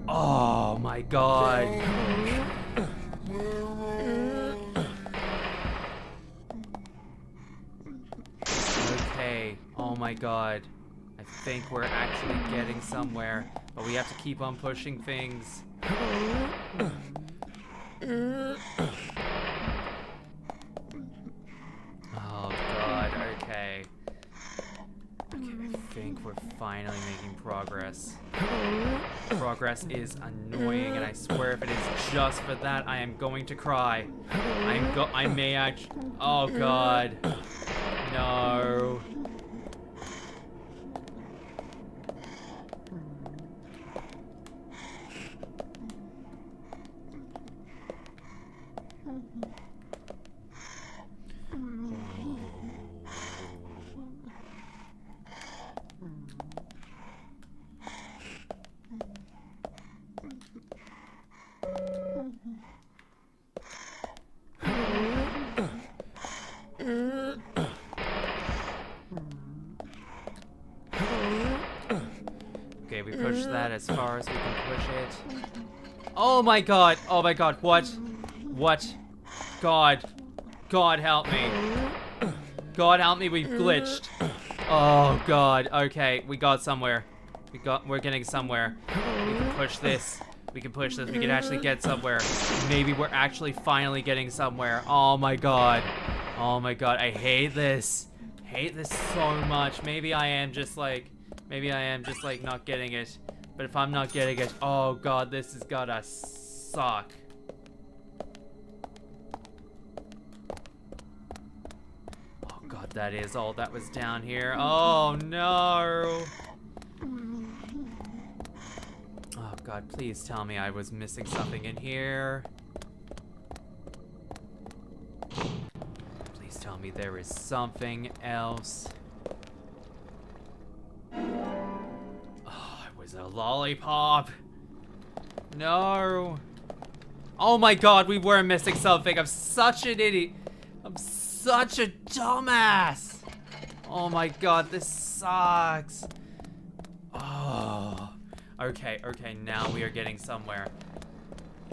Oh my god. Okay, oh my god. I think we're actually getting somewhere, but we have to keep on pushing things. Oh god, okay. Okay, I think we're finally making progress. Progress is annoying, and I swear if it is just for that, I am going to cry. I may actually... Oh god. No. we push that as far as we can push it. Oh my god! Oh my god, what? What? God. God help me. God help me, we've glitched. Oh god, okay, we got somewhere. We're getting somewhere. We can push this. We can push this. We can actually get somewhere. Maybe we're actually finally getting somewhere. Oh my god. Oh my god, I hate this. Hate this so much. Maybe I am just like not getting it. But if I'm not getting it, oh god, this is gotta suck. Oh god, that is all that was down here. Oh no. Oh god, please tell me I was missing something in here. Please tell me there is something else. It was a lollipop. No. Oh my god, we were missing something. I'm such an idiot. I'm such a dumbass. Oh my god, this sucks. Oh. Okay, now we are getting somewhere.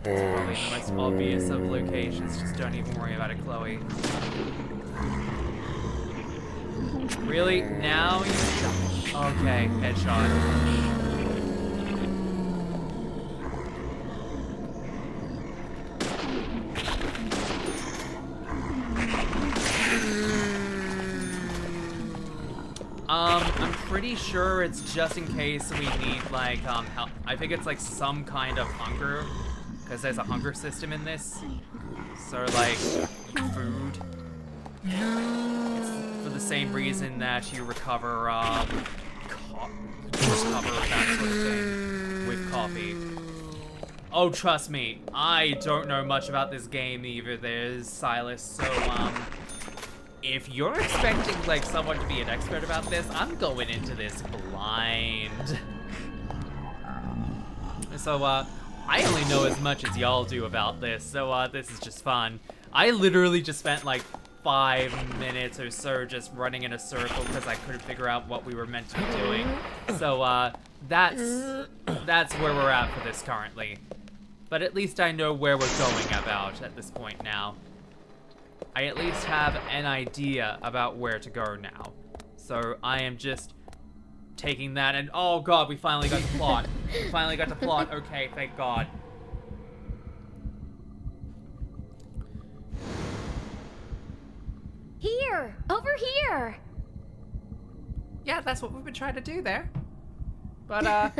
It's probably the most obvious of locations. Just don't even worry about it, Chloe. Really? Now? Okay, headshot. I'm pretty sure it's just in case we need, like, help. I think it's, like, some kind of hunger, because there's a hunger system in this. So, like, food. It's for the same reason that you recover, that sort of thing with coffee. Oh, trust me, I don't know much about this game either. There's Silas, so, if you're expecting, like, someone to be an expert about this, I'm going into this blind. So, I only know as much as y'all do about this, so, this is just fun. I literally just spent, like, 5 minutes or so just running in a circle because I couldn't figure out what we were meant to be doing. So, that's where we're at for this currently. But at least I know where we're going about at this point now. I at least have an idea about where to go now. So I am just taking that and oh god, we finally got the plot. We finally got the plot. Okay, thank god. Here! Over here! Yeah, that's what we've been trying to do there. But,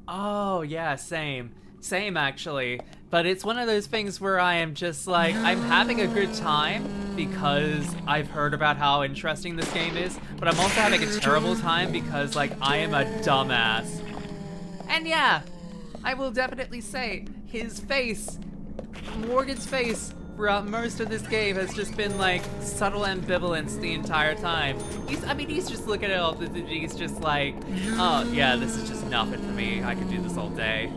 oh, yeah, same. Same, actually. But it's one of those things where I am just like, I'm having a good time because I've heard about how interesting this game is, but I'm also having a terrible time because, like, I am a dumbass. And yeah, I will definitely say, his face, Morgan's face, throughout most of this game has just been, like, subtle ambivalence the entire time. He's just looking at all this, he's just like, oh, yeah, this is just nothing for me. I could do this all day.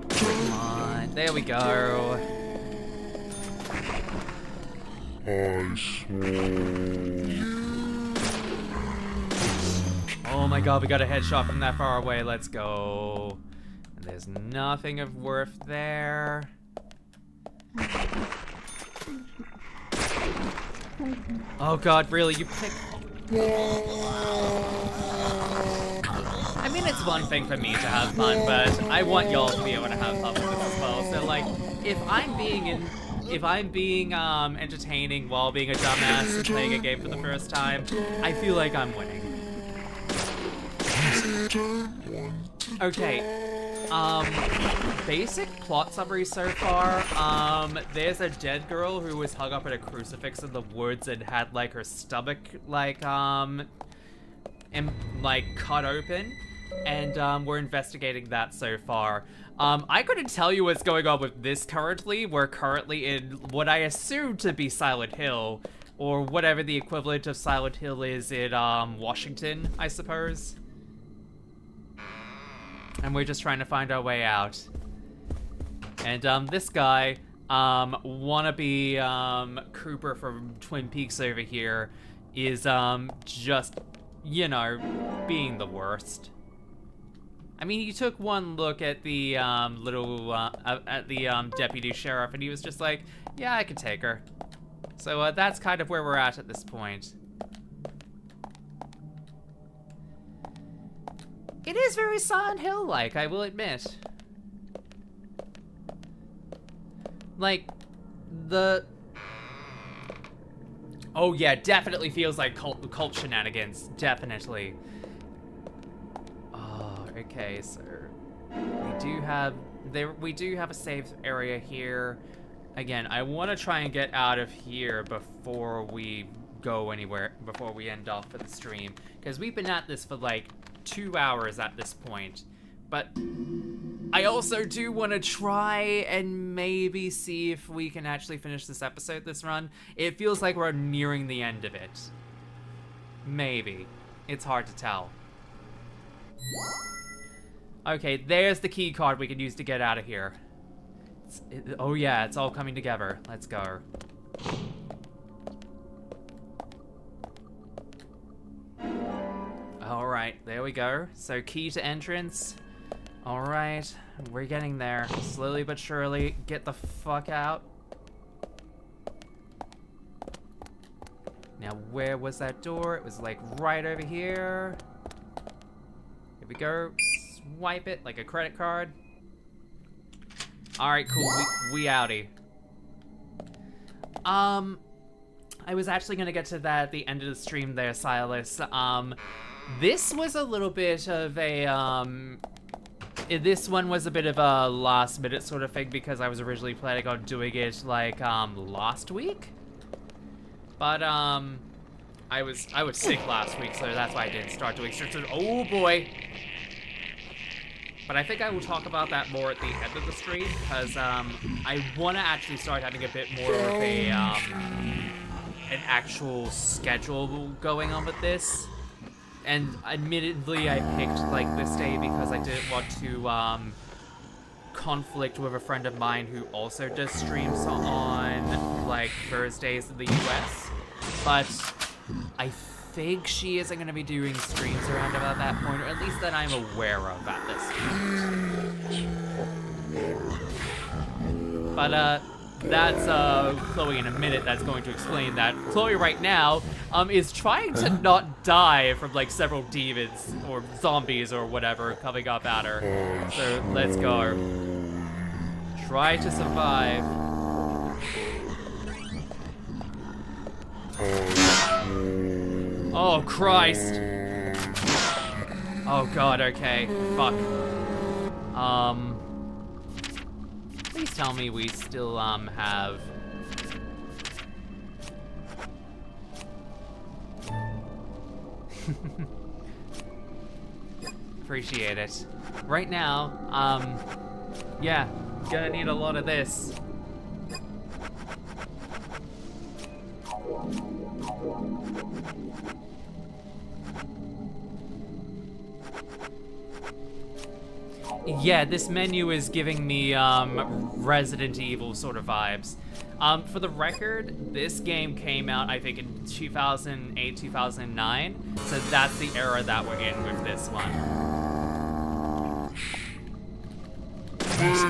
Come on, there we go. Oh my god, we got a headshot from that far away. Let's go. And there's nothing of worth there. Oh god, really? You picked... I mean, it's one thing for me to have fun, but I want y'all to be able to have fun with this as well. So, like, if I'm being entertaining while being a dumbass and playing a game for the first time, I feel like I'm winning. Okay, basic plot summary so far. There's a dead girl who was hung up in a crucifix in the woods and had, like, her stomach, like, cut open. And, we're investigating that so far. I couldn't tell you what's going on with this currently. We're currently in what I assume to be Silent Hill, or whatever the equivalent of Silent Hill is in, Washington, I suppose. And we're just trying to find our way out. And, this guy, wannabe Cooper from Twin Peaks over here is just, you know, being the worst. I mean, he took one look at the deputy sheriff, and he was just like, yeah, I could take her. So that's kind of where we're at this point. It is very Silent Hill-like, I will admit. Like, oh yeah, definitely feels like cult shenanigans, definitely. Oh, okay, so we do have a safe area here. Again, I want to try and get out of here before we go anywhere, before we end off for the stream, because we've been at this for like 2 hours at this point. But I also do want to try and maybe see if we can actually finish this episode this run. It feels like we're nearing the end of it. Maybe. It's hard to tell. Okay, there's the key card we can use to get out of here. Oh yeah, it's all coming together. Let's go. Alright, there we go. So key to entrance. Alright, we're getting there. Slowly but surely. Get the fuck out. Now, where was that door? It was like right over here. Here we go. Swipe it like a credit card. Alright, cool. We outie. I was actually gonna get to that at the end of the stream there, Silas. This was a little bit of a, this one was a bit of a last minute sort of thing because I was originally planning on doing it like, last week. But, I was sick last week, so that's why I didn't start doing streams. Oh boy! But I think I will talk about that more at the end of the stream, because, I want to actually start having a bit more of a, an actual schedule going on with this. And admittedly, I picked like this day because I didn't want to conflict with a friend of mine who also does streams on like Thursdays in the US. But I think she isn't going to be doing streams around about that point, or at least that I'm aware of at this point. But that's Chloe in a minute that's going to explain that. Chloe right now is trying to not die from like several demons or zombies or whatever coming up at her. So let's go. Try to survive. Oh Christ. Oh god, okay. Fuck. Please tell me we still, have... Appreciate it. Right now, yeah, gonna need a lot of this. Yeah, this menu is giving me Resident Evil sort of vibes. For the record, this game came out, I think, in 2008, 2009. So that's the era that we're in with this one. Okay,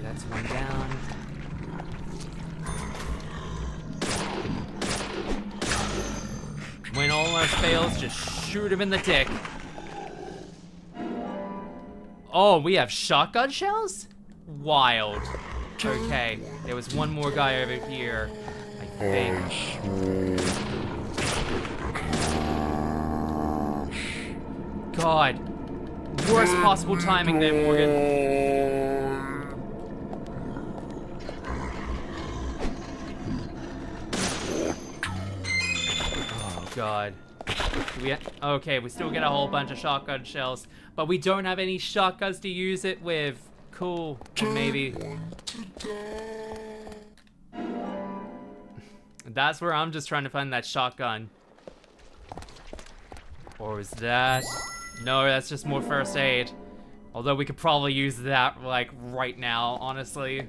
that's one down. When almost fails, just shoot him in the dick. Oh, we have shotgun shells? Wild. Okay, there was one more guy over here, I think. God. Worst possible timing there, Morgan. God. Okay, we still get a whole bunch of shotgun shells, but we don't have any shotguns to use it with. Cool. Or maybe. That's where I'm just trying to find that shotgun. Or is that... No, that's just more first aid. Although we could probably use that, like, right now, honestly.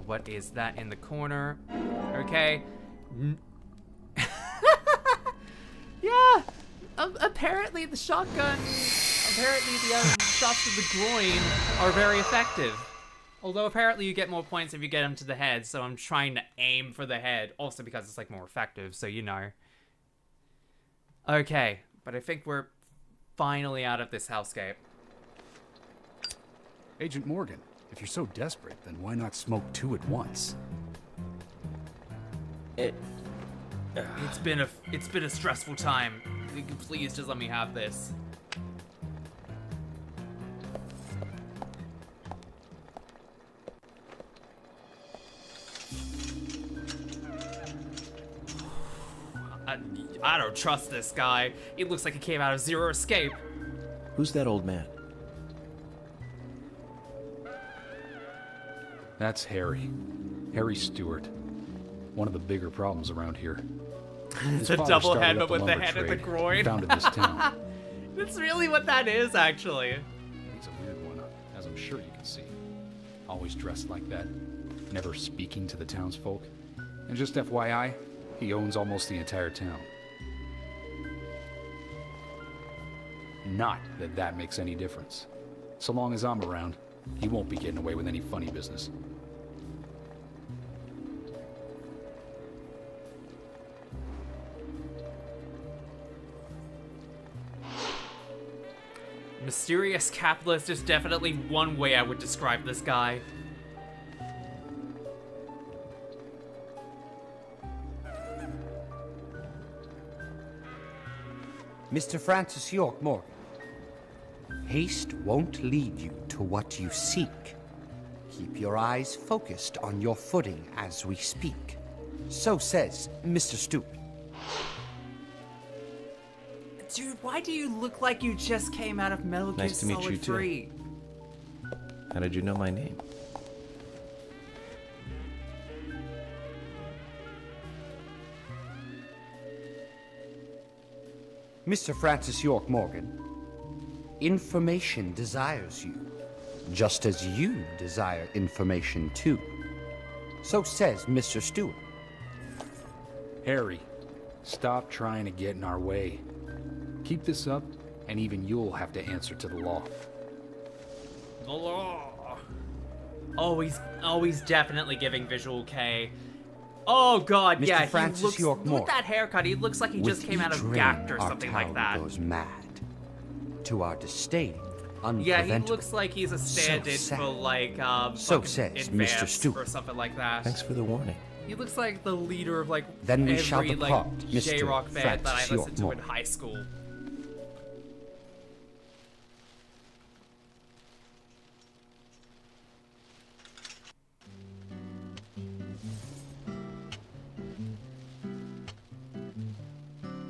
What is that in the corner? Okay. Yeah! Apparently the shotgun... Apparently the shots to the groin are very effective. Although apparently you get more points if you get them to the head, so I'm trying to aim for the head. Also because it's, like, more effective, so you know. Okay, but I think we're finally out of this hellscape. Agent Morgan, if you're so desperate, then why not smoke two at once? It's been a stressful time. Please just let me have this. I don't trust this guy. He looks like he came out of Zero Escape. Who's that old man? That's Harry. Harry Stewart. One of the bigger problems around here. It's a double head, but with the head at the groin. Founded this town. That's really what that is, actually. He's a weird one, as I'm sure you can see. Always dressed like that. Never speaking to the townsfolk. And just FYI, he owns almost the entire town. Not that that makes any difference. So long as I'm around, he won't be getting away with any funny business. Mysterious capitalist is definitely one way I would describe this guy. Mr. Francis York Morgan, haste won't lead you to what you seek. Keep your eyes focused on your footing as we speak. So says Mr. Stewart. Dude, why do you look like you just came out of Metal Gear Nice to meet Solid you, too. 3? How did you know my name? Mr. Francis York Morgan, information desires you, just as you desire information too. So says Mr. Stewart. Harry, stop trying to get in our way. Keep this up, and even you'll have to answer to the law. The law. Oh, he's definitely giving Visual K. Oh god, Mr. yeah, Francis he looks, York with Morgan, that haircut, he looks like he just came out of GACT or something like that. Goes mad. To our disdain, Yeah, he unpreventable. looks like he's a stand-in sad. for like So fucking says Advance Mr. Stewart. or something like that. Thanks for the warning. He looks like the leader of like Then we every shall like depart, Mr. J-rock band that I Francis listened to York in Morgan. high school.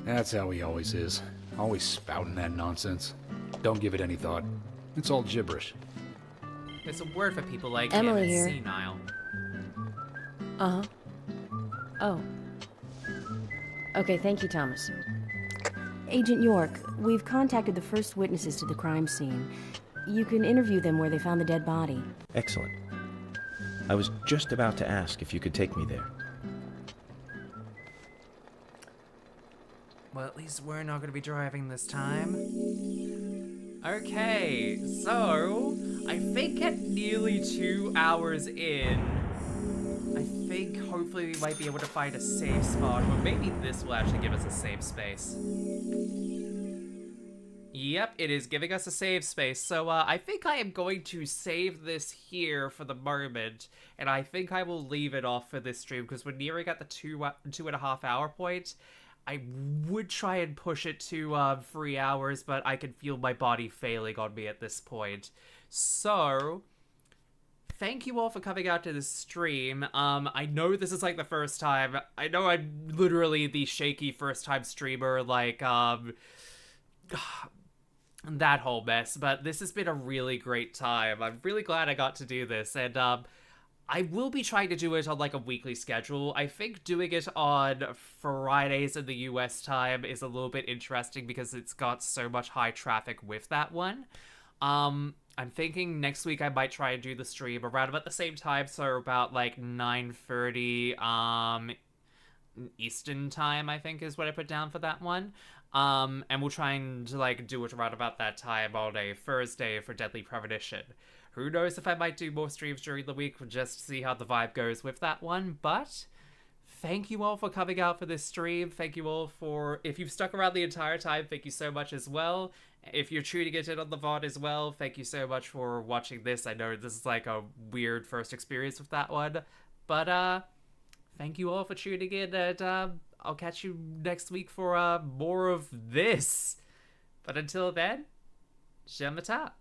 That's how he always is. Always spouting that nonsense. Don't give it any thought. It's all gibberish. There's a word for people like Emily him, here. senile. Uh-huh. Oh. Okay, thank you, Thomas. Agent York, we've contacted the first witnesses to the crime scene. You can interview them where they found the dead body. Excellent. I was just about to ask if you could take me there. Well, at least we're not going to be driving this time. Okay, so I think at nearly 2 hours in, I think hopefully we might be able to find a safe spot, or maybe this will actually give us a safe space. Yep, it is giving us a save space, so I think I am going to save this here for the moment, and I think I will leave it off for this stream, because we're nearing at the 2.5 hour point. I would try and push it to 3 hours, but I can feel my body failing on me at this point. So, thank you all for coming out to this stream. I know this is like the first time. I know I'm literally the shaky first time streamer, like, that whole mess. But this has been a really great time. I'm really glad I got to do this, and I will be trying to do it on like a weekly schedule. I think doing it on Fridays in the US time is a little bit interesting because it's got so much high traffic with that one. I'm thinking next week I might try and do the stream around about the same time, so about like 9:30 Eastern time, I think is what I put down for that one. And we'll try and like do it around about that time all day Thursday for Deadly Premonition. Who knows if I might do more streams during the week, just to see how the vibe goes with that one, but thank you all for coming out for this stream. Thank you all for, if you've stuck around the entire time, thank you so much as well. If you're tuning it in on the VOD as well, thank you so much for watching this. I know this is like a weird first experience with that one, but thank you all for tuning in, and I'll catch you next week for more of this. But until then, Shemata.